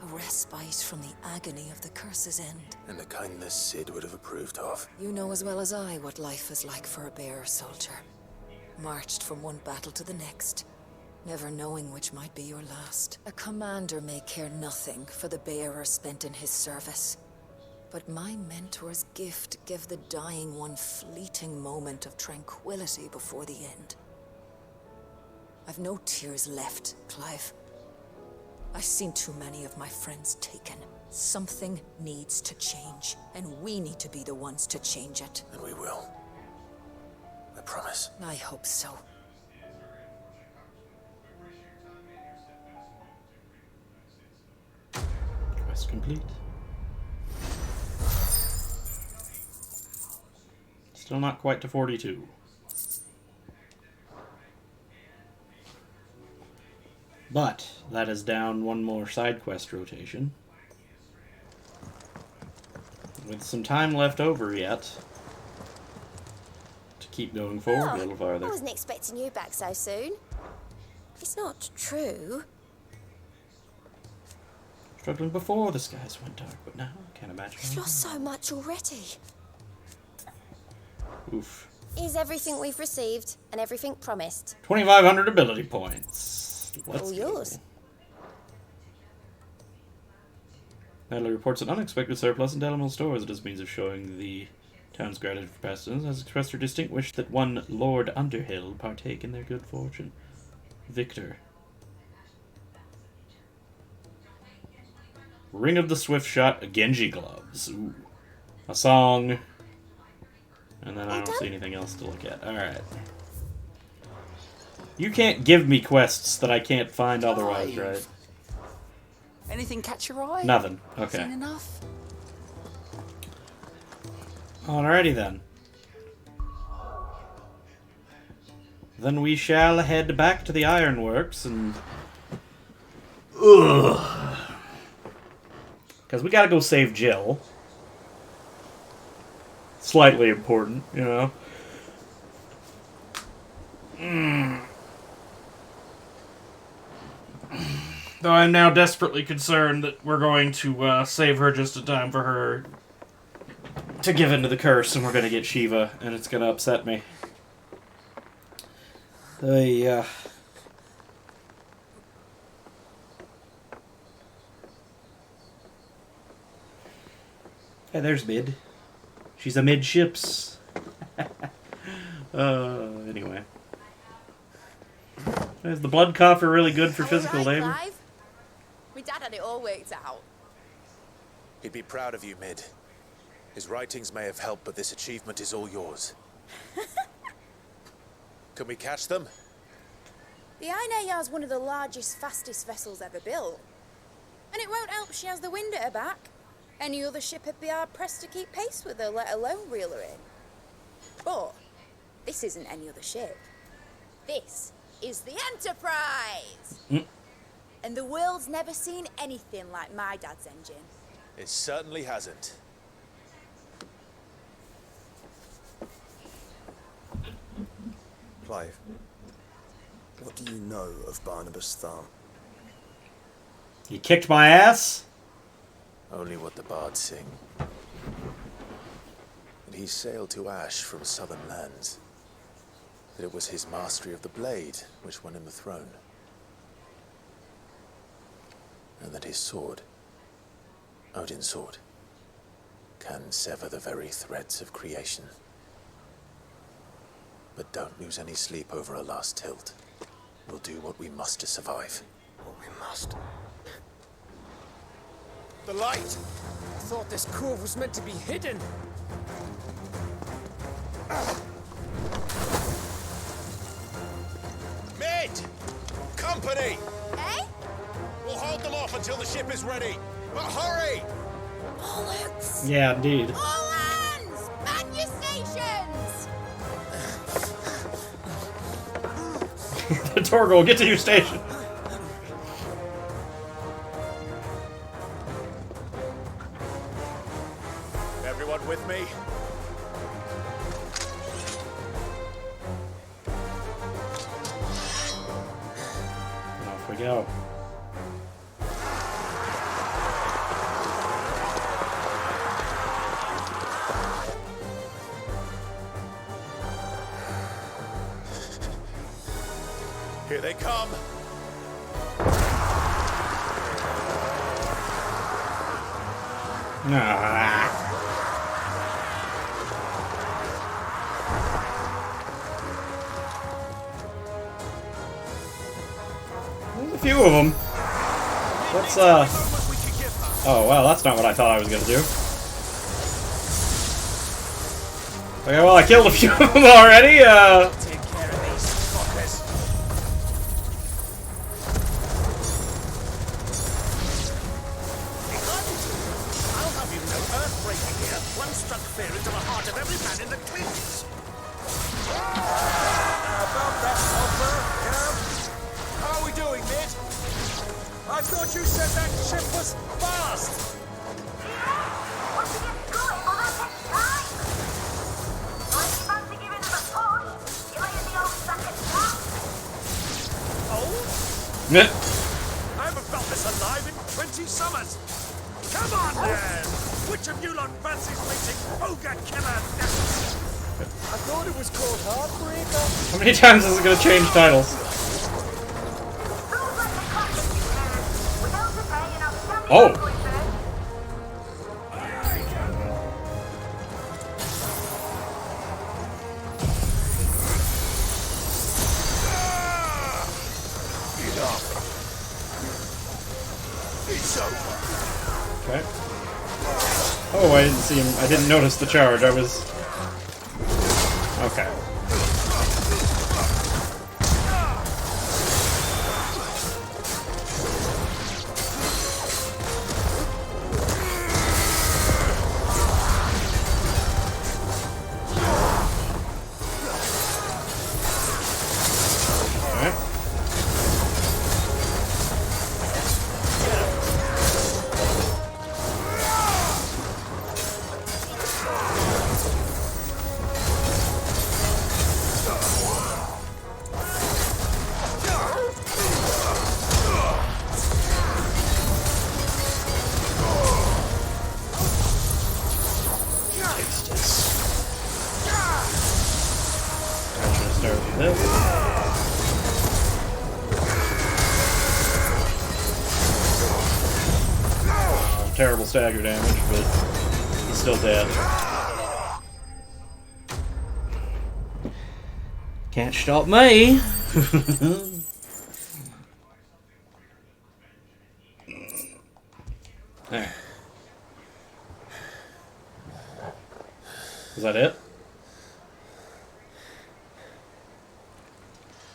A respite from the agony of the curse's end. And the kindness Sid would have approved of. You know as well as I what life is like for a bearer soldier. Marched from one battle to the next, never knowing which might be your last. A commander may care nothing for the bearer spent in his service. But my mentor's gift gave the dying one fleeting moment of tranquility before the end. I've no tears left, Clive. I've seen too many of my friends taken. Something needs to change, and we need to be the ones to change it. And we will. I promise. I hope so. Quest complete. Still not quite to 42. But that is down one more side quest rotation. With some time left over yet to keep going forward a little farther. I wasn't expecting you back so soon. It's not true. Struggling before the skies went dark, but now I can't imagine. We've lost so much already. Oof. Is everything we've received and everything promised? 2,500 ability points. Let's All yours. Natalie reports an unexpected surplus in Delamal stores. It is means of showing the town's gratitude for past sins, has expressed her distinct wish that one Lord Underhill partake in their good fortune. Victor. Ring of the Swift Shot, Genji Gloves. Ooh. A song. And then I don't see anything else to look at. Alright. You can't give me quests that I can't find otherwise, right? Anything catch your eye? Nothing. Okay. Seen enough? Alrighty then. Then we shall head back to the ironworks and... Ugh. Because we gotta go save Jill. Slightly important, you know. Though I'm now desperately concerned that we're going to save her just in time for her to give in to the curse, and we're going to get Shiva, and it's going to upset me. Hey, there's Mid. She's a midships. Anyway. Is the blood coffer really good for physical labor? Clive? My dad had it all worked out. He'd be proud of you, Mid. His writings may have helped, but this achievement is all yours. Can we catch them? The Aina is one of the largest, fastest vessels ever built. And it won't help she has the wind at her back. Any other ship would be hard-pressed to keep pace with her, let alone reel her in. But this isn't any other ship. This is the Enterprise! And the world's never seen anything like my dad's engine. It certainly hasn't. Clive, what do you know of Barnabas Thumb? He kicked my ass? Only what the bards sing. That he sailed to Ash from southern lands. That it was his mastery of the blade which won him the throne. And that his sword, Odin's sword, can sever the very threads of creation. But don't lose any sleep over a last tilt. We'll do what we must to survive. What we must. The light! I thought this cove was meant to be hidden. Mid! Company! Eh? We'll hold them off until the ship is ready. But hurry! Bollocks! Yeah, indeed. All hands! Man your stations! Torgal, get to your station. Everyone with me? And off we go. Here they come. Ah. There's a few of them. Let's, oh, well, that's not what I thought I was gonna do. Okay, well, I killed a few of them already, Take care of these fuckers. I'll have you know, earthbreaking here. One struck fear into the heart of every man in the cliffs. About that, Hopper, yeah? How are we doing, Mid? said that ship was fast! Meh. I haven't felt this alive in 20 summers! Come on, then! Which of you lot fancies meeting Ogre Killer next? I thought it was called Heartbreaker. How many times is it gonna change titles? Oh! Okay. Oh, I didn't see him. I didn't notice the charge. I was... Okay. Terrible stagger damage, but he's still dead. Can't stop me! There. Is that it?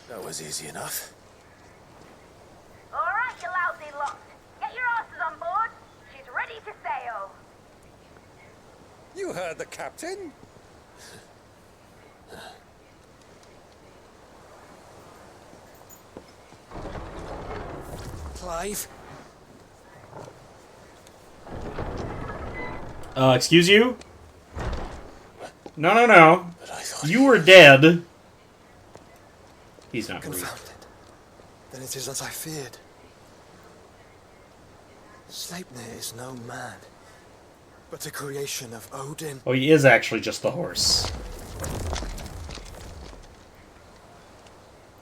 That was easy enough. Alright, you lousy lot. Get your asses on board. She's ready to sail. You heard the captain. Clive? Excuse you? No. You were dead. He's not breathing. Confounded. Then it is as I feared. Sleipnir is no man, but a creation of Odin. Oh, he is actually just the horse.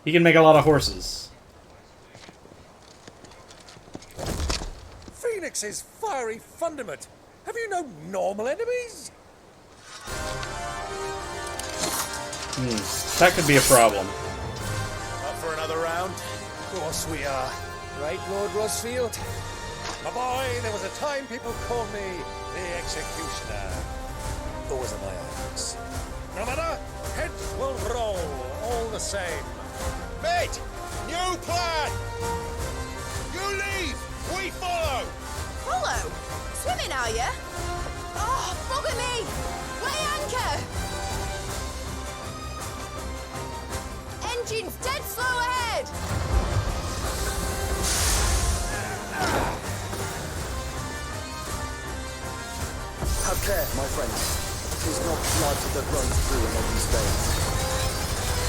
He can make a lot of horses. Phoenix's fiery fundament. Have you no normal enemies? That could be a problem. Up for another round? Of course we are. Right, Lord Rosfield? My boy, there was a time people called me the Executioner. Always in my eyes. No matter, heads will roll all the same. Mate! New plan! You leave! We follow! Follow? Swimming, are you? Oh, bugger me! Weigh anchor! Engine's dead slow ahead! Have care, my friends. 'Tis not blood that runs through in Odin's veins.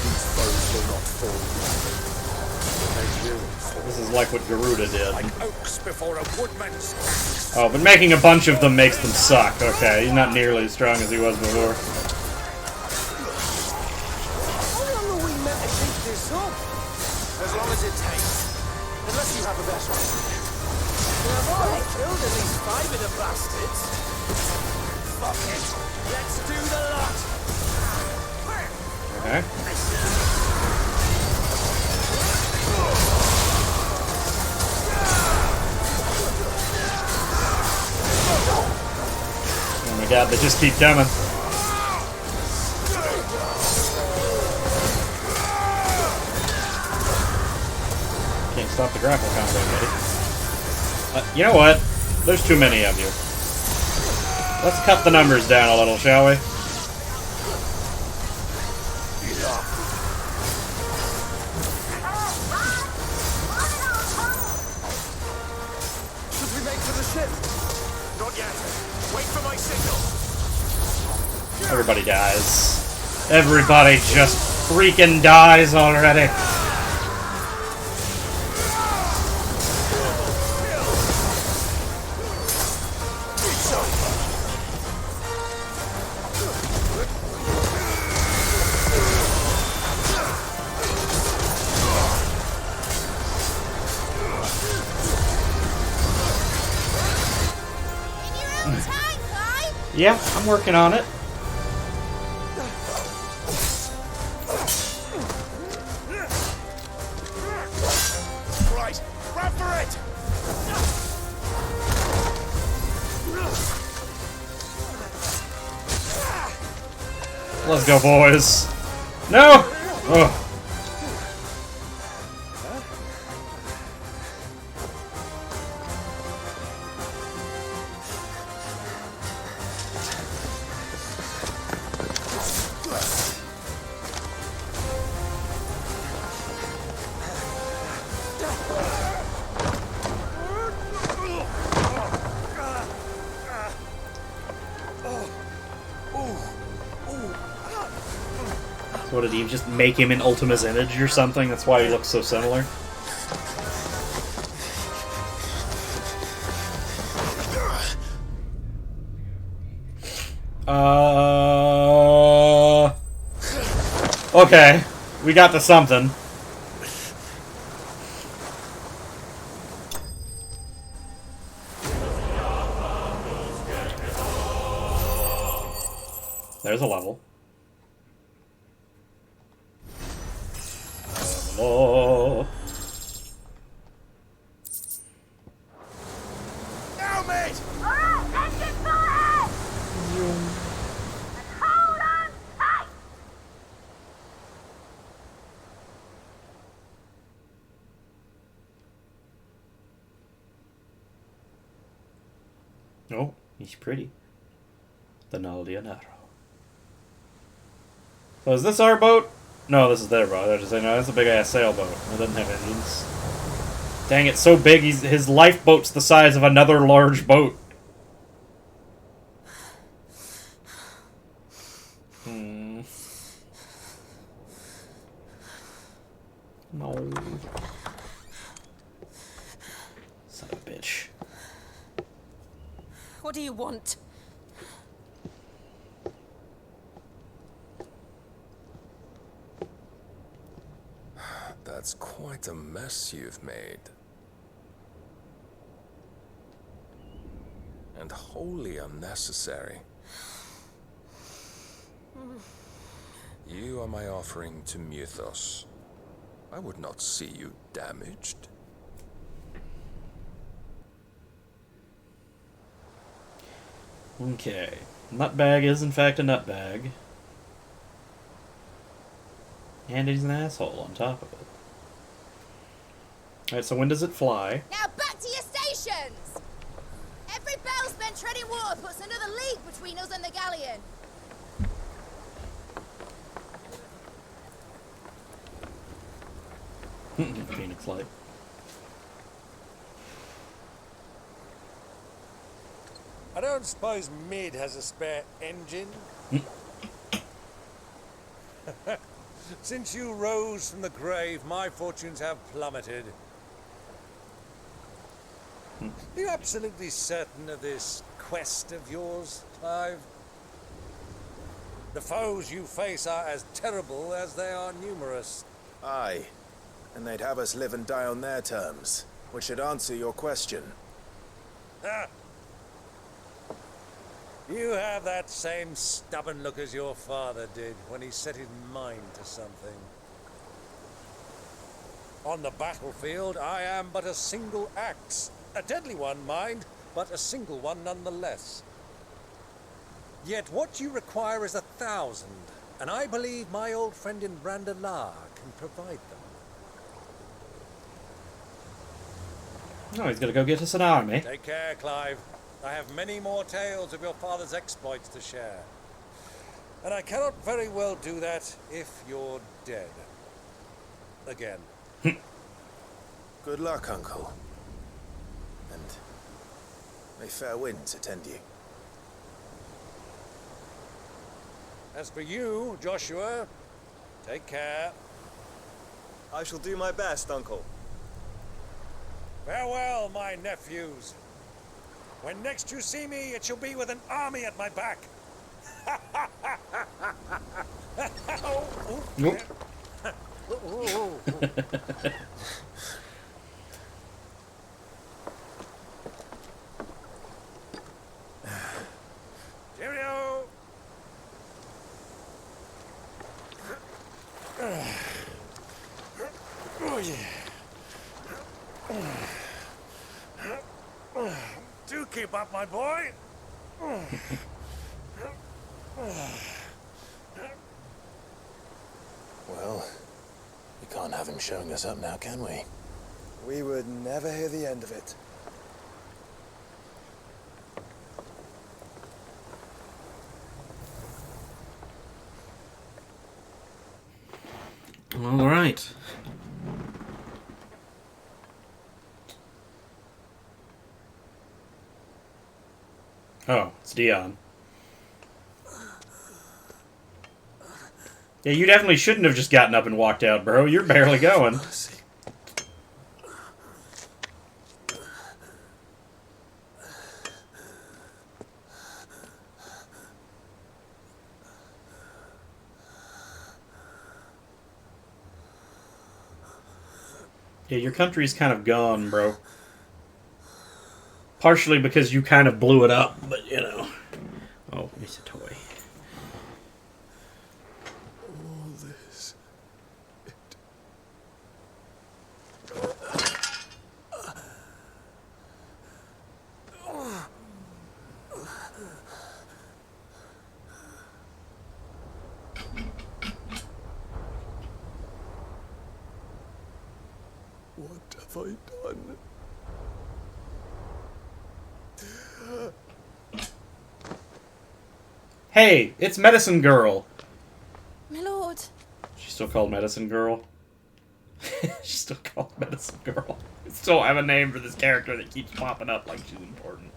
These foes will not fall easily. They will fall. This is like what Garuda did. Like oaks before a woodman's. Oh, but making a bunch of them makes them suck. Okay, he's not nearly as strong as he was before. How long are we meant to keep this up? As long as it takes. Unless you have a better idea. I've already killed at least 5 of the bastards. Fuck it. Let's do the lot. Okay. Oh my god, they just keep coming. Can't stop the grapple combo, buddy. You know what? There's too many of you. Let's cut the numbers down a little, shall we? ship! Not yet. Wait for my signal. Everybody dies. Everybody just freaking dies already. Yeah, I'm working on it. Right, grab for it! Let's go, boys. No! Ugh. So what did he just make him in Ultima's image or something? That's why he looks so similar. Okay, we got to something. There's a level. Oh. Now, mate! Alright, engine full ahead! And hold on tight! Oh, he's pretty. The Naldianaro. So is this our boat? No, this is their boat. I was just saying, no, that's a big ass sailboat. It doesn't have engines. Dang, it's so big. His lifeboat's the size of another large boat. No. Son of a bitch. What do you want? That's quite a mess you've made. And wholly unnecessary. You are my offering to Mythos. I would not see you damaged. Okay. Nutbag is in fact a nutbag. And he's an asshole on top of it. Alright, so when does it fly? Now back to your stations! Every bell spent treading water puts another league between us and the galleon. Phoenix Light. I don't suppose Mid has a spare engine? Since you rose from the grave, my fortunes have plummeted. Are you absolutely certain of this quest of yours, Clive? The foes you face are as terrible as they are numerous. Aye. And they'd have us live and die on their terms, which should answer your question. Ah. You have that same stubborn look as your father did when he set his mind to something. On the battlefield, I am but a single axe. A deadly one, mind, but a single one nonetheless. Yet what you require is 1,000, and I believe my old friend in Brandalar can provide them. Oh, he's gonna go get us an army. Take care, Clive. I have many more tales of your father's exploits to share. And I cannot very well do that if you're dead. Again. Good luck, Uncle. And May fair winds attend you. As for you, Joshua, take care. I shall do my best, Uncle. Farewell, my nephews. When next you see me, it shall be with an army at my back. Nope. Cheerio! Oh, yeah. Do keep up, my boy. Well, we can't have him showing us up now, can we? We would never hear the end of it. All right. Oh, it's Dion. Yeah, you definitely shouldn't have just gotten up and walked out, bro. You're barely going. Yeah, your country's kind of gone, bro. Partially because you kind of blew it up, but you know. Oh, it's a toy. All this. What have I done? Hey, it's Medicine Girl. My lord. She's still called Medicine Girl. She's still called Medicine Girl. I still have a name for this character that keeps popping up like she's important.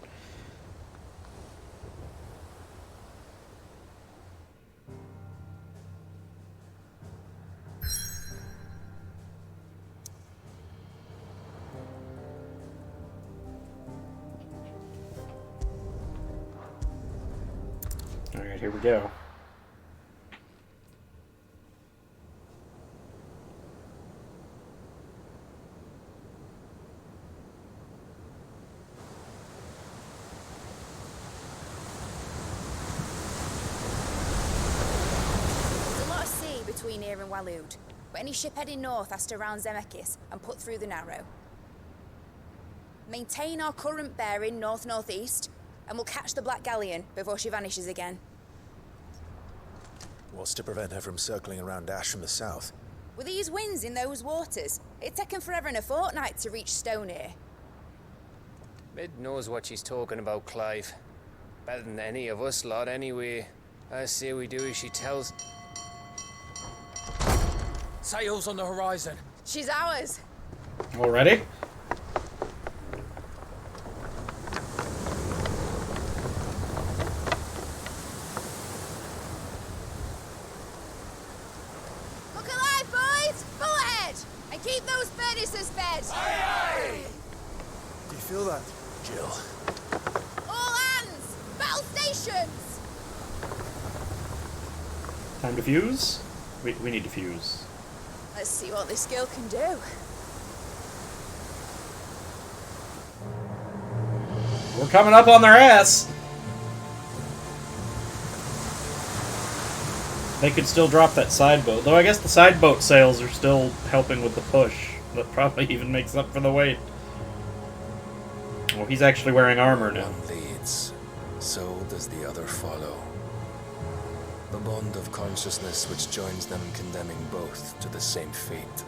Alright, here we go. There's a lot of sea between here and Waloed, but any ship heading north has to round Zemeckis and put through the Narrow. Maintain our current bearing north-northeast, and we'll catch the Black Galleon before she vanishes again. What's to prevent her from circling around Ash from the south? With these winds in those waters, it'd taken forever and a fortnight to reach Stonehenge. Mid knows what she's talking about, Clive. Better than any of us lot, anyway. I say we do as she tells. Sails on the horizon. She's ours. Already? Look alive, boys! Full ahead! And keep those furnaces fed! Do you feel that? Jill. All hands! Battle stations! Time to fuse? We need to fuse. Let's see what this girl can do. We're coming up on their ass! They could still drop that side boat. Though I guess the side boat sails are still helping with the push. That probably even makes up for the weight. Oh, he's actually wearing armor now. One leads, so does the other follow. The bond of consciousness which joins them condemning both to the same fate.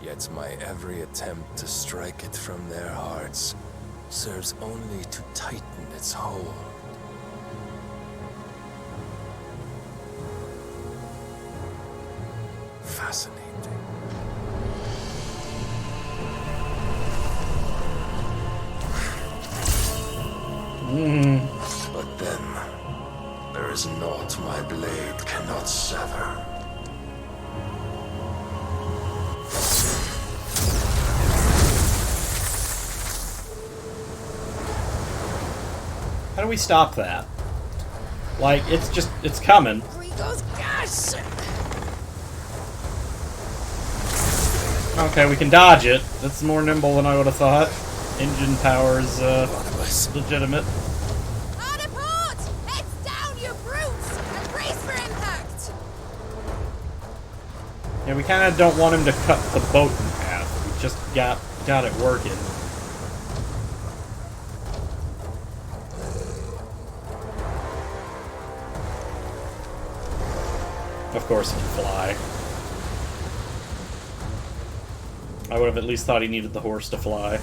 Yet my every attempt to strike it from their hearts serves only to tighten its hold. Fascinating. is naught my blade cannot sever. How do we stop that? Like, it's coming. Grigor's gas! Okay, we can dodge it. That's more nimble than I would have thought. Engine power's, legitimate. On a port! Heads down, you brutes! And brace for impact! Yeah, we kind of don't want him to cut the boat in half. We just got it working. Of course he can fly. I would have at least thought he needed the horse to fly.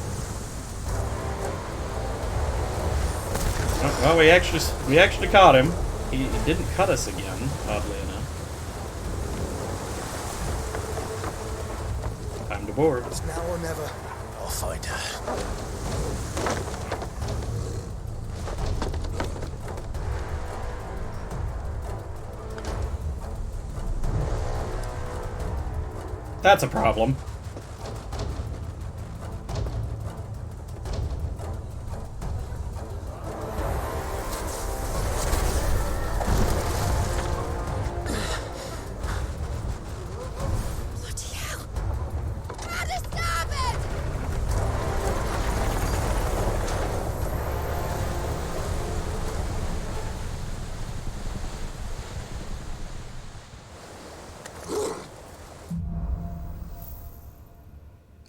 Oh, well, we actually caught him. He didn't cut us again, oddly enough. Time to board. It's now or never. I'll find her. That's a problem.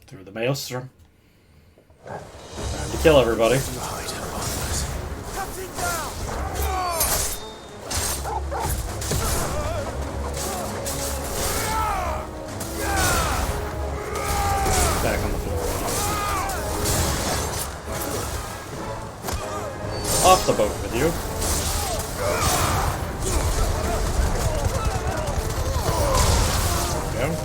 Through the maelstrom. Time to kill everybody. Back on the floor. Off the boat with you. There we go.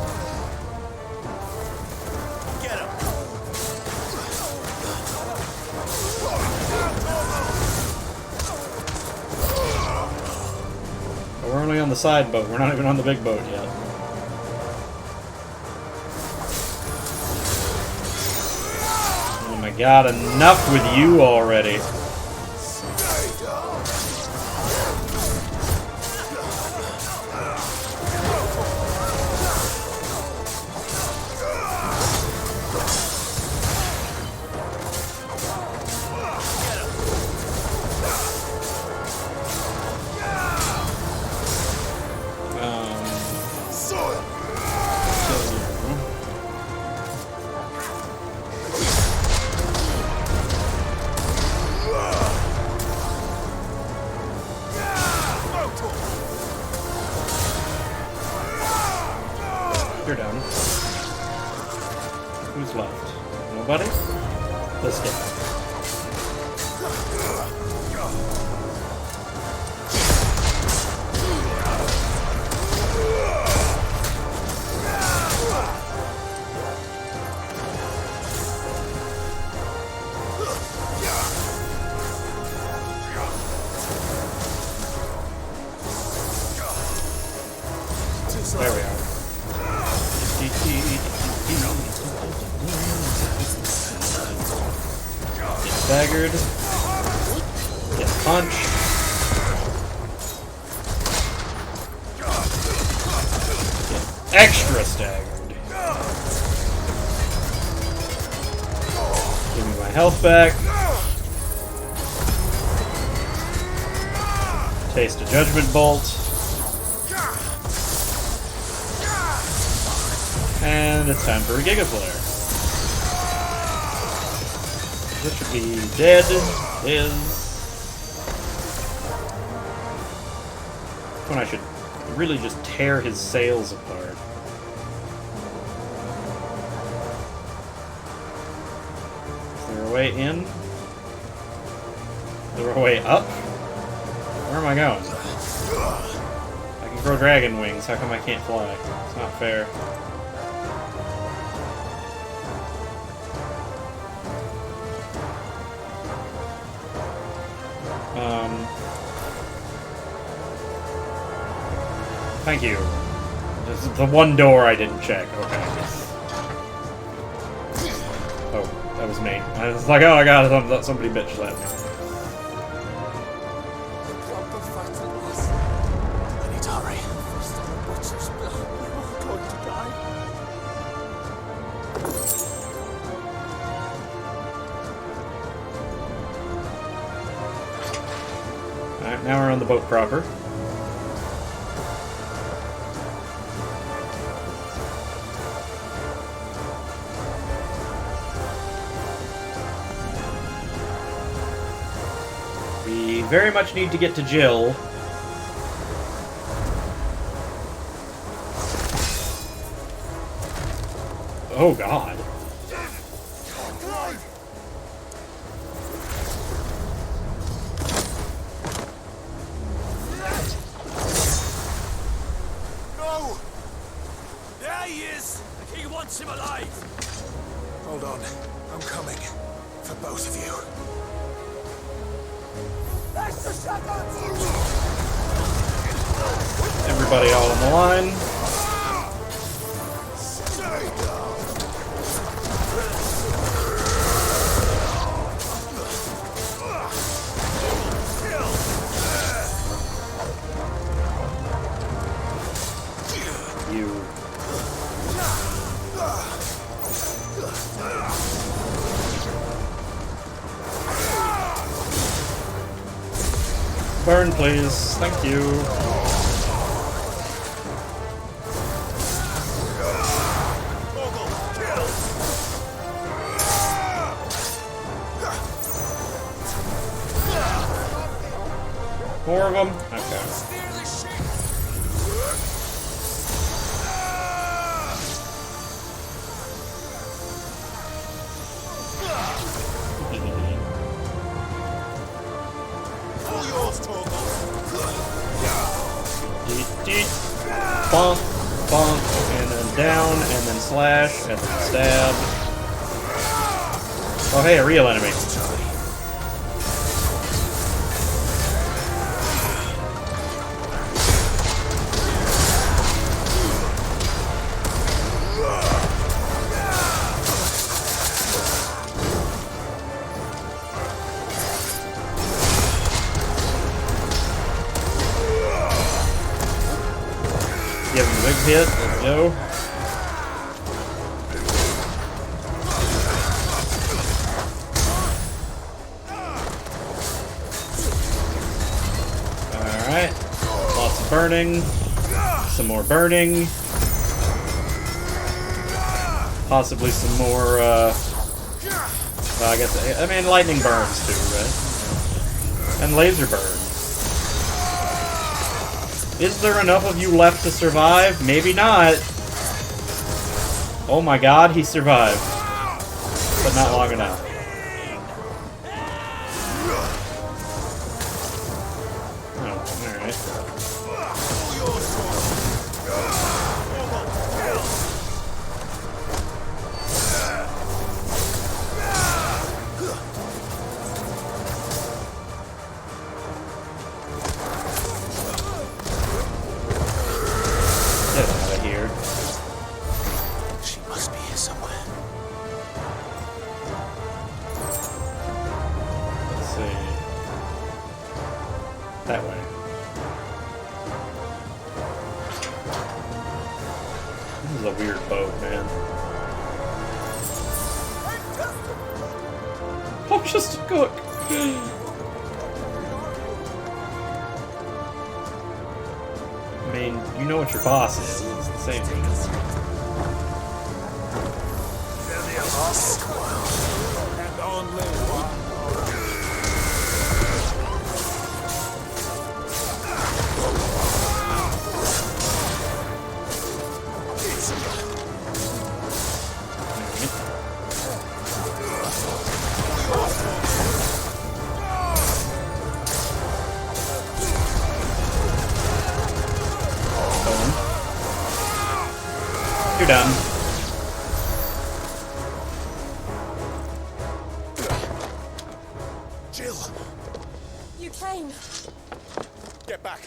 We're only on the side boat. We're not even on the big boat yet. Oh my god, enough with you already. You're down. Who's left? Nobody? This guy. There we are. Get staggered. Get punched. Get extra staggered. Give me my health back. Taste a judgment bolt. And it's time for a Giga Flare. This should be dead. Is when I should really just tear his sails apart. Is there a way in? Is there a way up? Where am I going? I can grow dragon wings. How come I can't fly? It's not fair. Thank you. This is the one door I didn't check. Okay. Oh, that was me. I was like, oh, I got it. Somebody bitch slapped me. I need to hurry. Alright, now we're on the boat proper. We very much need to get to Jill. Oh god. No! There he is! The king wants him alive! Hold on. I'm coming. For both of you. That's the shotgun! Everybody all on the line. You. Burn, please. Thank you. More of them? Okay. Bonk, bonk, and then down, and then slash, and then stab. Oh hey, a real enemy. Give him a big hit. Let's go. Alright. Lots of burning. Some more burning. Possibly some more, I guess, I mean, lightning burns too, right? And laser burns. Is there enough of you left to survive? Maybe not. Oh my god, he survived. But not long enough. Oh, alright. Get out of here. She must be here somewhere. Let's see. That way. This is a weird boat, man. I'm just a cook. I mean, you know what your boss is. It's the same thing. And only one. You're done. Jill! You came. Get back!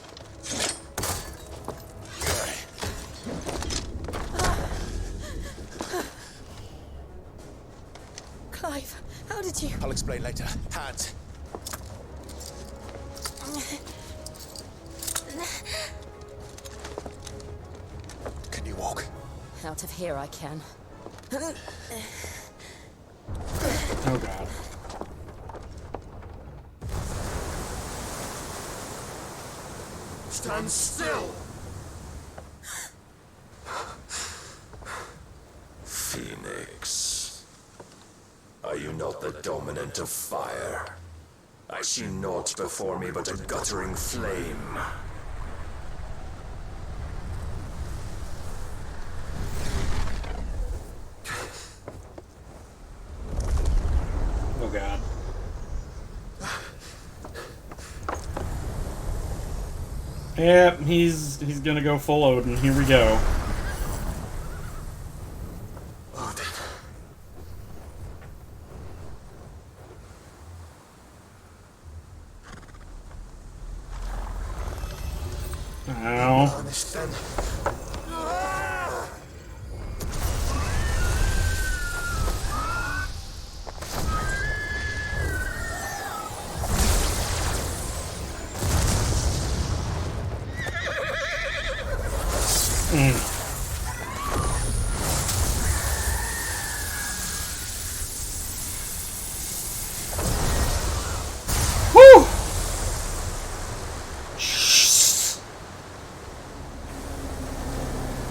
did you? I'll explain later. Hands. Can you walk? Out of here I can. Oh god. Stand still! Phoenix. Are you not the dominant of fire? I see naught before me but a guttering flame. Oh god. Yep, he's gonna go full Odin. Here we go. Odin. Ow. Understand? Woo!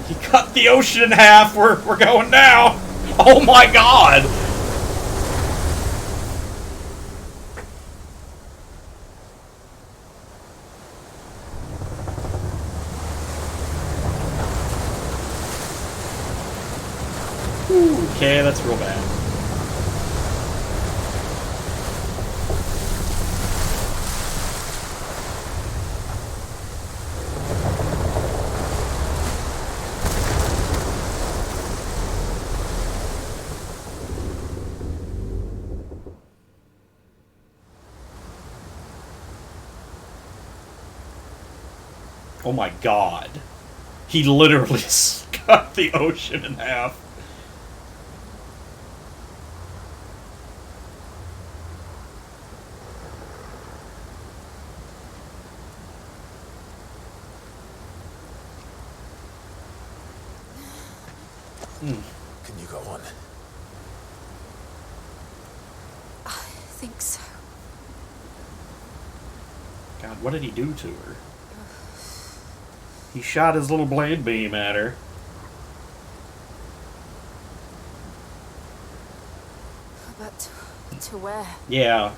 He cut the ocean in half. We're going now. Oh my god. Okay, that's real bad. Oh my god. He literally cut the ocean in half. Can you go on? I think so. God, what did he do to her? He shot his little blade beam at her. But to where? Yeah,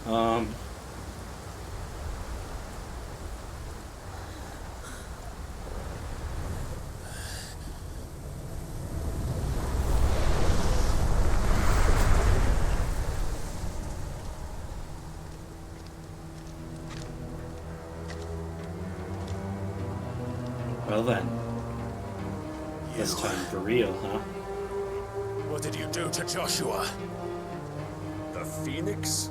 well then. This time for real, huh? What did you do to Joshua? The Phoenix?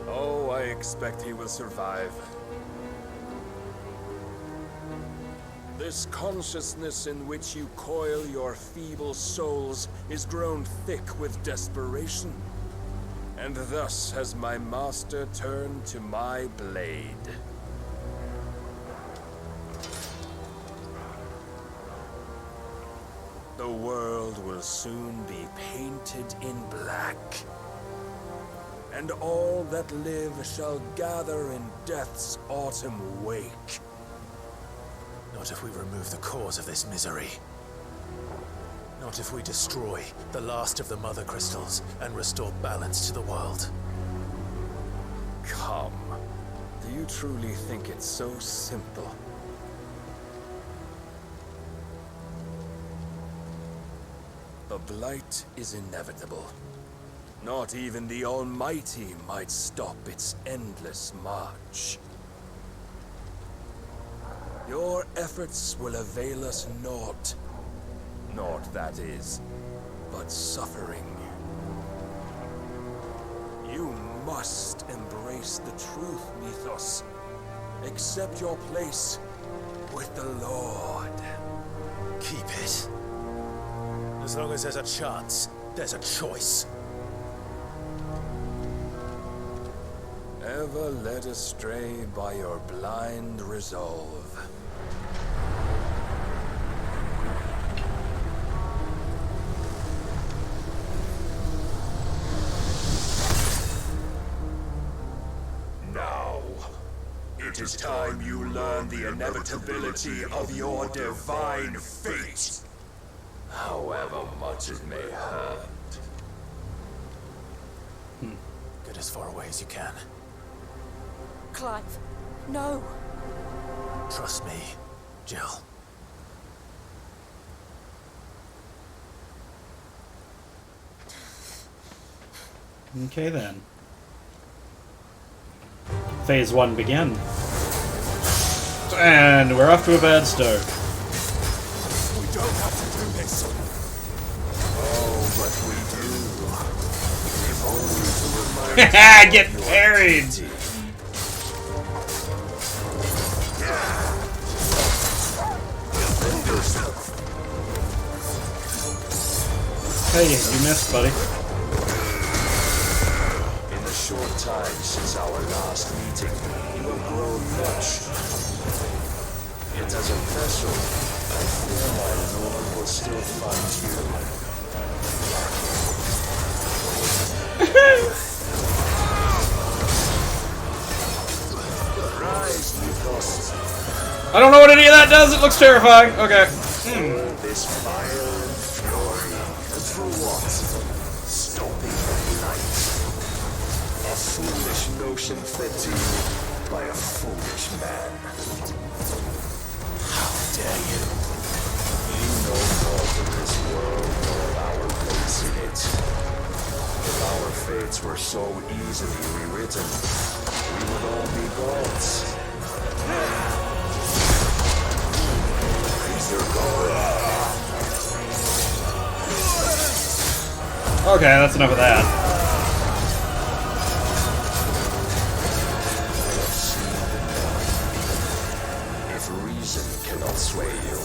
Oh, I expect he will survive. This consciousness in which you coil your feeble souls is grown thick with desperation. And thus has my master turned to my blade. The world will soon be painted in black. And all that live shall gather in death's autumn wake. Not if we remove the cause of this misery. Not if we destroy the last of the mother crystals and restore balance to the world. Come. Do you truly think it's so simple? The blight is inevitable. Not even the Almighty might stop its endless march. Your efforts will avail us naught. Naught, that is, but suffering. You must embrace the truth, Mythos. Accept your place with the Lord. Keep it. As long as there's a chance, there's a choice. never led astray by your blind resolve. Now, it is time you learn the inevitability of your divine fate, however much it may hurt. Get as far away as you can. Clive, no. Trust me, Jill. Okay then. Phase 1 begin. And we're off to a bad start. We don't have to do this. Oh, but we do. If only to remind Get parried! Hey, you missed, buddy. In the short time since our last meeting, you have grown much. Yet as a vessel, I fear my lord will still find you. Rise, Mythos. I don't know what any of that does, it looks terrifying. Okay. This fire and fury, and for what? Stopping the light. A foolish notion fed to you by a foolish man. How dare you? You know more of this world nor of our place in it. If our fates were so easily rewritten, we would all be gods. Okay, that's enough of that. If reason cannot sway you,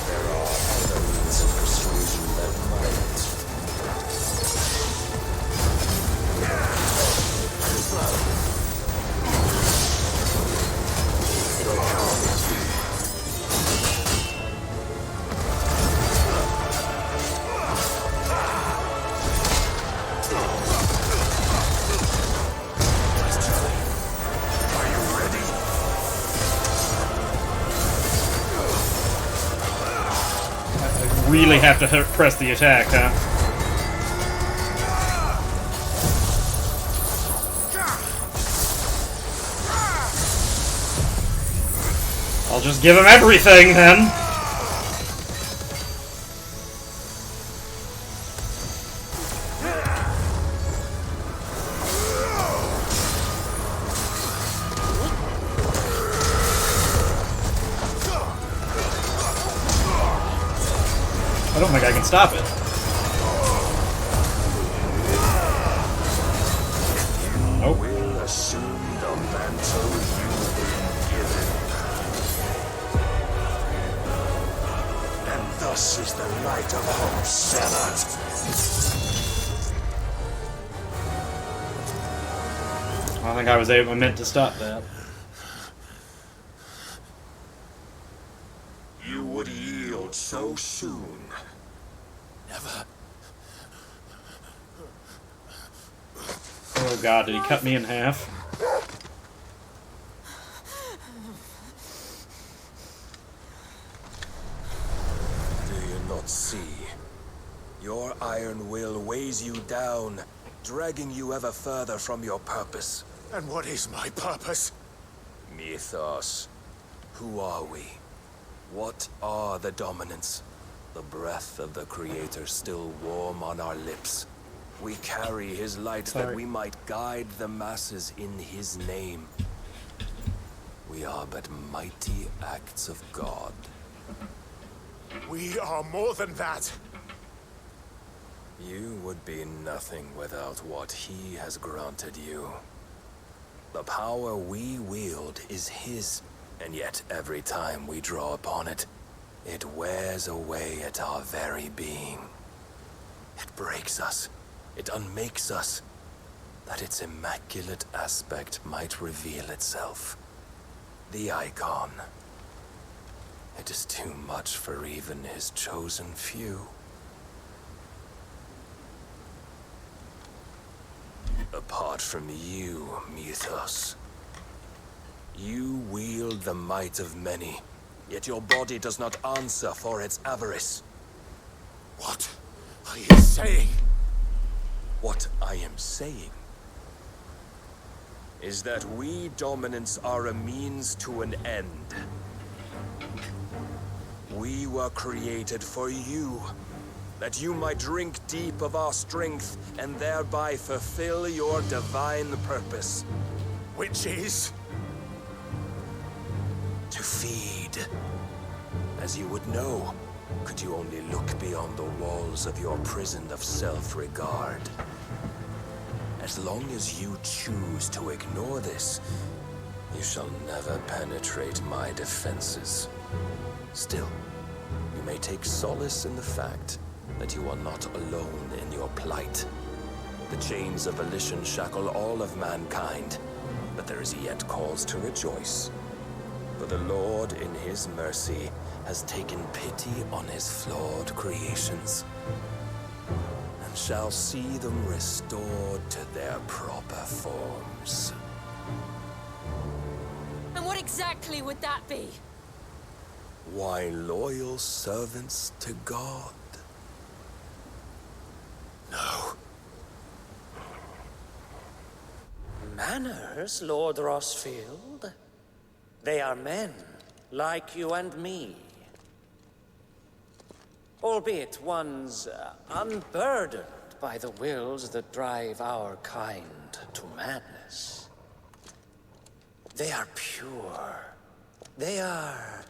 there are other means of persuasion that might. Really have to press the attack, huh? I'll just give him everything then. I don't think I can stop it. Nope. Will assume the mantle you've been given. And thus is the light of hope severed. I don't think I was meant to stop that. You would yield so soon. Never. Oh god, did he cut me in half? Do you not see? Your iron will weighs you down, dragging you ever further from your purpose. And what is my purpose? Mythos. Who are we? What are the dominants? The breath of the Creator still warm on our lips. We carry his light that we might guide the masses in his name. We are but mighty acts of God. We are more than that. You would be nothing without what he has granted you. The power we wield is his, and yet every time we draw upon it, it wears away at our very being. It breaks us. It unmakes us. that its immaculate aspect might reveal itself. The icon. It is too much for even his chosen few. Apart from you, Mythos, you wield the might of many, yet your body does not answer for its avarice. What are you saying? What I am saying is that we dominants are a means to an end. We were created for you, that you might drink deep of our strength and thereby fulfill your divine purpose. Which is? To feed. As you would know, could you only look beyond the walls of your prison of self-regard. As long as you choose to ignore this, you shall never penetrate my defenses. Still, you may take solace in the fact that you are not alone in your plight. The chains of volition shackle all of mankind, but there is yet cause to rejoice. For the Lord, in his mercy, has taken pity on his flawed creations, and shall see them restored to their proper forms. And what exactly would that be? Why, loyal servants to God. No. Manners, Lord Rossfield? They are men, like you and me. Albeit ones unburdened by the wills that drive our kind to madness. They are pure. They are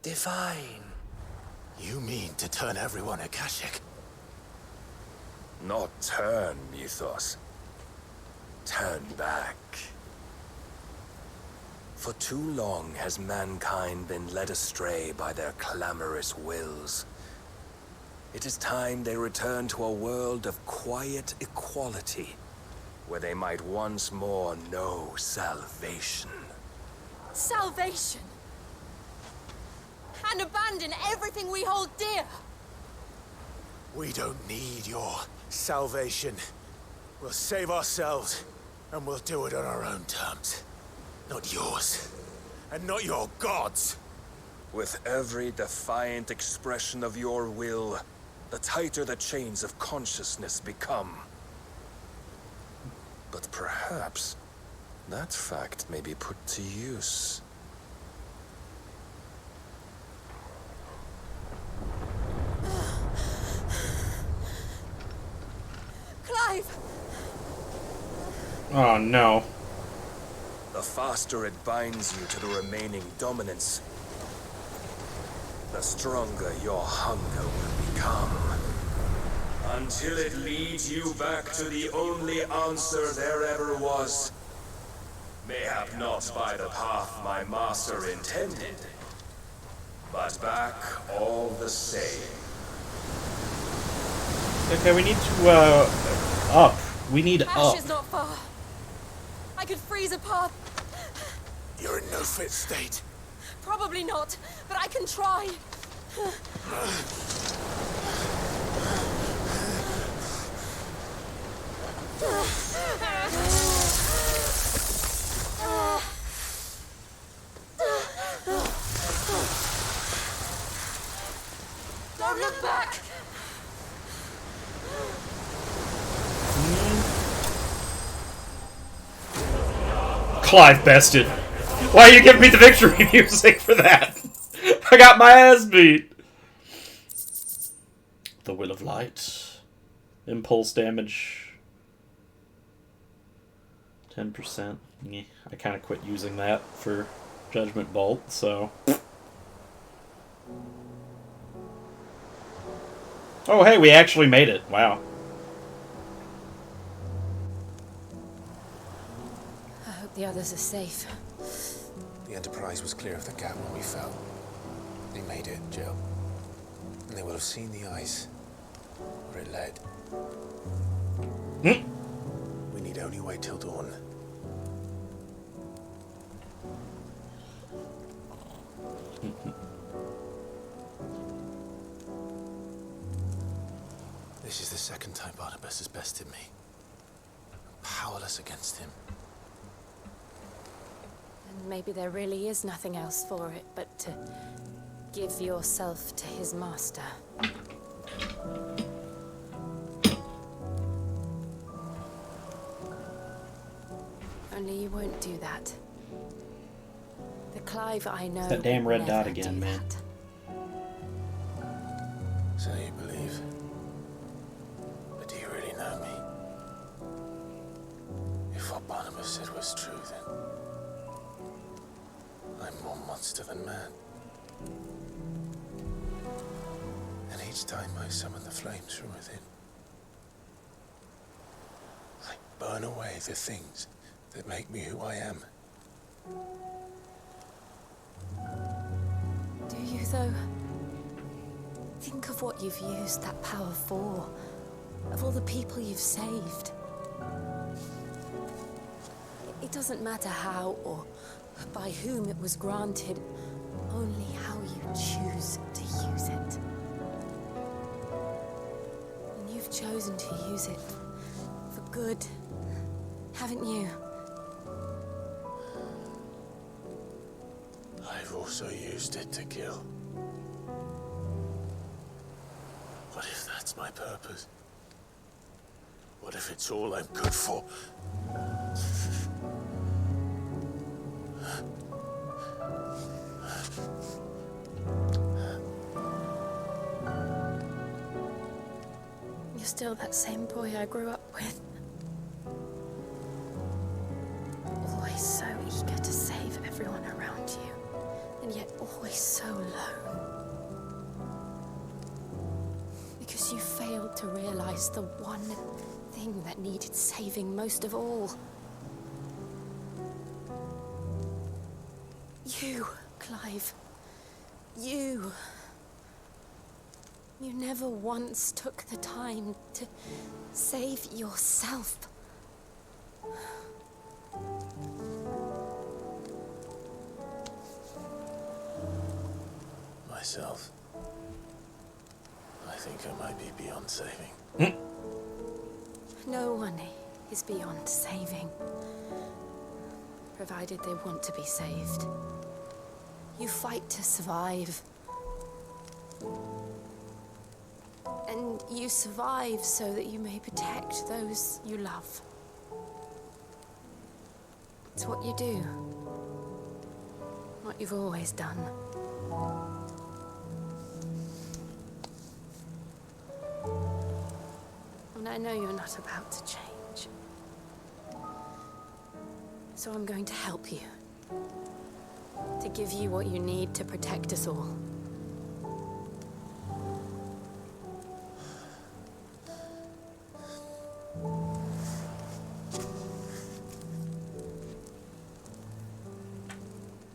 divine. You mean to turn everyone Akashic? Not turn, Mythos. Turn back. For too long has mankind been led astray by their clamorous wills. It is time they return to a world of quiet equality, where they might once more know salvation. Salvation? And abandon everything we hold dear? We don't need your salvation. We'll save ourselves, and we'll do it on our own terms. Not yours, and not your gods. With every defiant expression of your will, the tighter the chains of consciousness become. But perhaps that fact may be put to use. Clive! Oh no. The faster it binds you to the remaining dominance, the stronger your hunger will become. Until it leads you back to the only answer there ever was. Mayhap not by the path my master intended, but back all the same. Okay, we need to, up. We need Ash up. is not far. I could freeze a path. You're in no fit state. Probably not, but I can try. Don't look back. Clive bested. Why are you giving me the victory music for that? I got my ass beat. The Will of Light. Impulse damage. 10%. Yeah, I kind of quit using that for Judgment Bolt, so... Oh, hey, we actually made it. Wow. I hope the others are safe. The Enterprise was clear of the gap when we fell. They made it, Jill. And they will have seen the ice where it led. We need only wait till dawn. This is the second time Barnabas has bested me. I'm powerless against him. And maybe there really is nothing else for it but to give yourself to his master. Only you won't do that. The Clive I know. It's that damn red never dot do again, man. that. So you believe? But do you really know me? If what Barnabas said was true, then I'm more monster than man. And each time I summon the flames from within, I burn away the things that make me who I am. Do you, though? Think of what you've used that power for. Of all the people you've saved. It doesn't matter how or by whom it was granted, only how you choose to use it. And you've chosen to use it for good, haven't you? I've also used it to kill. What if that's my purpose? What if it's all I'm good for? You're still that same boy I grew up with. Always so eager to save everyone around you, and yet always so alone. Because you failed to realize the one thing that needed saving most of all. You, Clive. You. You never once took the time to save yourself. Myself. I think I might be beyond saving. No one is beyond saving, provided they want to be saved. You fight to survive. And you survive so that you may protect those you love. It's what you do. What you've always done. And I know you're not about to change. So I'm going to help you. To give you what you need to protect us all.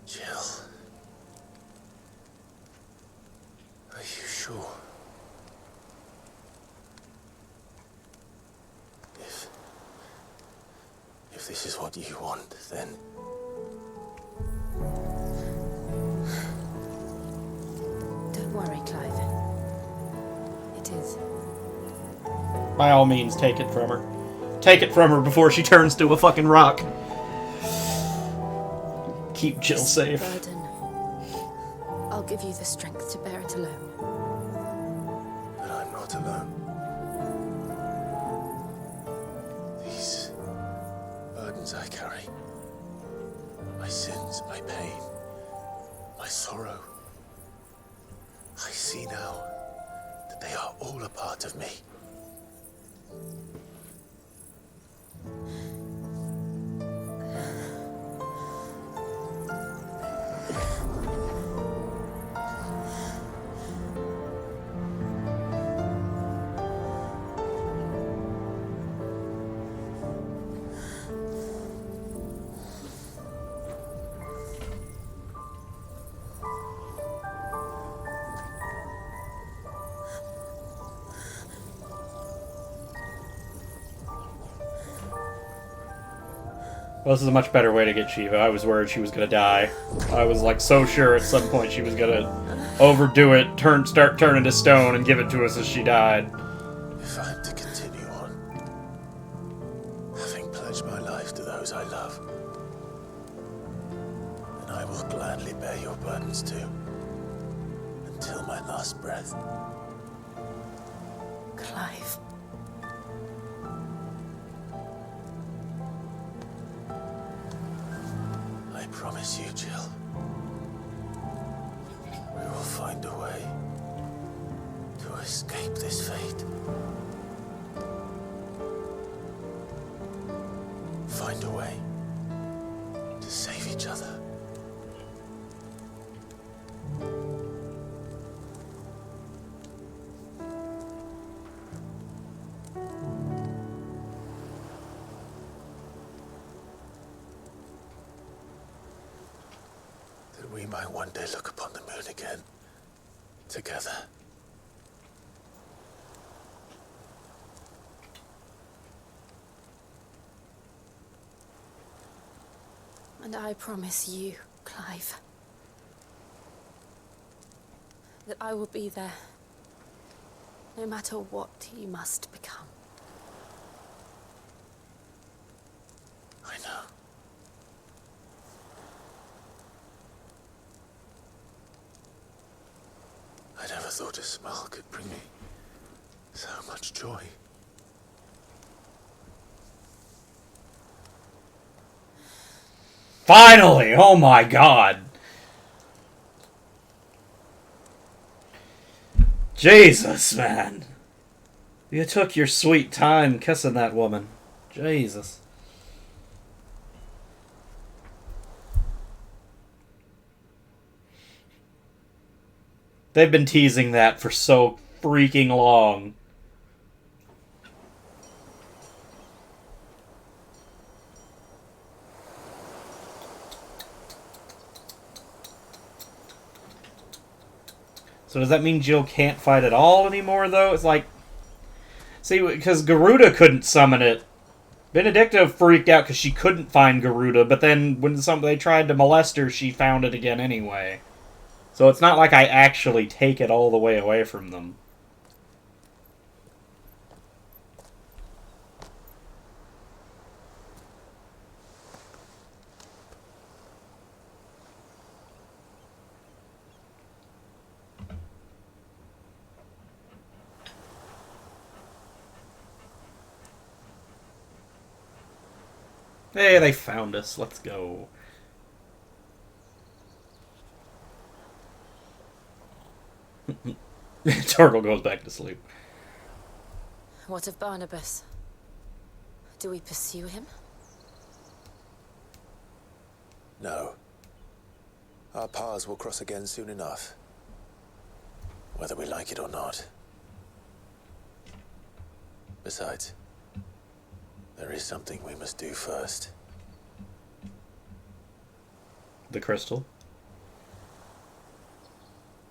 Jill. Are you sure? If this is what you want, then... Don't worry, Clive. It is. By all means, take it from her. Take it from her before she turns to a fucking rock. Keep Jill safe. Burden. I'll give you the strength to bear it alone. But I'm not alone. These burdens I carry, my sins, my pain, my sorrow, I see now that they are all a part of me. Well, this is a much better way to get Shiva. I was worried she was gonna die. I was like so sure at some point she was gonna overdo it, start turning to stone, and give it to us as she died. If I'm to continue on, having pledged my life to those I love, then I will gladly bear your burdens too, until my last breath. Clive. I promise you, Jill, we will find a way to escape this fate. Find a way to save each other. That we might one day look upon the moon again, together. And I promise you, Clive, that I will be there, no matter what you must become. I know. I never thought a smile could bring me so much joy. Finally! Oh my god! Jesus, man. You took your sweet time kissing that woman. Jesus. They've been teasing that for so freaking long. So does that mean Jill can't fight at all anymore, though? It's like... See, because Garuda couldn't summon it. Benedicta freaked out because she couldn't find Garuda, but then when they tried to molest her, she found it again anyway. So it's not like I actually take it all the way away from them. Hey, they found us. Let's go. Turtle goes back to sleep. What of Barnabas? Do we pursue him? No. Our paths will cross again soon enough. Whether we like it or not. Besides, there is something we must do first. The crystal?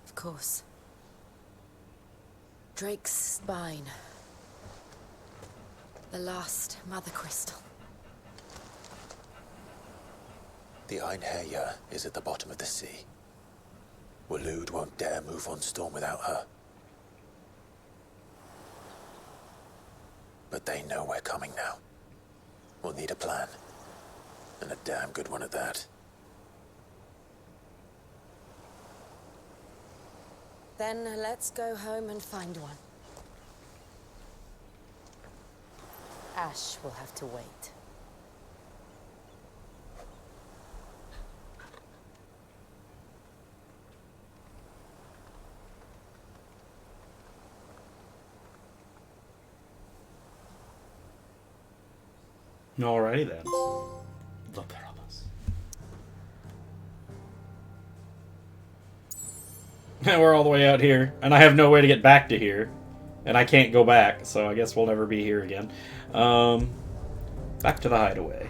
Of course. Drake's spine. The last mother crystal. The Einherja is at the bottom of the sea. Waloed won't dare move on Storm without her. But they know we're coming now. We'll need a plan. And a damn good one at that. Then let's go home and find one. Ash will have to wait. Alrighty then. The promise. We're all the way out here, and I have no way to get back to here. And I can't go back, so I guess we'll never be here again. Back to the hideaway.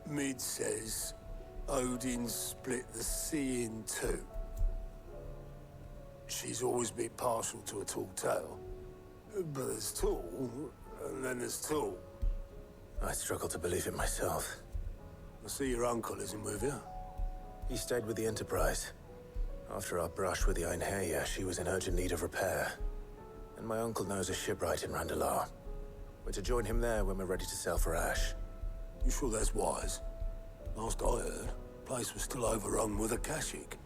Mid says Odin split the sea in two. she's always been partial to a tall tale. But there's tall, and then there's tall. I struggle to believe it myself. I see your uncle isn't with you. He stayed with the Enterprise. After our brush with the Einherja, she was in urgent need of repair. And my uncle knows a shipwright in Randalar. We're to join him there when we're ready to sail for Ash. You sure that's wise? Last I heard, the place was still overrun with Akashic.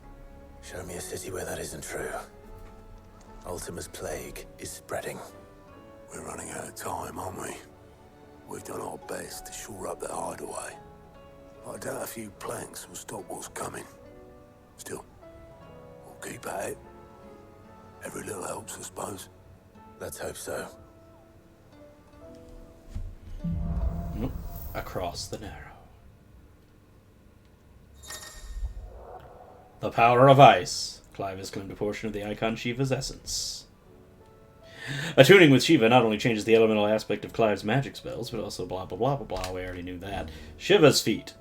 Show me a city where that isn't true. Ultima's plague is spreading. We're running out of time, aren't we? We've done our best to shore up that hideaway. I doubt a few planks will stop what's coming. Still, we'll keep at it. Every little helps, I suppose. Let's hope so. Across the Narrow. The power of ice. Clive has claimed a portion of the Icon Shiva's essence. Attuning with Shiva not only changes the elemental aspect of Clive's magic spells, but also blah blah blah blah blah. We already knew that. Shiva's feat.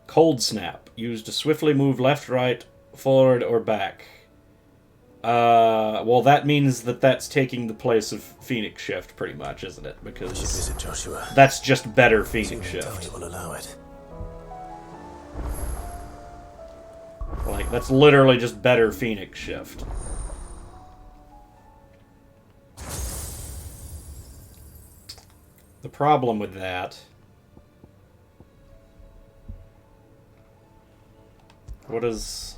Cold Snap. Used to swiftly move left, right, forward, or back. Well, that means that that's taking the place of Phoenix Shift, pretty much, isn't it? Because visit Joshua. That's just better Phoenix Shift. Will allow it. Like, that's literally just better Phoenix Shift. The problem with that... What is...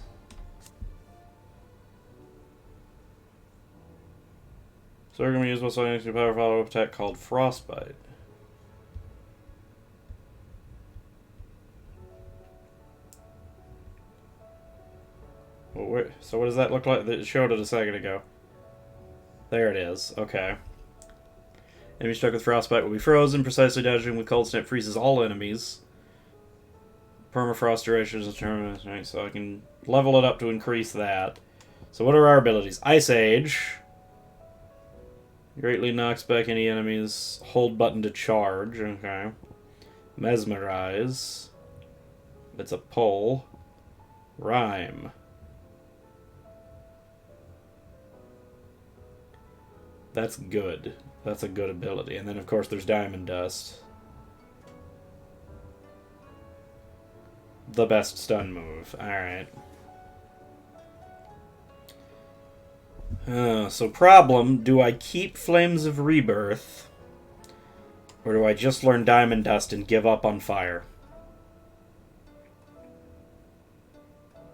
So we're going to use what's on the power follow-up attack called Frostbite. Well, so what does that look like? It showed it a second ago. There it is. Okay. Enemy struck with Frostbite will be frozen. Precisely dodging with Cold Snap freezes all enemies. Permafrost duration is determined. Right, so I can level it up to increase that. So what are our abilities? Ice Age. Greatly knocks back any enemies. Hold button to charge. Okay. Mesmerize. It's a pull. Rhyme. That's good. That's a good ability. And then, of course, there's Diamond Dust. The best stun move. Alright. So problem, do I keep Flames of Rebirth? Or do I just learn Diamond Dust and give up on fire?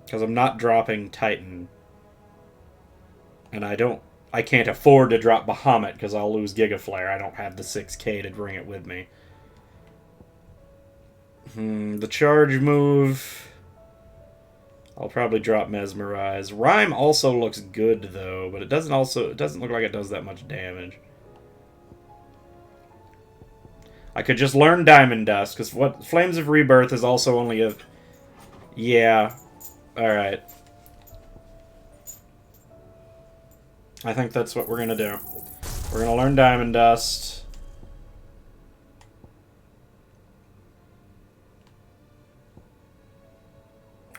Because I'm not dropping Titan. And I can't afford to drop Bahamut because I'll lose Giga Flare. I don't have the 6k to bring it with me. The charge move... I'll probably drop Mesmerize. Rhyme also looks good though, but it doesn't look like it does that much damage. I could just learn Diamond Dust, because what Flames of Rebirth is also only a... Yeah. Alright. I think that's what we're gonna do. We're gonna learn Diamond Dust.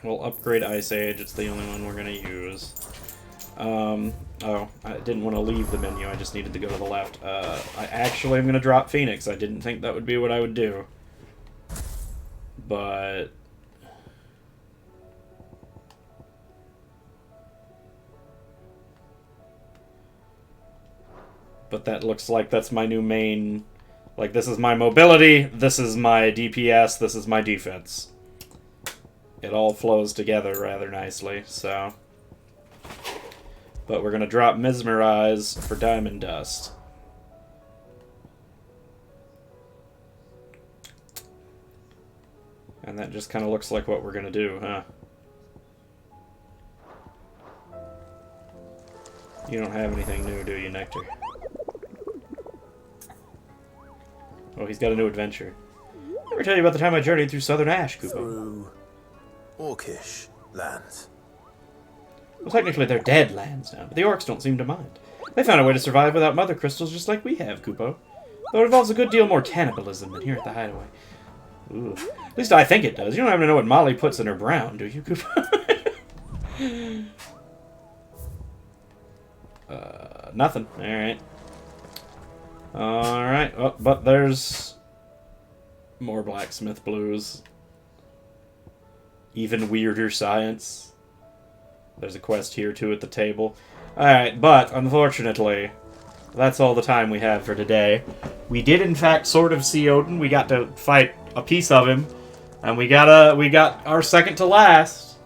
We'll upgrade Ice Age. It's the only one we're gonna use. Oh, I didn't want to leave the menu. I just needed to go to the left. I actually am gonna drop Phoenix. I didn't think that would be what I would do. But... But that looks like that's my new main... Like, this is my mobility, this is my DPS, this is my defense. It all flows together rather nicely, so... But we're gonna drop Mesmerize for Diamond Dust. And that just kind of looks like what we're gonna do, huh? You don't have anything new, do you, Nectar? Oh, he's got a new adventure. Ever tell you about the time I journeyed through Southern Ash, Kupo? Through Orcish lands. Well, technically they're dead lands now, but the orcs don't seem to mind. They found a way to survive without mother crystals just like we have, Kupo. Though it involves a good deal more cannibalism than here at the Hideaway. Ooh. At least I think it does. You don't have to know what Molly puts in her brown, do you, Kupo? Nothing. Alright. Alright. Oh, but there's more blacksmith blues. Even weirder science. There's a quest here, too, at the table. Alright, but, unfortunately, that's all the time we have for today. We did, in fact, sort of see Odin. We got to fight a piece of him. And we got our second to last.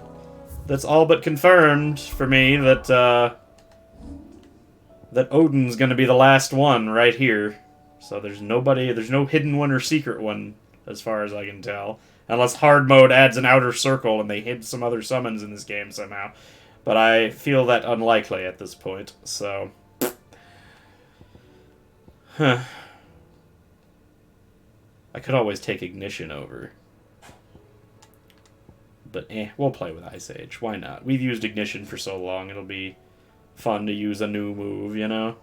That's all but confirmed for me that, that Odin's gonna be the last one right here. So there's no hidden one or secret one, as far as I can tell. Unless hard mode adds an outer circle and they hid some other summons in this game somehow. But I feel that unlikely at this point, so... Huh. I could always take Ignition over. But we'll play with Ice Age. Why not? We've used Ignition for so long, it'll be fun to use a new move, you know?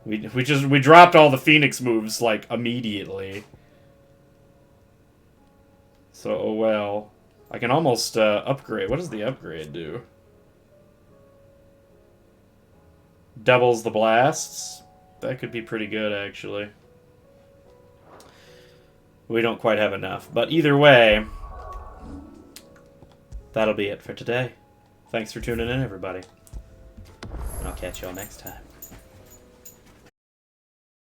We dropped all the Phoenix moves, like, immediately. So, oh well. I can almost upgrade. What does the upgrade do? Doubles the blasts? That could be pretty good, actually. We don't quite have enough. But either way, that'll be it for today. Thanks for tuning in, everybody. And I'll catch y'all next time.